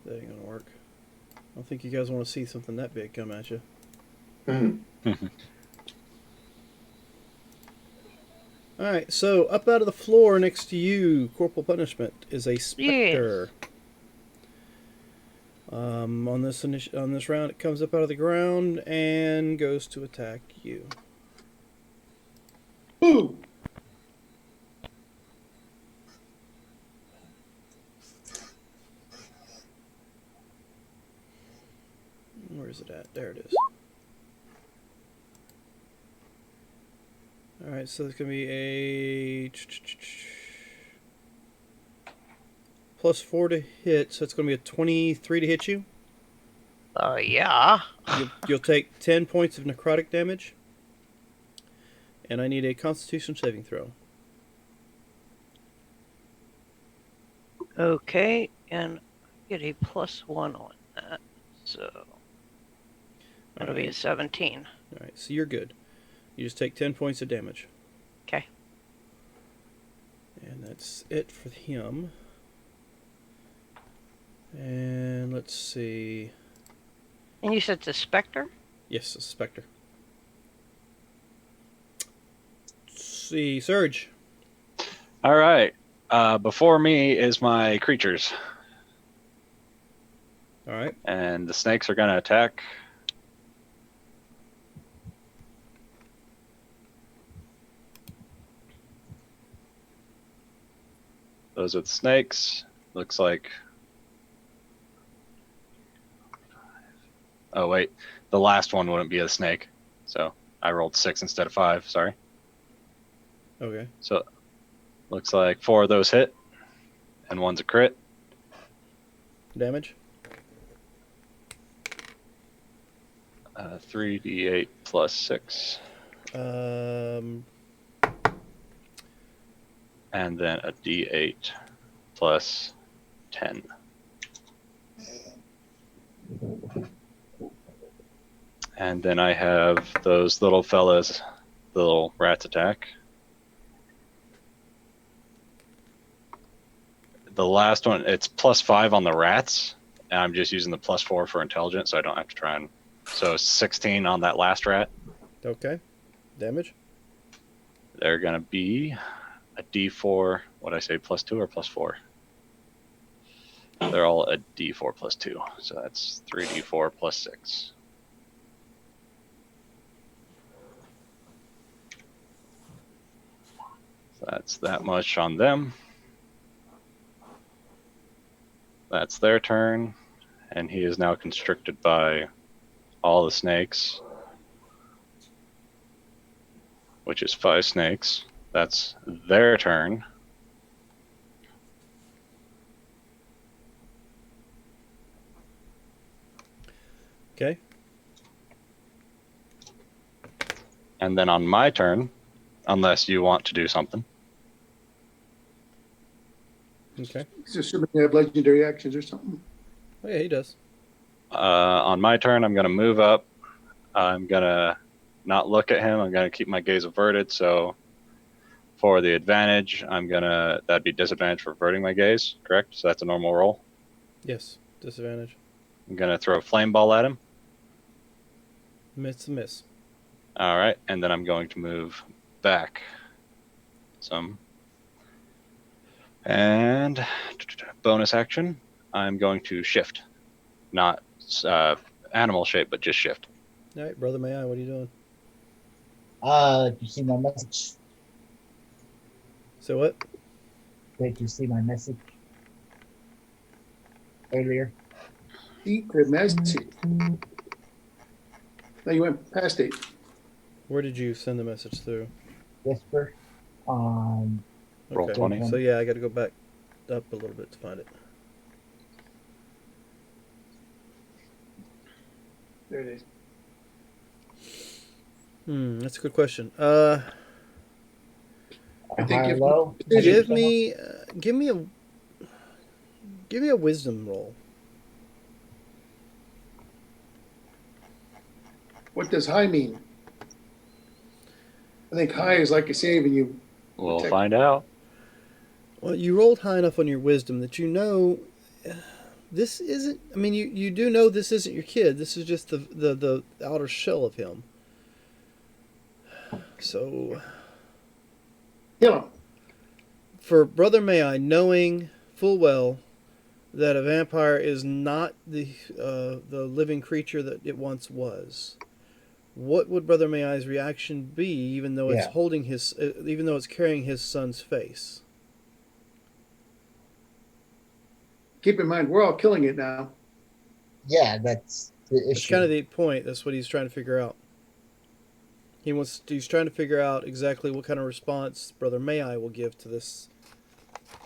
That ain't gonna work. I don't think you guys want to see something that big come at you. Alright, so up out of the floor next to you, Corporal Punishment, is a specter. On this round, it comes up out of the ground and goes to attack you. Boom. Where is it at? There it is. Alright, so it's going to be a +4 to hit, so it's going to be a 23 to hit you. Yeah. You'll take 10 points of necrotic damage. And I need a Constitution saving throw. Okay, and get a +1 on that. So that'll be a 17. Alright, so you're good. You just take 10 points of damage. Okay. And that's it for him. And let's see. And you said it's a specter? Yes, a specter. Let's see, Surge. All right. Before me is my creatures. Alright. And the snakes are going to attack. Those are the snakes. looks like. Oh wait, the last one wouldn't be a snake, so I rolled 6 instead of 5. Sorry. Okay. So looks like 4 of those hit, and 1's a crit. Damage. 3d8 plus 6, Um, and then a d8 plus 10. And then I have those little fellas, the little rats attack. The last one, it's plus 5 on the rats, and I'm just using the plus 4 for intelligence, so I don't have to try and. So 16 on that last rat. okay. Damage. They're gonna be a d4. What I say, plus 2 or plus 4? They're all a d4 plus 2, so that's 3d4 plus 6. So that's that much on them. That's their turn, and he is now constricted by all the snakes, which is 5 snakes. That's their turn. Okay. And then on my turn, unless you want to do something. Okay. He's assuming they have legendary actions or something. Oh, yeah, he does. On my turn, I'm going to move up. I'm going to not look at him. I'm going to keep my gaze averted. So for the advantage, that'd be disadvantage for averting my gaze, correct? So that's a normal roll. Yes. Disadvantage. I'm going to throw a flame ball at him. Miss. All right. And then I'm going to move back some. And bonus action, I'm going to shift. Not animal shape, but just shift. All right, Brother May I, what are you doing? Did you see my message? So what? Did you see my message earlier? Secret message. No, you went past 8. Where did you send the message through? Whisper. Roll Okay. 20. So yeah, I got to go back up a little bit to find it. There it is. That's a good question. I think High or if- low? Give me a wisdom roll. What does high mean? I think high is like a save and you. We'll Protect- find out. Well, you rolled high enough on your wisdom that you know this isn't. I mean, you do know this isn't your kid. This is just the outer shell of him. So, Kill him. for Brother May I, knowing full well that a vampire is not the living creature that it once was, what would Brother May I's reaction be, even though it's Yeah. holding even though it's carrying his son's face? Keep in mind, we're all killing it now. Yeah, that's the issue. That's kind of the point. That's what he's trying to figure out. He's trying to figure out exactly what kind of response Brother May I will give to this.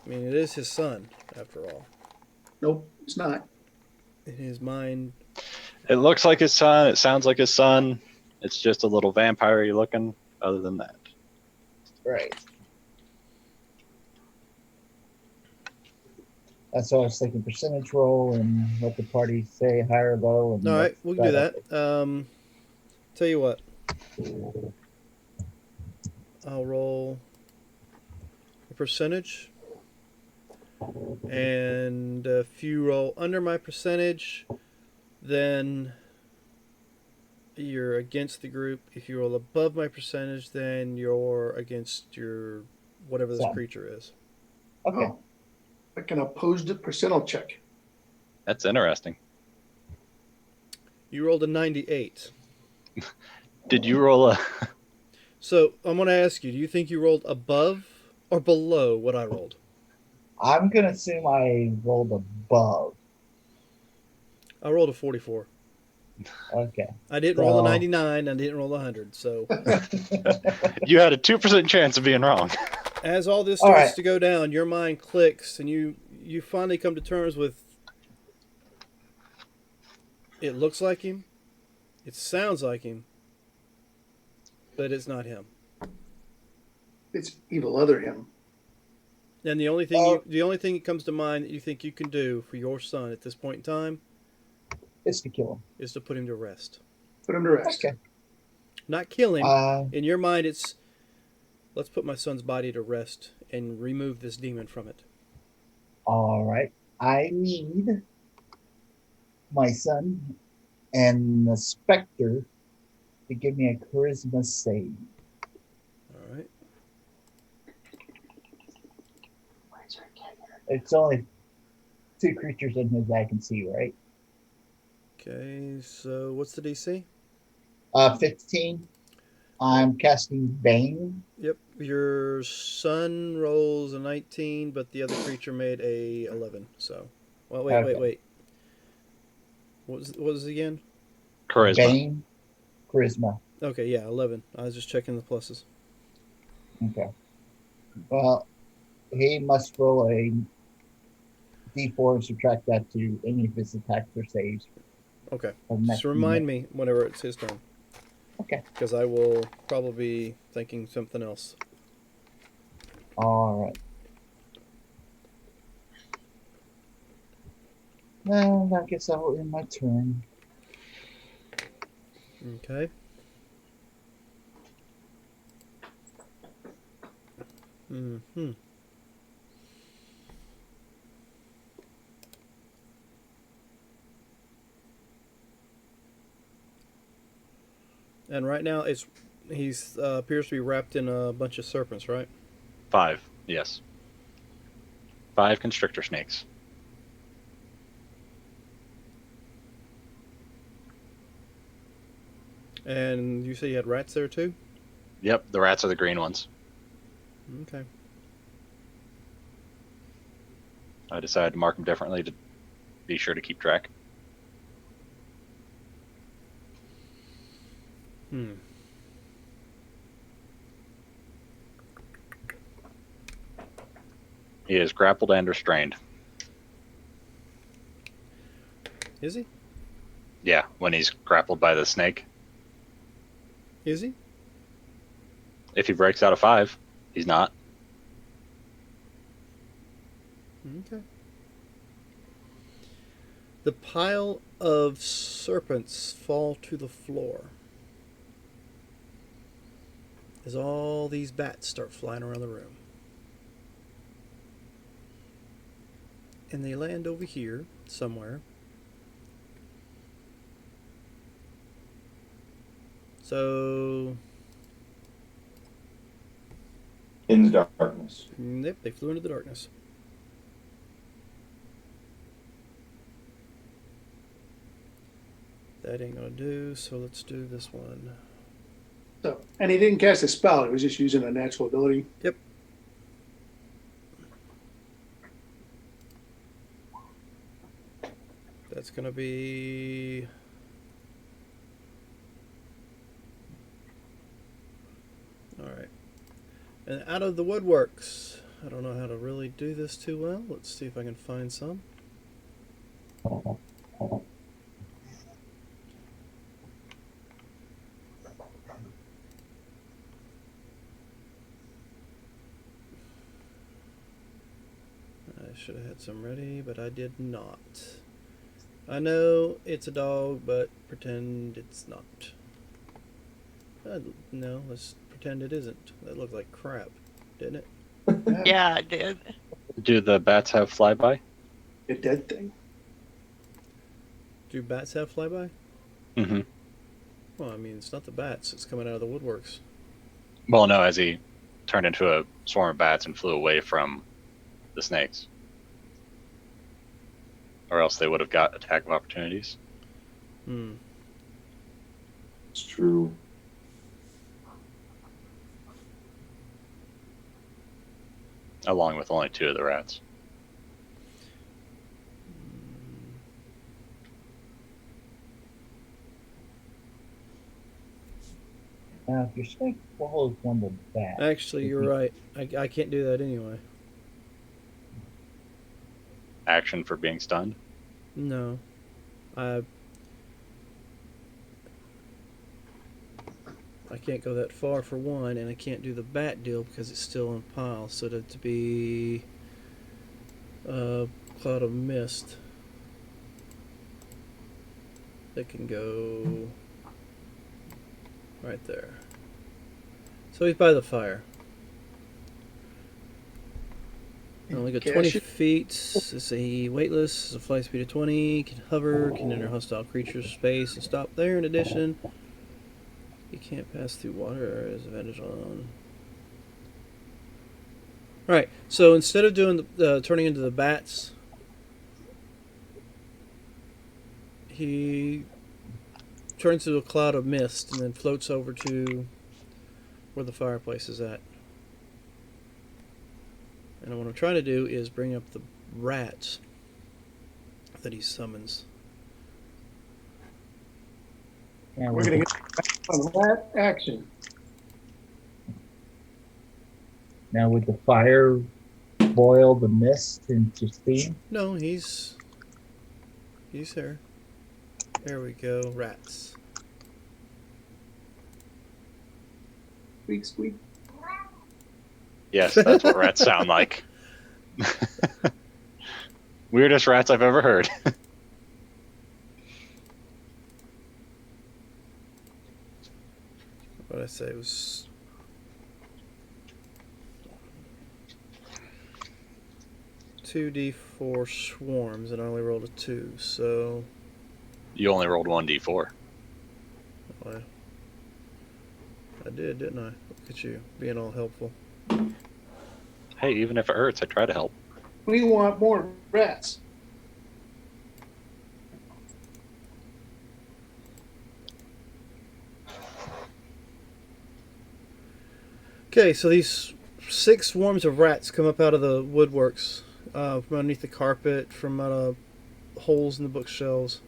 I mean, it is his son, after all. Nope, it's not. In his mind, It looks like his son. It sounds like his son. It's just a little vampire-y looking. Other than that, Right. That's why I was thinking percentage roll and let the party say high or low. And all right, let's we can do start that. Tell you what, I'll roll a percentage, and if you roll under my percentage, then you're against the group. If you roll above my percentage, then you're against your whatever this Son. creature is. Okay. Oh, like an opposed percentile check. that's interesting. You rolled a 98. Did you roll a? So I'm going to ask you, do you think you rolled above or below what I rolled? I'm gonna assume I rolled above. I rolled a 44. Okay. I didn't roll a So- 99. I didn't roll a 100. So You had a 2% chance of being wrong. as all this All starts right. to go down, your mind clicks, and you finally come to terms with. It looks like him. It sounds like him, but it's not him. It's evil other him. And the only thing that comes to mind that you think you can do for your son at this point in time It's to kill him. is to put him to rest. Put him to rest. Okay. Not kill him. Uh, In your mind, it's let's put my son's body to rest and remove this demon from it. all right. I need my son and the specter to give me a charisma save. All right. It's only 2 creatures in here that I can see, right? Okay. So what's the DC? 15. I'm casting Bane. Yep. Your son rolls a 19, but the other creature made a 11. So, well, wait. What was it again? Charisma. Bane, charisma. Okay, yeah, 11. I was just checking the pluses. Okay. Well, he must roll a d4 and subtract that to any of his attacks or saves. Okay. From Just that remind unit. me whenever it's his turn. Okay. Because I will probably be thinking something else. All right. Well, I guess I will end my turn. Okay. Mm-hmm. And right now, he's appears to be wrapped in a bunch of serpents, right? 5, yes. 5 constrictor snakes. And you say you had rats there too? Yep, the rats are the green ones. Okay. I decided to mark them differently to be sure to keep track. Hmm. He is grappled and restrained. Is he? Yeah, when he's grappled by the snake. Is he? If he breaks out of 5, he's not. Okay. The pile of serpents fall to the floor as all these bats start flying around the room. And they land over here somewhere. So, In the darkness. yep, they flew into the darkness. That ain't gonna do, so let's do this one. So, and he didn't cast a spell. He was just using a natural ability. Yep. That's gonna be alright. And out of the woodworks. I don't know how to really do this too well. Let's see if I can find some. I should have had some ready, but I did not. I know it's a dog, but pretend it's not. No, let's pretend it isn't. That looked like crap, didn't it? Yeah, it did. Do the bats have flyby? A dead thing. Do bats have flyby? Mm-hmm. Well, I mean, it's not the bats. It's coming out of the woodworks. Well, no, as he turned into a swarm of bats and flew away from the snakes. Or else they would have got attack of opportunities. Hmm. It's true. Along with only 2 of the rats. Now, if your snake swallows one of the bats, Actually, you're right. I can't do that anyway. Action for being stunned. No. I can't go that far for one, and I can't do the bat deal because it's still in a pile. So to be a cloud of mist that can go right there. So he's by the fire. I only got 20 Cash it. feet. It's a weightless. It's a flight speed of 20. Can hover. Can enter hostile creatures' space and stop there. In addition, you can't pass through water. Is advantage on. All right. So instead of doing the turning into the bats, he turns into a cloud of mist and then floats over to where the fireplace is at. And what I'm trying to do is bring up the rats that he summons. Now, We're would going the, to get on that action. now, would the fire boil the mist into steam? No, he's here. There we go. Rats. Squeak, squeak. Yes, that's what rats sound like. Weirdest rats I've ever heard. What did I say? It was 2d4 swarms, and I only rolled a 2, so You only rolled 1d4. I did, didn't I? Look at you, being all helpful. Hey, even if it hurts, I try to help. We want more rats. Okay, so these 6 swarms of rats come up out of the woodworks, from underneath the carpet, from out of holes in the bookshelves.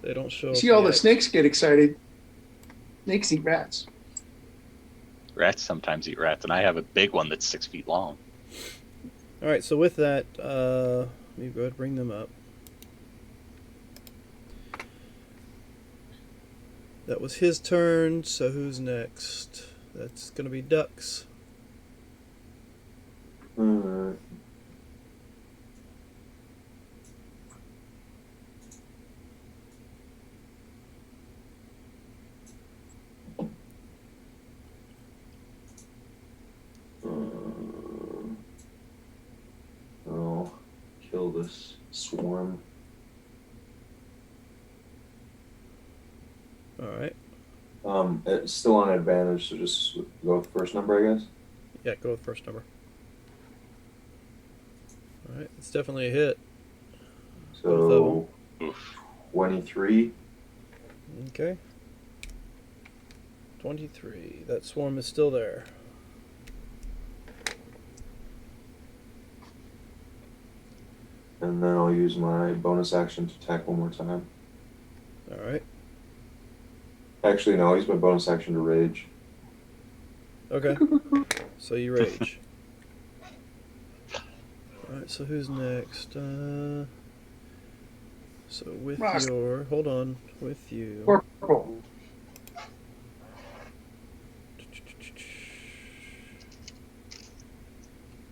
They don't show You up see all the yet. snakes get excited. Snakes eat rats. Rats sometimes eat rats, and I have a big one that's 6 feet long. Alright, so with that, let me go ahead and bring them up. That was his turn, so who's next? That's going to be Ducks. Alright. I'll kill this swarm. Alright. It's still on advantage, so just go with the first number, I guess. Yeah, go with first number. Alright, it's definitely a hit. Both of So, Oof. 23. Okay. 23. That swarm is still there. And then I'll use my bonus action to attack one more time. Alright. Actually, no, I'll use my bonus action to rage. Okay. So you rage. Alright, so who's next? So with Ross. your... Hold on. With you... Corporal.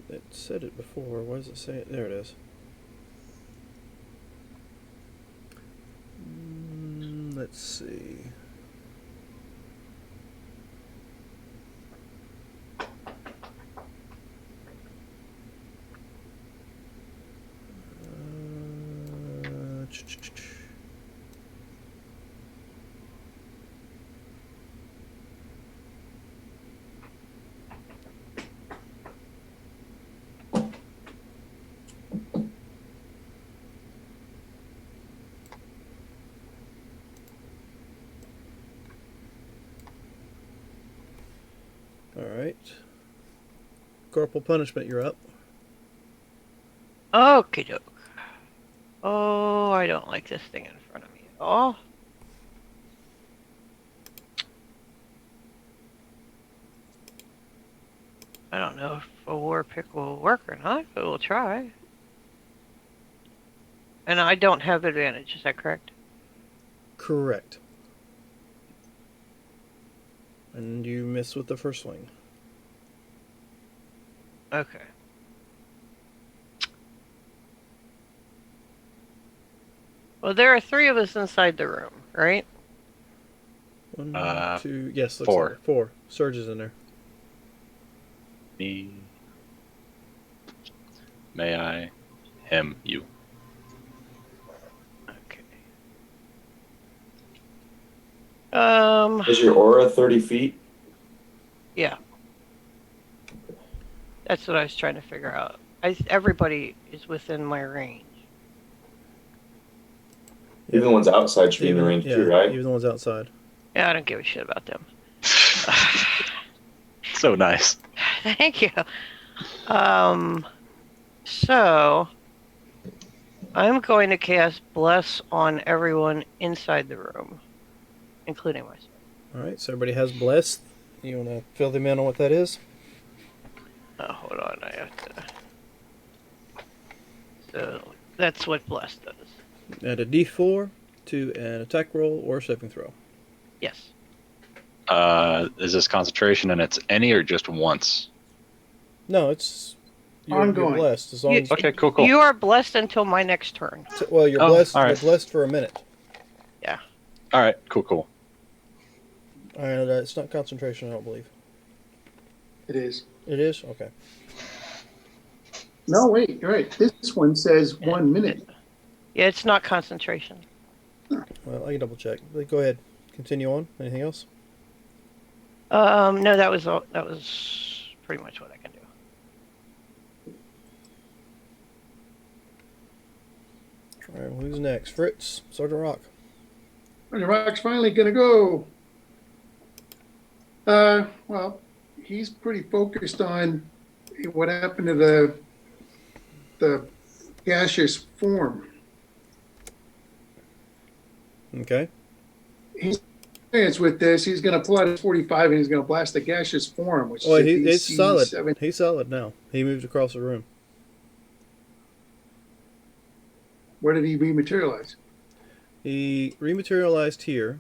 It said it before. Why does it say it? There it is. Let's see. Corporal Punishment, you're up. Okie doke. Oh, I don't like this thing in front of me at all. I don't know if a war pick will work or not, but we'll try. And I don't have advantage, is that correct? Correct. And you miss with the first swing. Okay. Well, there are 3 of us inside the room, right? 1, Uh, 2, yes, looks 4. like 4. Surge is in there. Me. May I? Him. You. Okay. Is your aura 30 feet? Yeah. That's what I was trying to figure out. Everybody is within my range. Even the ones outside should be in the range too, right? Even the ones outside. Yeah, I don't give a shit about them. So nice. Thank you. So I'm going to cast Bless on everyone inside the room, including myself. Alright, so everybody has blessed. You want to fill them in on what that is? Oh, hold on, I have to. So that's what Bless does. Add a d4 to an attack roll or saving throw. Yes. Is this concentration and it's any or just once? No, it's you're Ongoing. blessed as long as Okay, cool. You are blessed until my next turn. well, you're Oh, blessed. all right. You're blessed for a minute. All right, cool. And it's not concentration, I don't believe. It is. It is okay. No, wait, you're right. This one says 1 minute. Yeah, it's not concentration. Well, I can double check. But go ahead. Continue on. Anything else? No, that was all. That was pretty much what I can do. All right, well, who's next? Fritz, Sergeant Rock. And the Rock's finally going to go. Well, he's pretty focused on what happened to the gaseous form. Okay. He's experienced with this. He's going to pull out his 45 and he's going to blast the gaseous form, which Well, is a it's DC solid. 7. He's solid now. He moved across the room. Where did he rematerialize? He rematerialized here,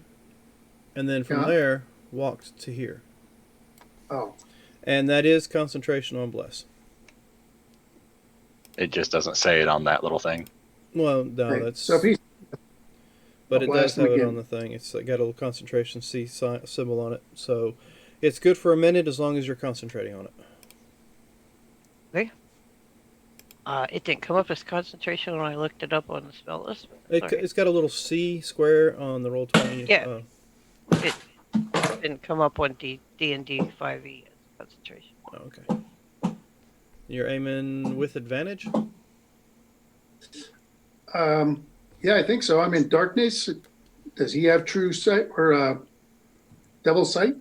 and then from Yeah. there walked to here. Oh, And that is concentration on bless. It just doesn't say it on that little thing. Well, no, great. that's. So if he's but I'll it does blast him have it again. on the thing. It's got a little concentration C symbol on it, so it's good for a minute as long as you're concentrating on it. It didn't come up as concentration when I looked it up on the spell list. It's got a little C square on the roll 20. Yeah. It didn't come up on D&D 5e as concentration. Okay. You're aiming with advantage. yeah, I think so. I'm in darkness. Does he have true sight or devil's sight?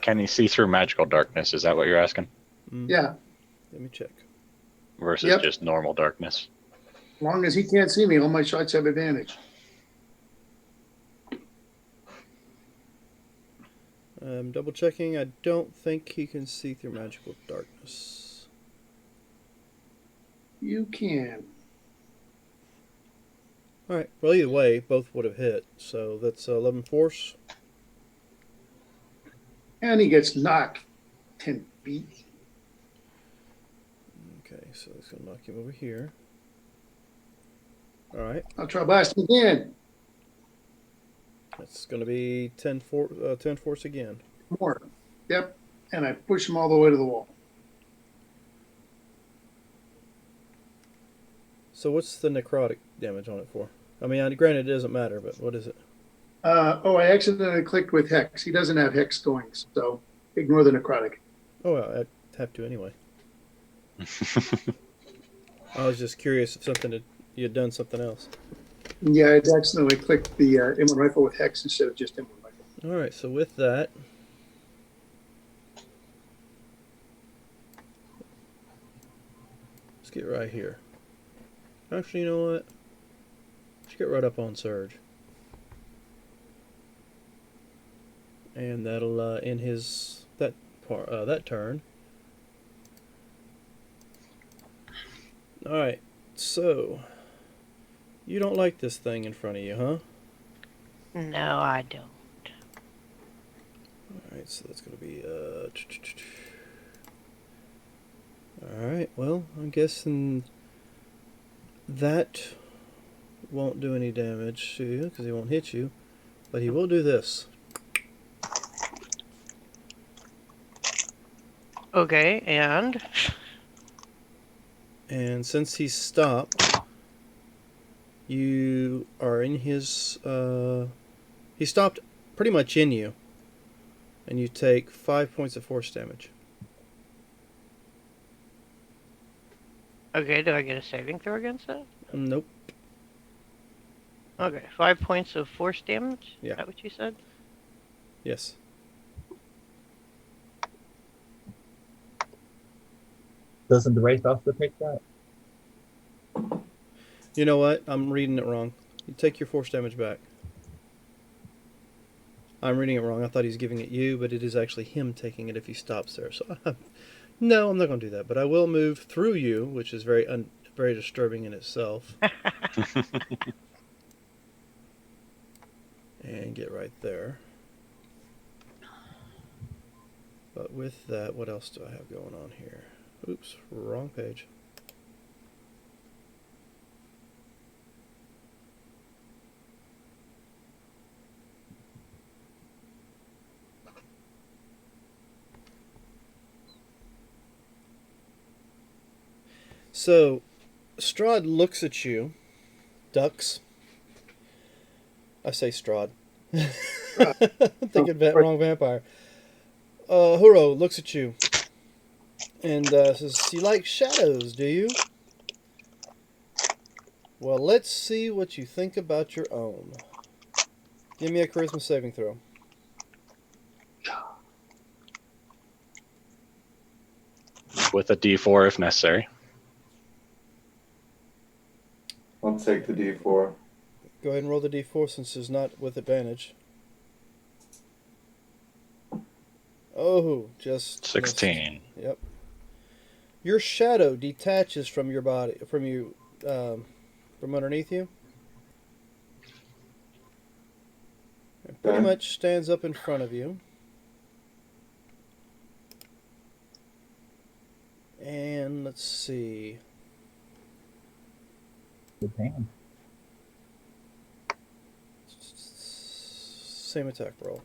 Can you see through magical darkness? Is that what you're asking? Yeah, Let me check. Versus Yep. just normal darkness. as long as he can't see me, all my shots have advantage. Double checking. I don't think he can see through magical darkness. You can. All right. Well, either way, both would have hit. So that's 11 force. And he gets knocked 10 feet. Okay, so it's gonna knock him over here. All right. I'll try blasting again. That's gonna be 10 force again. More. Yep. And I push him all the way to the wall. So what's the necrotic damage on it for? I mean, granted, it doesn't matter, but what is it? I accidentally clicked with Hex. He doesn't have Hex going, so ignore the necrotic. Oh, well, I'd have to anyway. I was just curious if you had done something else. Yeah, I accidentally clicked the M1 rifle with Hex instead of just M1 rifle. All right, so with that, Let's get right here. Actually, you know what? Let's get right up on Surge. And that'll end his that turn. All right. So you don't like this thing in front of you, huh? No, I don't. All right. So that's gonna be All right. Well, I'm guessing that won't do any damage to you because he won't hit you, but he will do this. Okay, and And since he's stopped, you are in his. He stopped pretty much in you, and you take 5 points of force damage. okay, do I get a saving throw against that? Nope. Okay, 5 points of force damage? Yeah. Is that what you said? Yes. Doesn't the race also take that? You know what? I'm reading it wrong. You take your force damage back. I'm reading it wrong. I thought he was giving it you, but it is actually him taking it if he stops there. So, no, I'm not going to do that. But I will move through you, which is very disturbing in itself, and get right there. But with that, what else do I have going on here? Oops, wrong page. So, Strahd looks at you, ducks. I say Strahd. Thinking about wrong vampire. Huro looks at you and says, "You like shadows, do you? Well, let's see what you think about your own. Give me a charisma saving throw." With a D4 if necessary. I'll take the D4. Go ahead and roll the d4 since it's not with advantage. Oh, just 16. missed. Yep. Your shadow detaches from your body, from underneath you. It pretty Okay. much stands up in front of you. And let's see. Good hand. Same attack roll.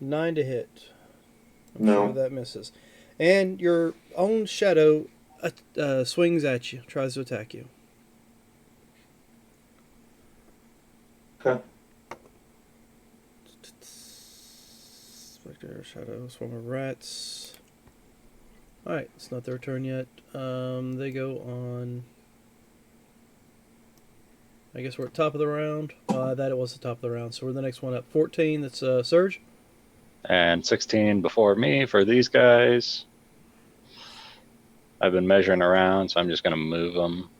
9 to hit. I'm No. sure that misses. And your own shadow swings at you, tries to attack you. Okay. Spectre, shadow, swarm of rats. Alright, it's not their turn yet. They go on. I guess we're at top of the round. That it was the top of the round. So we're the next one up. 14, that's Surge. And 16 before me for these guys. I've been measuring around, so I'm just going to move them.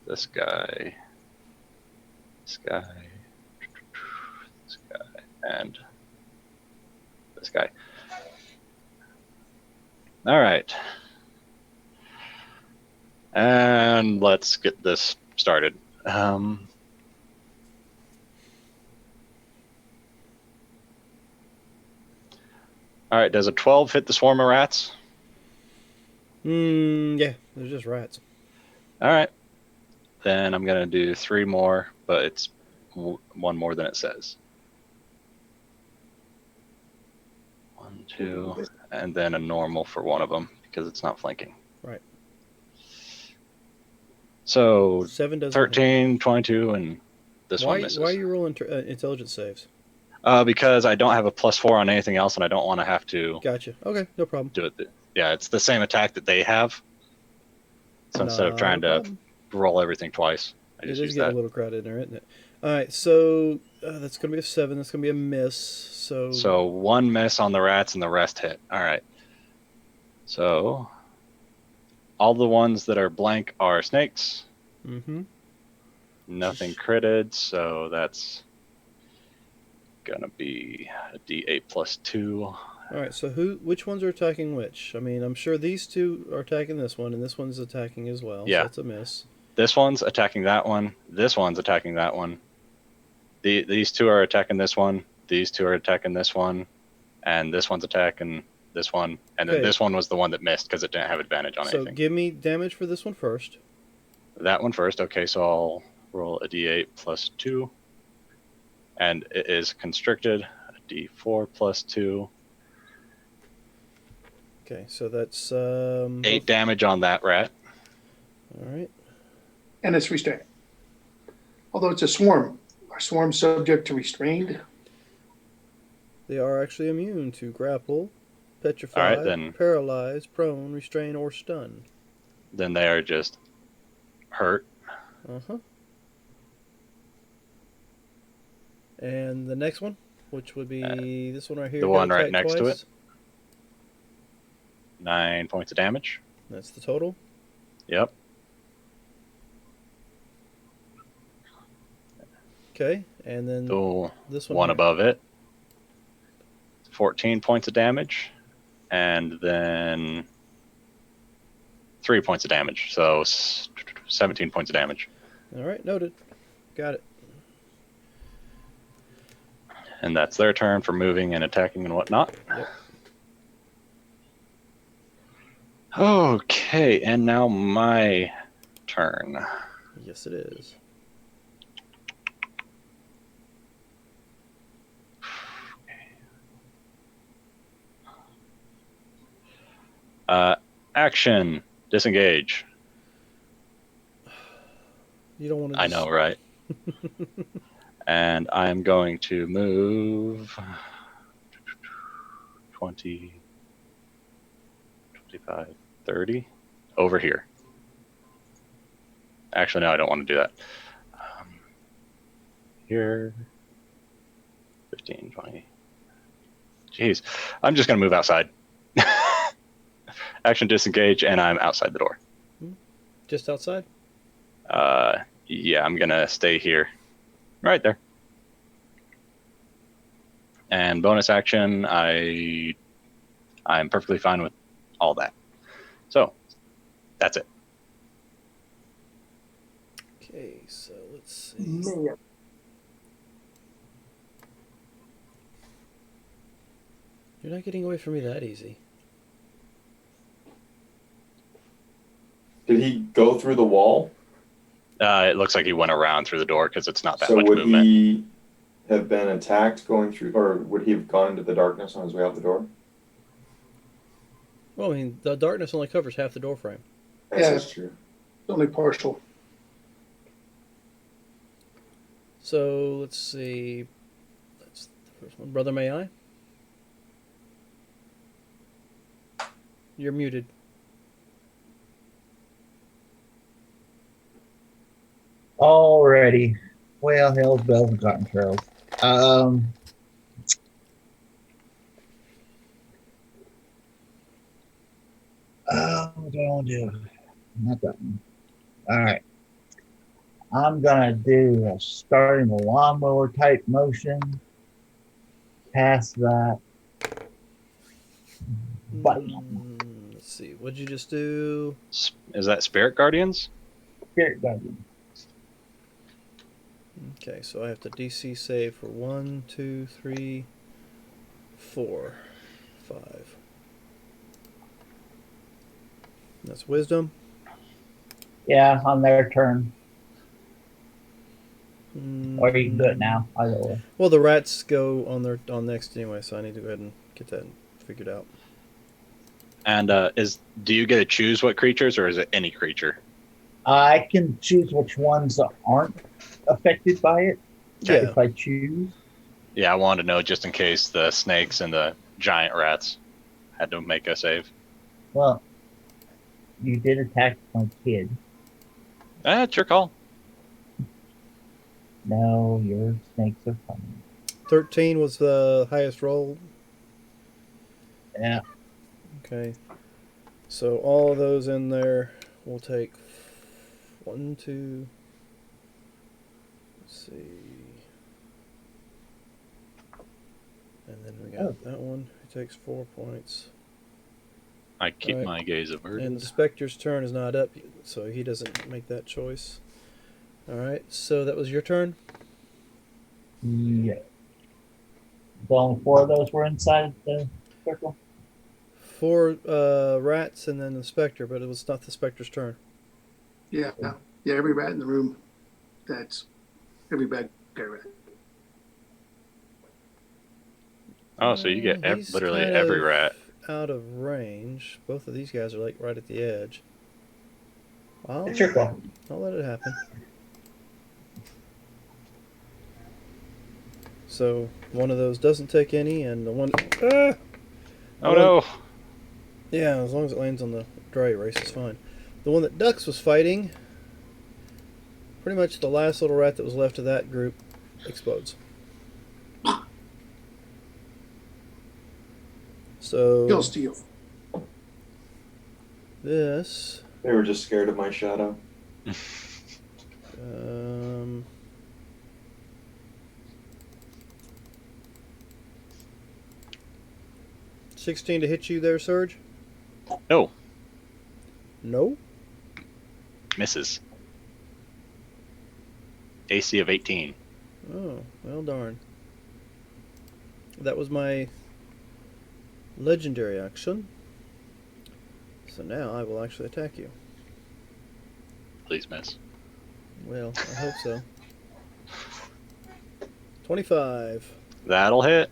This guy, this guy, this guy, and this guy. All right. And let's get this started. All right, does a 12 hit the swarm of rats? Yeah, they're just rats. All right. Then I'm going to do 3 more, but it's 1 more than it says. 1, 2, and then a normal for one of them because it's not flanking. Right. So 7 doesn't 13, 22, and this one hit. misses. Why are you rolling intelligence saves? Because I don't have a +4 on anything else, and I don't want to have to Gotcha. Okay, no problem. do it. Yeah, it's the same attack that they have. So instead of Not trying a to problem. roll everything twice, I It just is use getting that. a little crowded in there, isn't it? All right, so that's going to be a 7. That's going to be a miss. So 1 miss on the rats and the rest hit. All right. So all the ones that are blank are snakes. Mm-hmm. Nothing critted, so that's gonna be a D8 plus 2. All right, so which ones are attacking which? I mean, I'm sure these two are attacking this one, and this one's attacking as well. Yeah. So that's a miss. This one's attacking that one. This one's attacking that one. These two are attacking this one. These two are attacking this one, and this one's attacking this one. And then Okay. this one was the one that missed because it didn't have advantage on So anything. give me damage for this one first. That one first. Okay, so I'll roll a D8 plus 2, and it is constricted. A D4 plus 2. Okay, so that's 8 damage on that rat. All right. And it's restrained. Although it's a swarm. Are swarms subject to restrained? They are actually immune to grapple, petrify, All right, then. paralyze, prone, restrain, or stun. Then they are just hurt. Uh-huh. And the next one, which would be this one right here. The got one right attacked next to twice. it. 9 points of damage. That's the total. Yep. Okay, and then The this one here. above it. 14 points of damage. And then 3 points of damage. So 17 points of damage. All right, noted. Got it. And that's their turn for moving and attacking and whatnot. Yep. Okay, and now my turn. Yes, it is. Action. Disengage. You don't want to. I know, right? And I'm going to move 20, 25, 30 over here. Actually, no, I don't want to do that. Here, 15, 20. Jeez, I'm just going to move outside. Action disengage, and I'm outside the door. Just outside? Yeah, I'm going to stay here. Right there. And bonus action, I'm perfectly fine with all that. So, that's it. Okay, so let's see. Man. You're not getting away from me that easy. Did he go through the wall? It looks like he went around through the door because it's not that So much would movement. he have been attacked going through, or would he have gone into the darkness on his way out the door? Well, I mean, the darkness only covers half the door frame. That's true. It's only partial. So let's see. That's the first one. Brother, may I? You're muted. Alrighty. Well, hell's bells and cotton trails. What do I want to do? Not that one. Alright. I'm gonna do a starting a lawnmower type motion. Past that. Bam. Let's see. What'd you just do? Is that Spirit Guardians? Spirit Guardian. Okay, so I have to DC save for 1, 2, 3, 4, 5. That's wisdom. Yeah, on their turn. Mm, Or you can do it now. Either way. Well, the rats go on next anyway, so I need to go ahead and get that figured out. And do you get to choose what creatures, or is it any creature? I can choose which ones aren't affected by it. Yeah. If I choose. Yeah, I wanted to know just in case the snakes and the giant rats had to make a save. Well, you did attack my kid. It's your call. No, your snakes are coming. 13 was the highest roll. Yeah. Okay. So all of those in there will take 1, 2. Let's see. And then we got that one. It takes 4 points. I keep Alright. my gaze And averted. the Spectre's turn is not up, so he doesn't make that choice. Alright, so that was your turn? Yeah. So only 4 of those were inside the circle? 4 rats and then the Spectre, but it was not the Spectre's turn. Yeah, yeah. Every rat in the room. That's every bad guy rat. Oh, so you get He's literally kind every of rat. out of range. Both of these guys are like right at the edge. It's your call. I'll let it happen. So one of those doesn't take any, and the one. Oh One- no! Yeah, as long as it lands on the dry erase, it's fine. The one that Dux was fighting, pretty much the last little rat that was left of that group, explodes. So Kill steal. this, They were just scared of my shadow. um, $16 to hit you there, Surge? No, No. misses. AC of 18. Oh, well darn. That was my legendary action. So now I will actually attack you. Please miss. Well, I hope so. 25. That'll hit.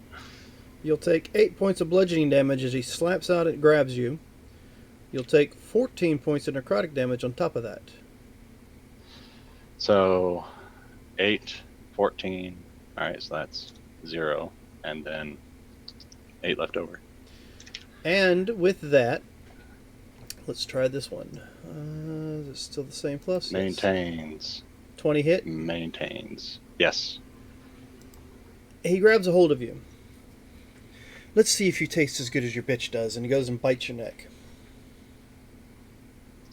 You'll take 8 points of bludgeoning damage as he slaps out and grabs you. You'll take 14 points of necrotic damage on top of that. So 8, 14. Alright, so that's 0. And then 8 left over. And with that, let's try this one. Is it still the same plus? Yes. Maintains. 20 hit. Maintains. Yes. He grabs a hold of you. Let's see if you taste as good as your bitch does. And he goes and bites your neck.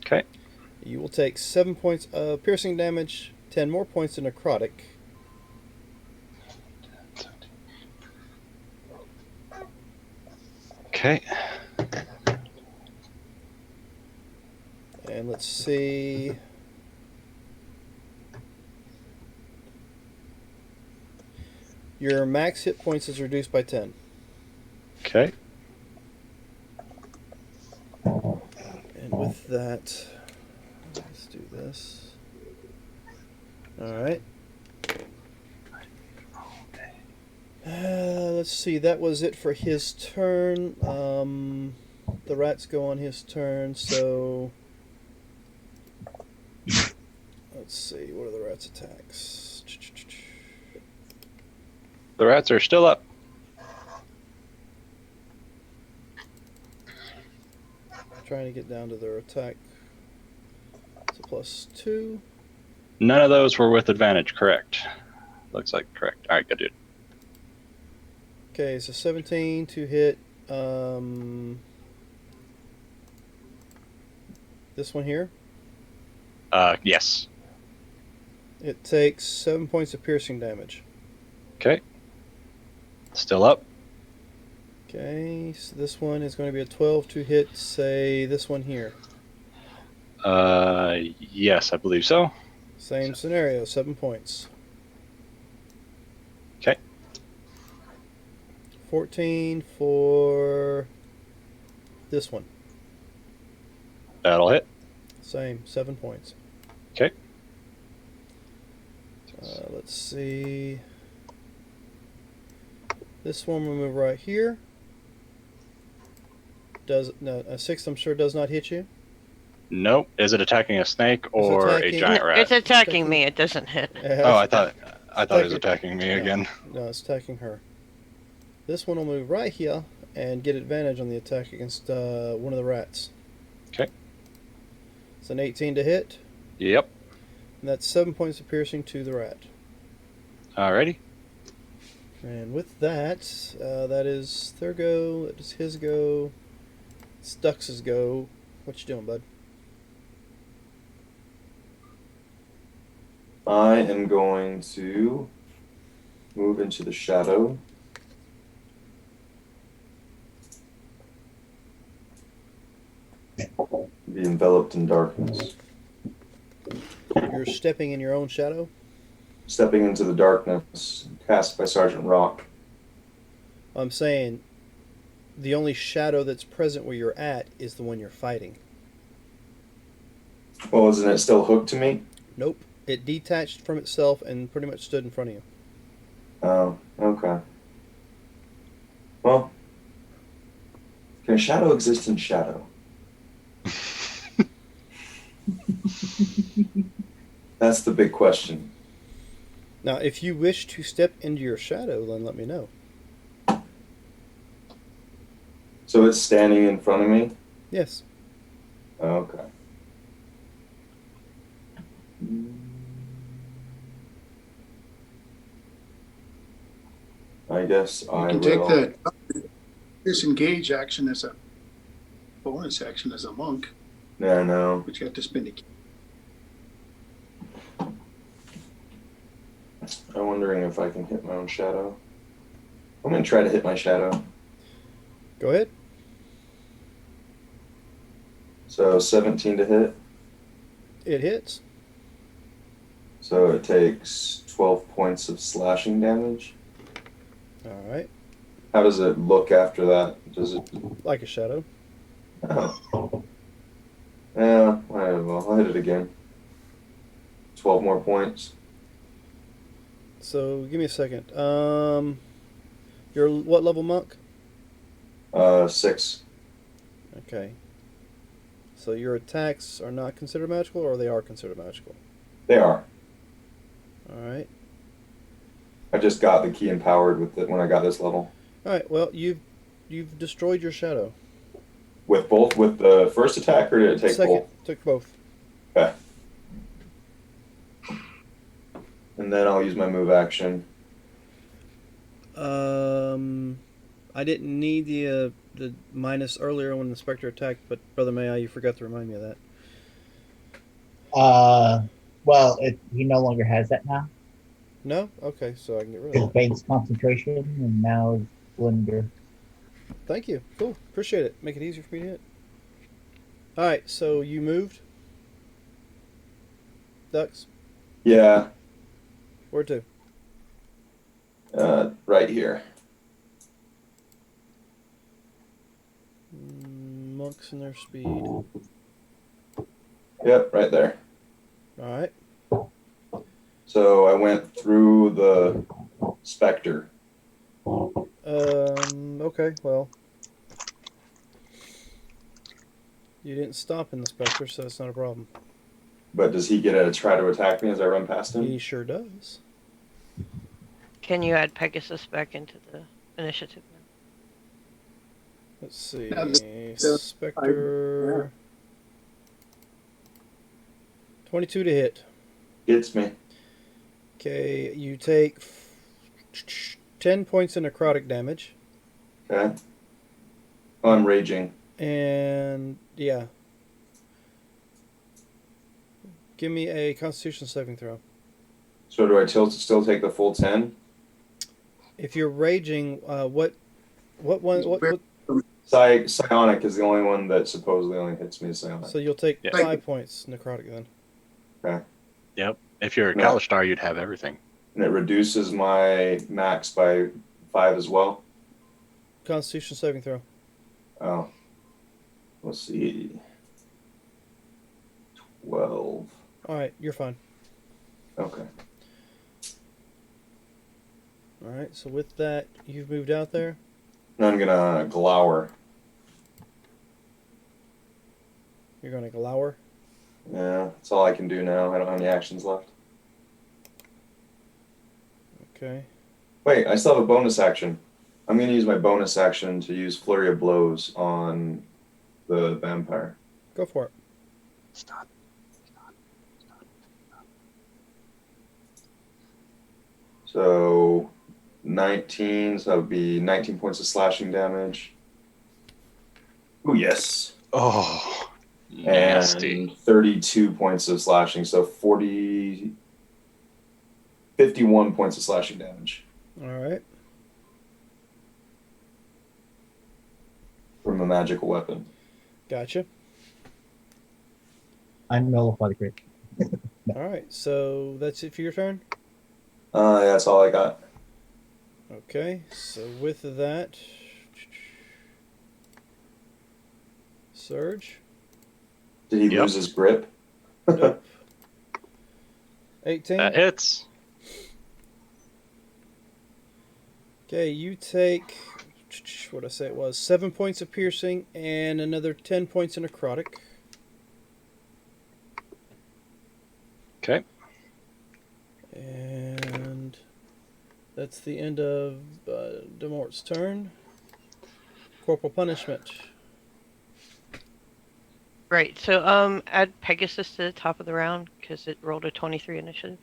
Okay. You will take 7 points of piercing damage, 10 more points of necrotic. Okay. And let's see. Your max hit points is reduced by 10. Okay. And with that, let's do this. Alright. Let's see, that was it for his turn. The rats go on his turn, so... Let's see, what are the rats' attacks? The rats are still up. Trying to get down to their attack. It's a +2. None of those were with advantage, correct? Looks like correct. Alright, good dude. Okay, so 17 to hit this one here. Yes. It takes 7 points of piercing damage. Okay. Still up. Okay, so this one is going to be a 12 to hit, say, this one here. Yes, I believe so. Same scenario, 7 points. Okay. 14 for this one. That'll hit. Same, 7 points. Okay. Let's see. This one will move right here. A 6 I'm sure does not hit you. Nope. Is it attacking a snake or a attacking- giant rat? It's attacking me. It doesn't hit. Oh, I thought it was attacking me No. again. No, it's attacking her. This one will move right here and get advantage on the attack against one of the rats. Okay. It's an 18 to hit, Yep. and that's 7 points of piercing to the rat. Alrighty. And with that, that is their go. That is his go. It's Dux's go. What you doing, bud? I am going to move into the shadow. Be enveloped in darkness. You're stepping in your own shadow? Stepping into the darkness cast by Sergeant Rock. I'm saying the only shadow that's present where you're at is the one you're fighting. Well, isn't it still hooked to me? Nope. It detached from itself and pretty much stood in front of you. Oh, okay. Well, can a shadow exist in shadow? That's the big question. Now, if you wish to step into your shadow, then let me know. So it's standing in front of me? Yes. Okay. I guess You I can will. take the disengage action as a bonus action as a monk, Yeah, no. but you have to spend a key. I'm wondering if I can hit my own shadow. I'm going to try to hit my shadow. Go ahead. So 17 to hit. It hits. So it takes 12 points of slashing damage. All right. How does it look after that? Does it... Like a shadow. Oh. Yeah, well, I'll hit it again. 12 more points. So give me a second. You're what level monk? 6. Okay. So your attacks are not considered magical, or they are considered magical? They are. All right. I just got the key empowered with it when I got this level. All right. Well, you've destroyed your shadow. With both? With the first attack, or did it take Second. both? Took both. Okay. And then I'll use my move action. I didn't need the minus earlier when the Spectre attacked, but Brother May, you forgot to remind me of that. Well, he no longer has that now. No? Okay, so I can get rid It's of that. Bane's concentration, and now it's Splendor. Thank you. Cool. Appreciate it. Make it easier for me to hit. All right, so you moved. Ducks. Yeah, Where to? right here. Monks and their speed. All Yep, right there. right. So I went through the Spectre. Okay, well. You didn't stop in the Spectre, so it's not a problem. But does he get to try to attack me as I run past him? He sure does. Can you add Pegasus back into the initiative now? Let's see. Now, Spectre. 22 to hit. Gets me. Okay, you take 10 points of necrotic damage. Okay. Oh, I'm raging. And, yeah. Give me a Constitution saving throw. So do I still take the full 10? If you're raging, what Psionic is the only one that supposedly only hits me as Psionic. so you'll take Yeah. 5 points necrotic then. Okay. Yep. If you're a No. Kalistar, you'd have everything. And it reduces my max by 5 as well. Constitution saving throw. Oh. Let's see. 12. Alright, you're fine. Okay. Alright, so with that, you've moved out there. Now I'm gonna glower. You're going to glower. Yeah, that's all I can do now. I don't have any actions left. Okay. Wait, I still have a bonus action. I'm gonna use my bonus action to use Flurry of Blows on the vampire. Go for it. So 19, so that would be 19 points of slashing damage. Oh, yes. Oh, nasty. And 32 points of slashing, so 51 points of slashing damage All right. from a magical weapon. Gotcha. I nullify the crit. All right. So that's it for your turn? That's all I got. Okay. So with that, Surge. Did he Yep. lose his grip? Nope. 18. That hits. Okay, you take, what did I say it was, 7 points of piercing and another 10 points of necrotic. Okay. And that's the end of Demort's turn. Corporal punishment. Right. So add Pegasus to the top of the round because it rolled a 23 initiative.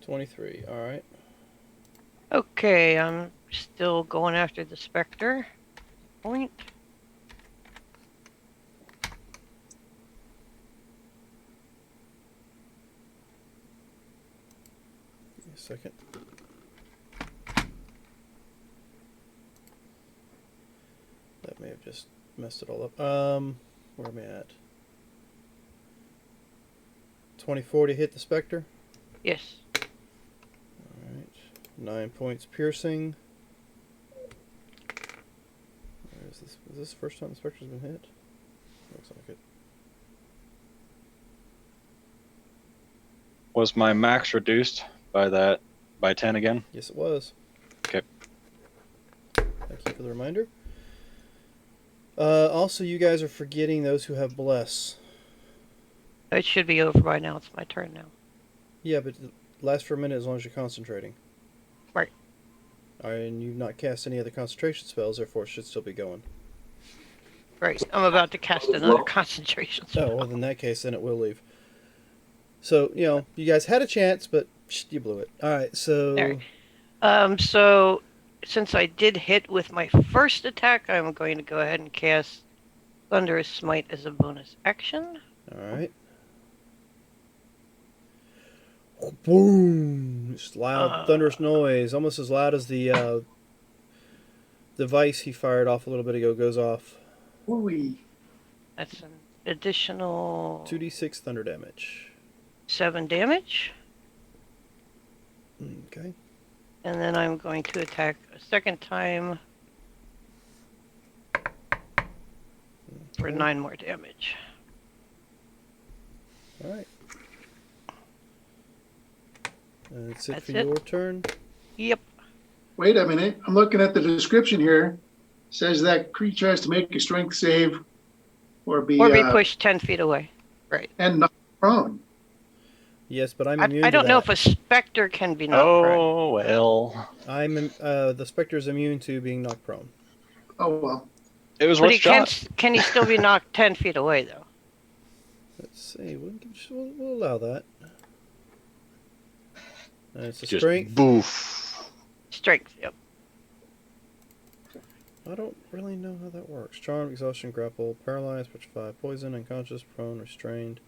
23. All right. Okay, I'm still going after the Spectre. Point. Give me a second. That may have just messed it all up. Where am I at? 24 to hit the Spectre. Yes. Alright. 9 points piercing. Where is this? Is this the first time the Spectre's been hit? Looks like it. Was my max reduced by 10 again? Yes, it was. Okay. Thank you for the reminder. Also, you guys are forgetting those who have Bless. It should be over by now. It's my turn now. Yeah, but it lasts for a minute as long as you're concentrating. Right. And you've not cast any other concentration spells, therefore it should still be going. Right. I'm about to cast another concentration spell. Oh, well, in that case, then it will leave. So, you guys had a chance, but you blew it. Alright, so... There. So since I did hit with my first attack, I'm going to go ahead and cast Thunderous Smite as a bonus action. Alright. Boom! Just loud, thunderous noise, almost as loud as the device he fired off a little bit ago goes off. Ooh. That's an additional 2d6 thunder damage. 7 damage. Okay. And then I'm going to attack a second time for 9 more damage. Alright. That's it That's for it. your turn. Yep. Wait a minute. I'm looking at the description here. It says that creature has to make a strength save or be pushed 10 feet away. Right. and not prone. Yes, but I'm immune I don't to know that. if a Spectre can be knocked prone. Oh, well. The Spectre is immune to being knocked prone. Oh well. It was But worth he a shot. can he still be knocked 10 feet away, though? Let's see. We'll allow that. It's a Just strength. boof. Strength, yep. I don't really know how that works. Charm, exhaustion, grapple, paralyzed, petrified, poison, unconscious, prone, restrained.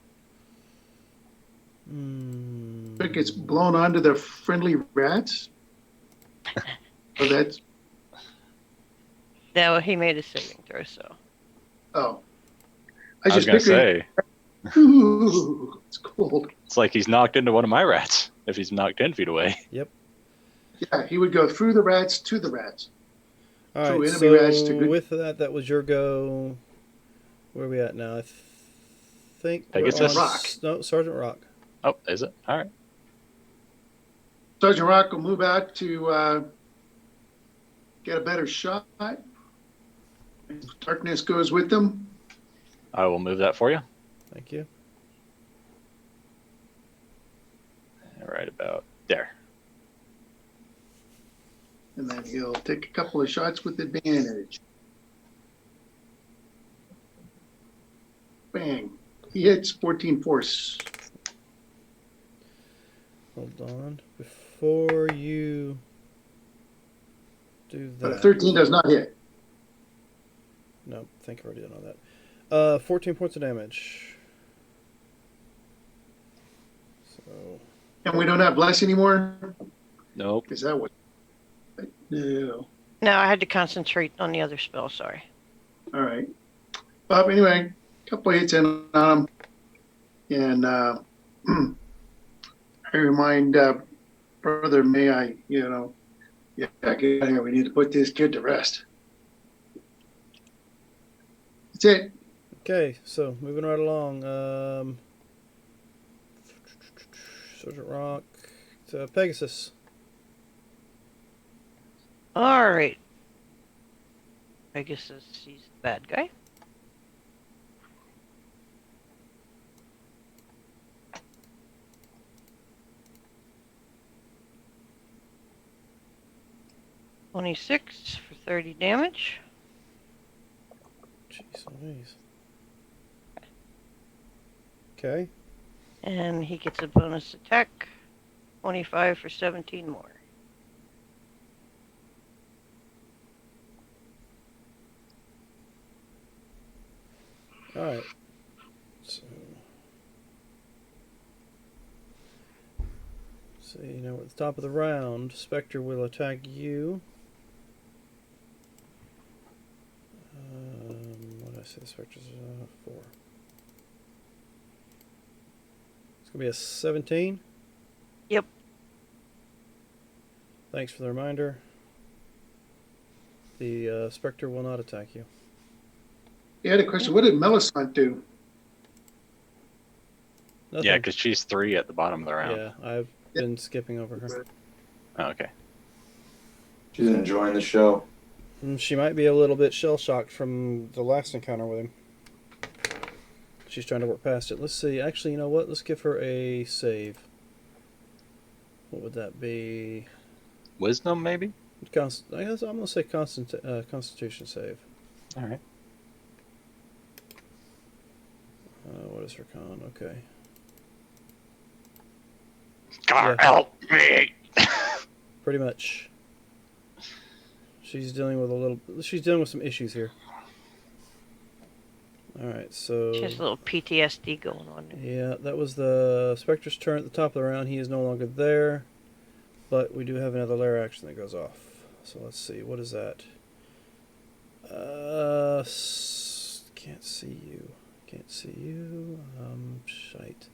It gets blown onto the friendly rats. Oh, that's No, he made a saving throw, so. oh. I was going to say, Ooh, it's cold. it's like he's knocked into one of my rats if he's knocked 10 feet away. Yep. Yeah, he would go through the rats to the rats. All True, right. enemy rats to So good- with that was your go. Where are we at now? I think we're Pegasus? on Rock. No, Sergeant Rock. Oh, is it? All right. Sergeant Rock will move out to get a better shot. Darkness goes with them. I will move that for you. Thank you. Right about there. And then he'll take a couple of shots with advantage. Bang. He hits 14 force. Hold on. Before you do But a that. 13 does not hit. No, I think I already done all that. 14 points of damage. So, And we don't have bless anymore? Nope. Is that what? No. No, I had to concentrate on the other spell. Sorry. All right. Well, anyway, a couple of hits in on him. And I remind Brother May I, yeah, get out of here. We need to put this kid to rest. That's it. okay, so moving right along. Sergeant Rock to Pegasus. All right. Pegasus sees the bad guy. $26 for 30 damage. Jeez Louise. Okay. And he gets a bonus attack. 25 for 17 more. All right. So, see, now at the top of the round, Spectre will attack you. What did I say? The Spectre's 4. It's gonna be a 17. Yep. Thanks for the reminder. The Spectre will not attack you. You had a question. What did Melisande do? Nothing. Yeah, because she's 3 at the bottom of the round. Yeah, I've been skipping over her. Oh, okay. She's enjoying the show. She might be a little bit shell-shocked from the last encounter with him. She's trying to work past it. Let's see. Actually, you know what? Let's give her a save. What would that be? Wisdom, maybe? I guess I'm going to say Constitution save. All right. What is her con? Okay. God Yeah. help me! Pretty much. She's dealing with some issues here. Alright, so... She has a little PTSD going on there. yeah, that was the Spectre's turn at the top of the round. He is no longer there. But we do have another lair action that goes off. So let's see, what is that? Can't see you. Can't see you. Shite.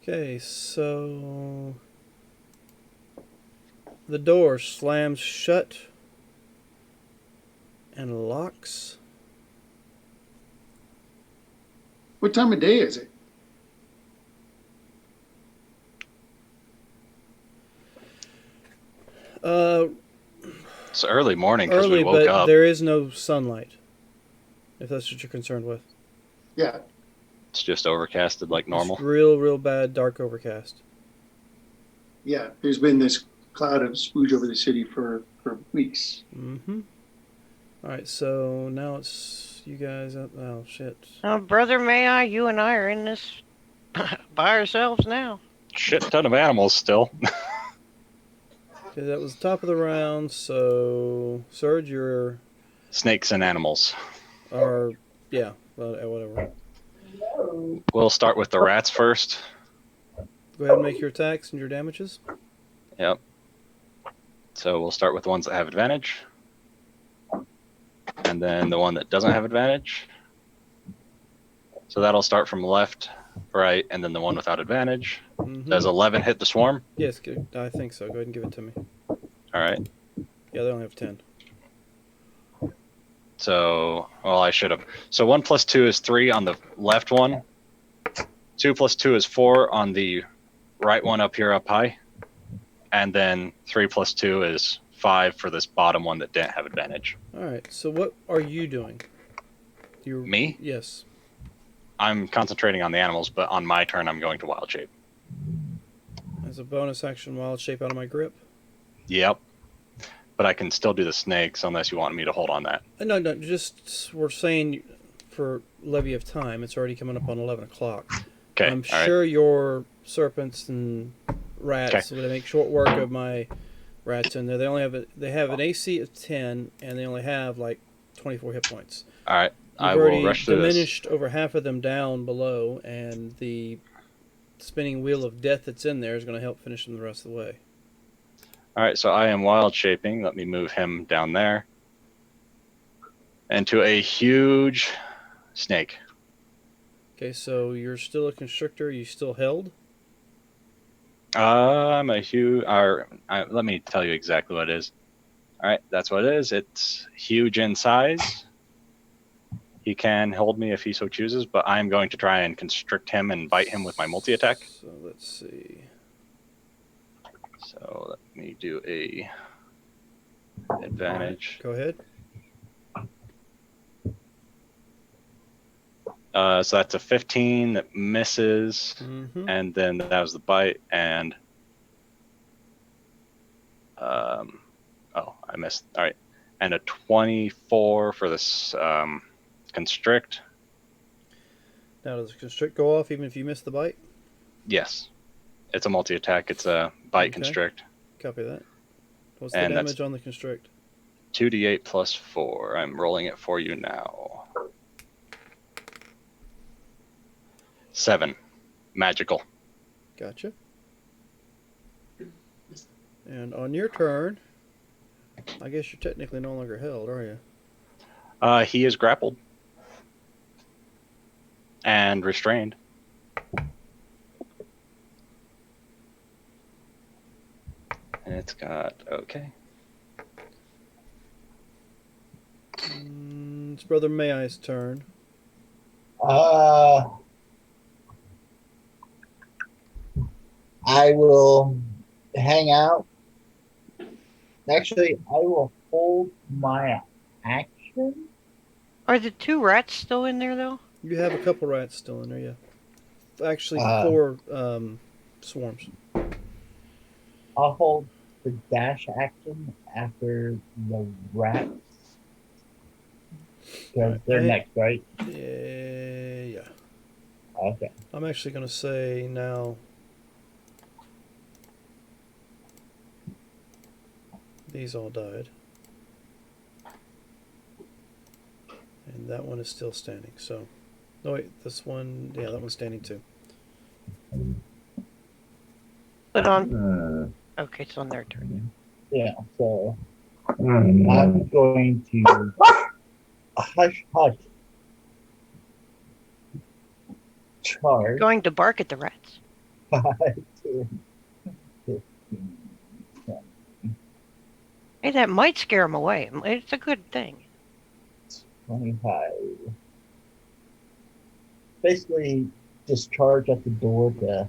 Okay, so the door slams shut and locks. What time of day is it? It's early morning because Early, we woke but up. there is no sunlight. If that's what you're concerned with. Yeah. It's just overcasted like normal. Just real bad dark overcast. Yeah. There's been this cloud of spooge over the city for weeks. Mm-hmm. Alright, so now it's you guys up. Oh, shit. Now, Brother May I, you and I are in this by ourselves now. Shit ton of animals still. Okay, that was the top of the round, so Surge, you're... Snakes and animals. Or, yeah, whatever. We'll start with the rats first. Go ahead and make your attacks and your damages. Yep. So we'll start with the ones that have advantage. And then the one that doesn't have advantage. So that'll start from left, right, and then the one without advantage. Mm-hmm. Does 11 hit the swarm? Yes, good. I think so. Go ahead and give it to me. All right. Yeah, they only have 10. So, well, I should have. So 1 plus 2 is 3 on the left one. 2 plus 2 is 4 on the right one up here up high. And then 3 plus 2 is 5 for this bottom one that didn't have advantage. Alright, so what are you doing? Me? Yes. I'm concentrating on the animals, but on my turn, I'm going to wild shape. As a bonus action, wild shape out of my grip. Yep. But I can still do the snakes unless you want me to hold on that. No, just we're saying for levy of time. It's already coming up on 11 o'clock. Okay. I'm all right. sure your serpents and rats would make short work of my rats in there. They have an AC of 10, and they only have like 24 hit points. All right. You've I will already rush through diminished over half of them down below, and the spinning wheel of death that's in there is going to help finish them the rest of the way. All right, so I am wild shaping. Let me move him down there. Into a huge snake. Okay, so you're still a constrictor. You still held? I'm a huge. Let me tell you exactly what it is. All right, that's what it is. It's huge in size. He can hold me if he so chooses, but I'm going to try and constrict him and bite him with my multi-attack. So let's see. So let me do a advantage. Go ahead. So that's a 15 that misses, Mm-hmm. and then that was the bite, and I missed. All right, and a 24 for this constrict. Now, does the constrict go off even if you miss the bite? Yes, it's a multi-attack. It's a bite constrict. Copy that. What's And the that's damage on the constrict? 2d8 plus 4. I'm rolling it for you now. 7. Magical. Gotcha. And on your turn, I guess you're technically no longer held, are you? He is grappled. And restrained. And it's got, okay. It's Brother Mayai's turn. I will hang out. Actually, I will hold my action. Are the 2 rats still in there, though? You have a couple rats still in there, yeah. Actually, 4 swarms. I'll hold the dash action after the rats. Because they're next, right? Yeah. Okay. I'm actually going to say now. These all died. And that one is still standing, so. No, wait, this one, yeah, that one's standing too. But on. Okay, it's on their turn. Yeah, so. I'm going to. Hush. Charge. Going to bark at the rats. 5, 10, 15, 20. Hey, that might scare them away. It's a good thing. 25. Basically, just charge at the door to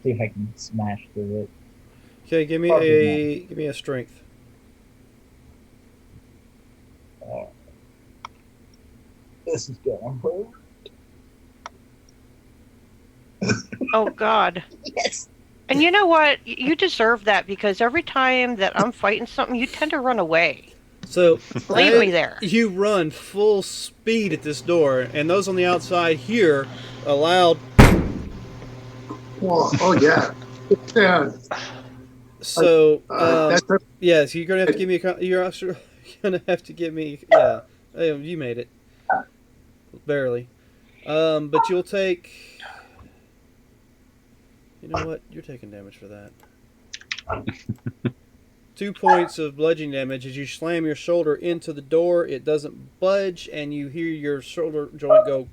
see if I can smash through it. Okay, give me a strength. This is gonna hurt. Oh, God. Yes. And you know what? You deserve that because every time that I'm fighting something, you tend to run away. So leave me there. You run full speed at this door, and those on the outside hear a loud. Whoa. Oh yeah. Yeah. So that's yes, you're gonna have to give me you're also gonna have to give me you made it barely, but you'll take. You know what? You're taking damage for that. 2 points of bludgeoning damage as you slam your shoulder into the door. It doesn't budge, and you hear your shoulder joint go.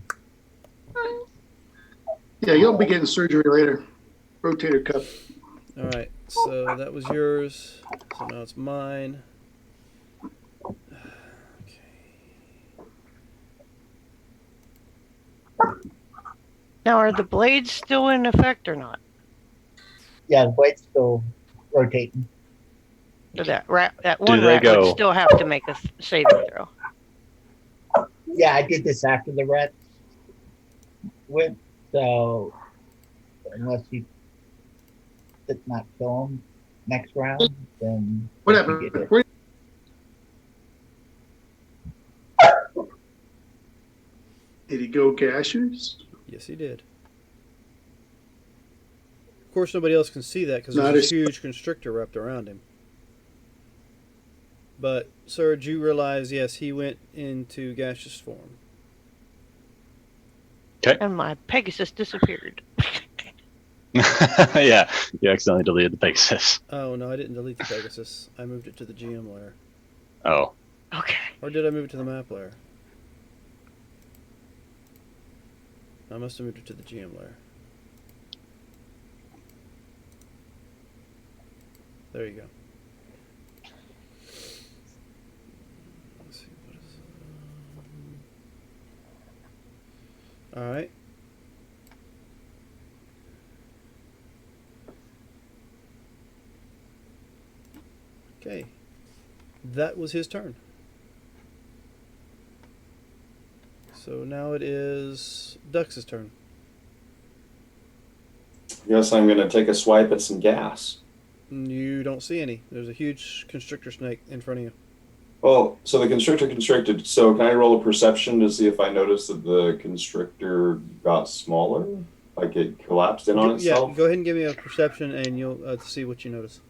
Yeah, you'll be getting surgery later. Rotator cuff. All right, so that was yours. So now it's mine. Now, are the blades still in effect or not? Yeah, the blade's still rotating. So that one rat would still have to make a saving throw. Yeah, I did this after the rat. With so unless you did not kill him next round, then What you happened? get it. Did he go gaseous? Yes, he did. Of course, nobody else can see that because Not there's as a huge constrictor wrapped around him. But, Serge, you realize, yes, he went into gaseous form. And my Pegasus disappeared. Yeah, you accidentally deleted the Pegasus. Oh, no, I didn't delete the Pegasus. I moved it to the GM layer. Oh. Okay. Or did I move it to the map layer? I must have moved it to the GM layer. There you go. Let's see, what is Alright. Okay. That was his turn. So now it is Dux's turn. Guess I'm gonna take a swipe at some gas. You don't see any. There's a huge constrictor snake in front of you. Well, so the constrictor constricted. So can I roll a perception to see if I notice that the constrictor got smaller, like it collapsed in on itself? Yeah, go ahead and give me a perception, and you'll see what you notice.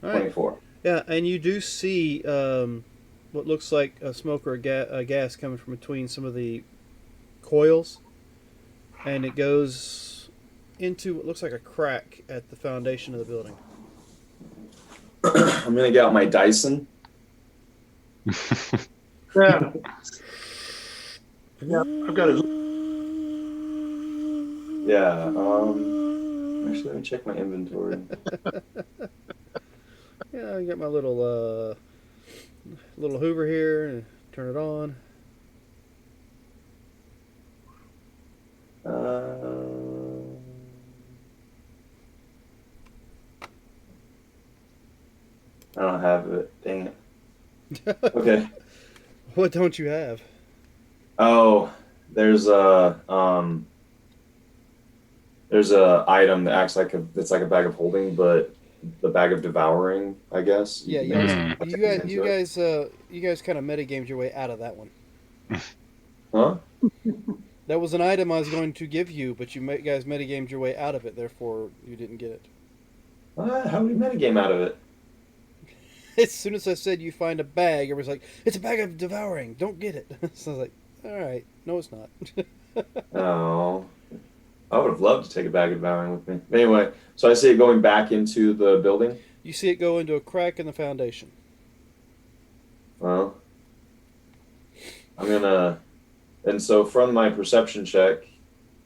All right. 24. Yeah, and you do see what looks like a smoke or a gas coming from between some of the coils, and it goes into what looks like a crack at the foundation of the building. I'm gonna get out my Dyson. yeah. Yeah, I've got a Yeah. Actually, let me check my inventory. Yeah, I got my little Hoover here, and turn it on. I don't have it. Dang it. Okay. What don't you have? Oh, there's a item that acts like it's like a bag of holding, but the bag of devouring, I guess. Yeah, You you can you guys kind of metagamed your way out of that one. Huh? That was an item I was going to give you, but you guys metagamed your way out of it. Therefore, you didn't get it. How do we metagame out of it? As soon as I said you find a bag, everybody's like, "It's a bag of devouring. Don't get it." So I was like, "All right, no, it's not." Oh, I would have loved to take a bag of devouring with me. Anyway, so I see it going back into the building. You see it go into a crack in the foundation. Well, I'm gonna, and so from my perception check,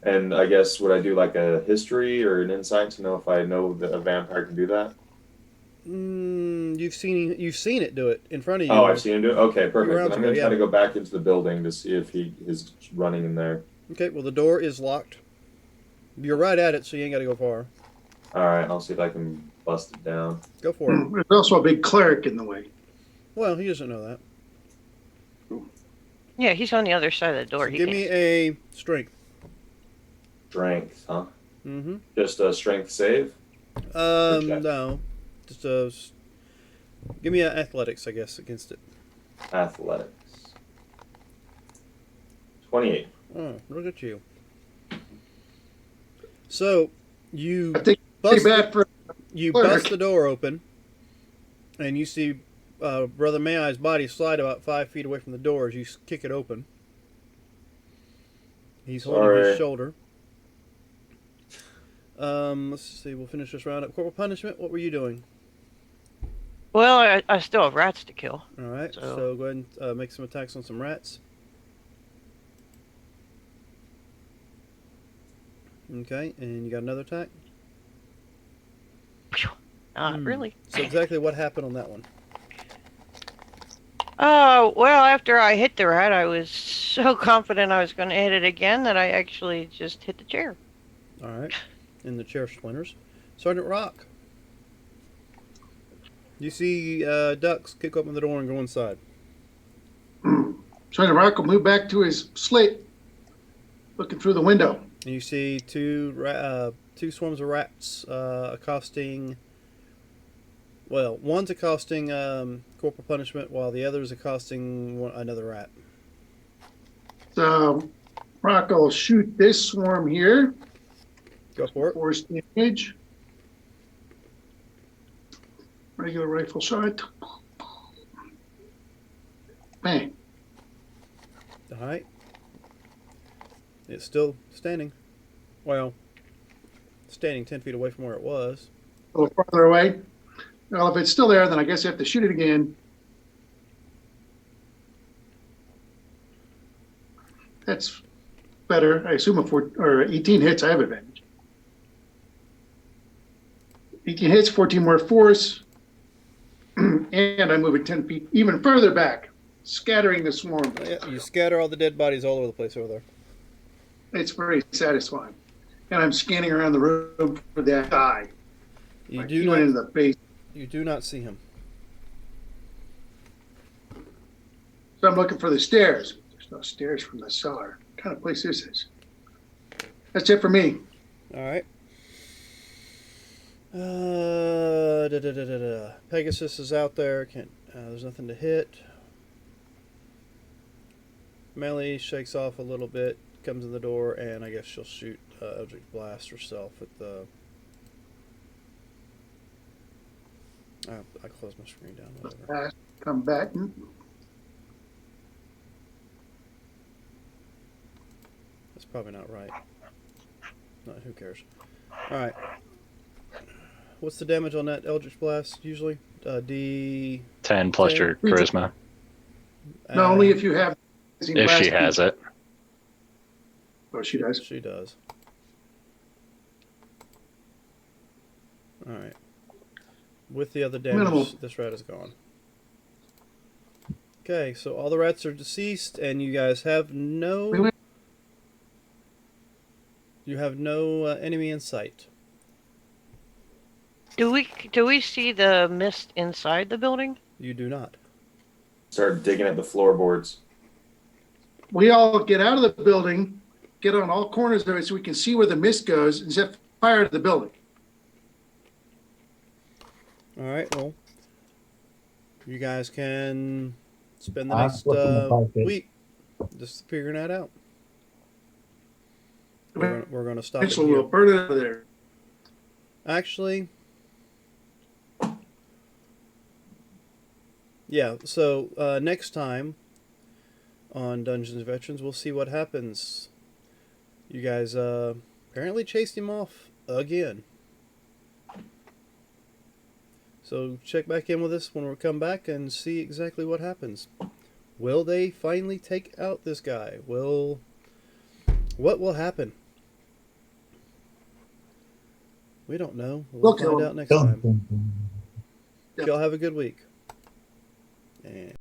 and I guess would I do like a history or an insight to know if I know that a vampire can do that? You've seen it do it in front of you. Oh, I've seen him do it. Okay, perfect. rounds Then I'm gonna ago, try yeah. to go back into the building to see if he is running in there. Okay, well the door is locked. You're right at it, so you ain't got to go far. All right, I'll see if I can bust it down. Go for it. There's also a big cleric in the way. Well, he doesn't know that. Yeah, he's on the other side of the door. So give me a strength. Strength, huh? Mm-hmm. Just a strength save. Okay. No, just give me an athletics, I guess, against it. Athletics. 28. Oh, look at you. So you I think bust, pretty bad for you cleric. bust the door open, and you see Brother Mayai's body slide about 5 feet away from the door as you kick it open. He's holding his shoulder. Let's see. We'll finish this round up. Corporal punishment. What were you doing? Well, I still have rats to kill. All right. So- So go ahead and make some attacks on some rats. Okay, and you got another attack. Not really. So exactly what happened on that one? Oh, well, after I hit the rat, I was so confident I was going to hit it again that I actually just hit the chair. All right, and the chair splinters. Sergeant Rock. You see Ducks kick open the door and go inside. Sergeant Rock will move back to his slate, looking through the window. And you see two swarms of rats accosting. Well, one's accosting corporal punishment, while the other is accosting another rat. So Rock will shoot this swarm here. Go for it. Force damage. Regular rifle shot. Bang. All right. It's still standing. Well, standing 10 feet away from where it was. A little farther away. Well, if it's still there, then I guess I have to shoot it again. That's better. I assume 18 hits, I have advantage. 18 hits, 14 more force. And I'm moving 10 feet even further back, scattering the swarm. Yeah, you scatter all the dead bodies all over the place over there. It's very satisfying. And I'm scanning around the room for that guy. You Like do he went into not. the base. You do not see him. So I'm looking for the stairs. There's no stairs from the cellar. What kind of place is this? That's it for me. All right. Pegasus is out there. Can't. There's nothing to hit. Melly shakes off a little bit, comes in the door, and I guess she'll shoot Eldritch Blast herself with the. I closed my screen down. Whatever. Last combatant. That's probably not right. No, who cares? All right. What's the damage on that Eldritch Blast usually? D. 10 plus 10? your charisma. No, only if you have. If she has it. Oh, she does. She does. All right. With the other damage, Minimal. this rat is gone. Okay, so all the rats are deceased, and you guys have no. We win. You have no enemy in sight. Do we see the mist inside the building? You do not. Start digging at the floorboards. We all get out of the building, get on all corners of it so we can see where the mist goes and set fire to the building. All right. Well, you guys can spend the I'm next flipping the carpet. week just figuring that out. We're gonna stop it Eventually, here. we'll burn it out of there. Actually, yeah. So next time on Dungeons and Veterans, we'll see what happens. You guys apparently chased him off again. So check back in with us when we come back and see exactly what happens. Will they finally take out this guy? What will happen? We don't know. We'll We'll kill find him. out next Dun, time. dun, dun. Y'all have a good week. And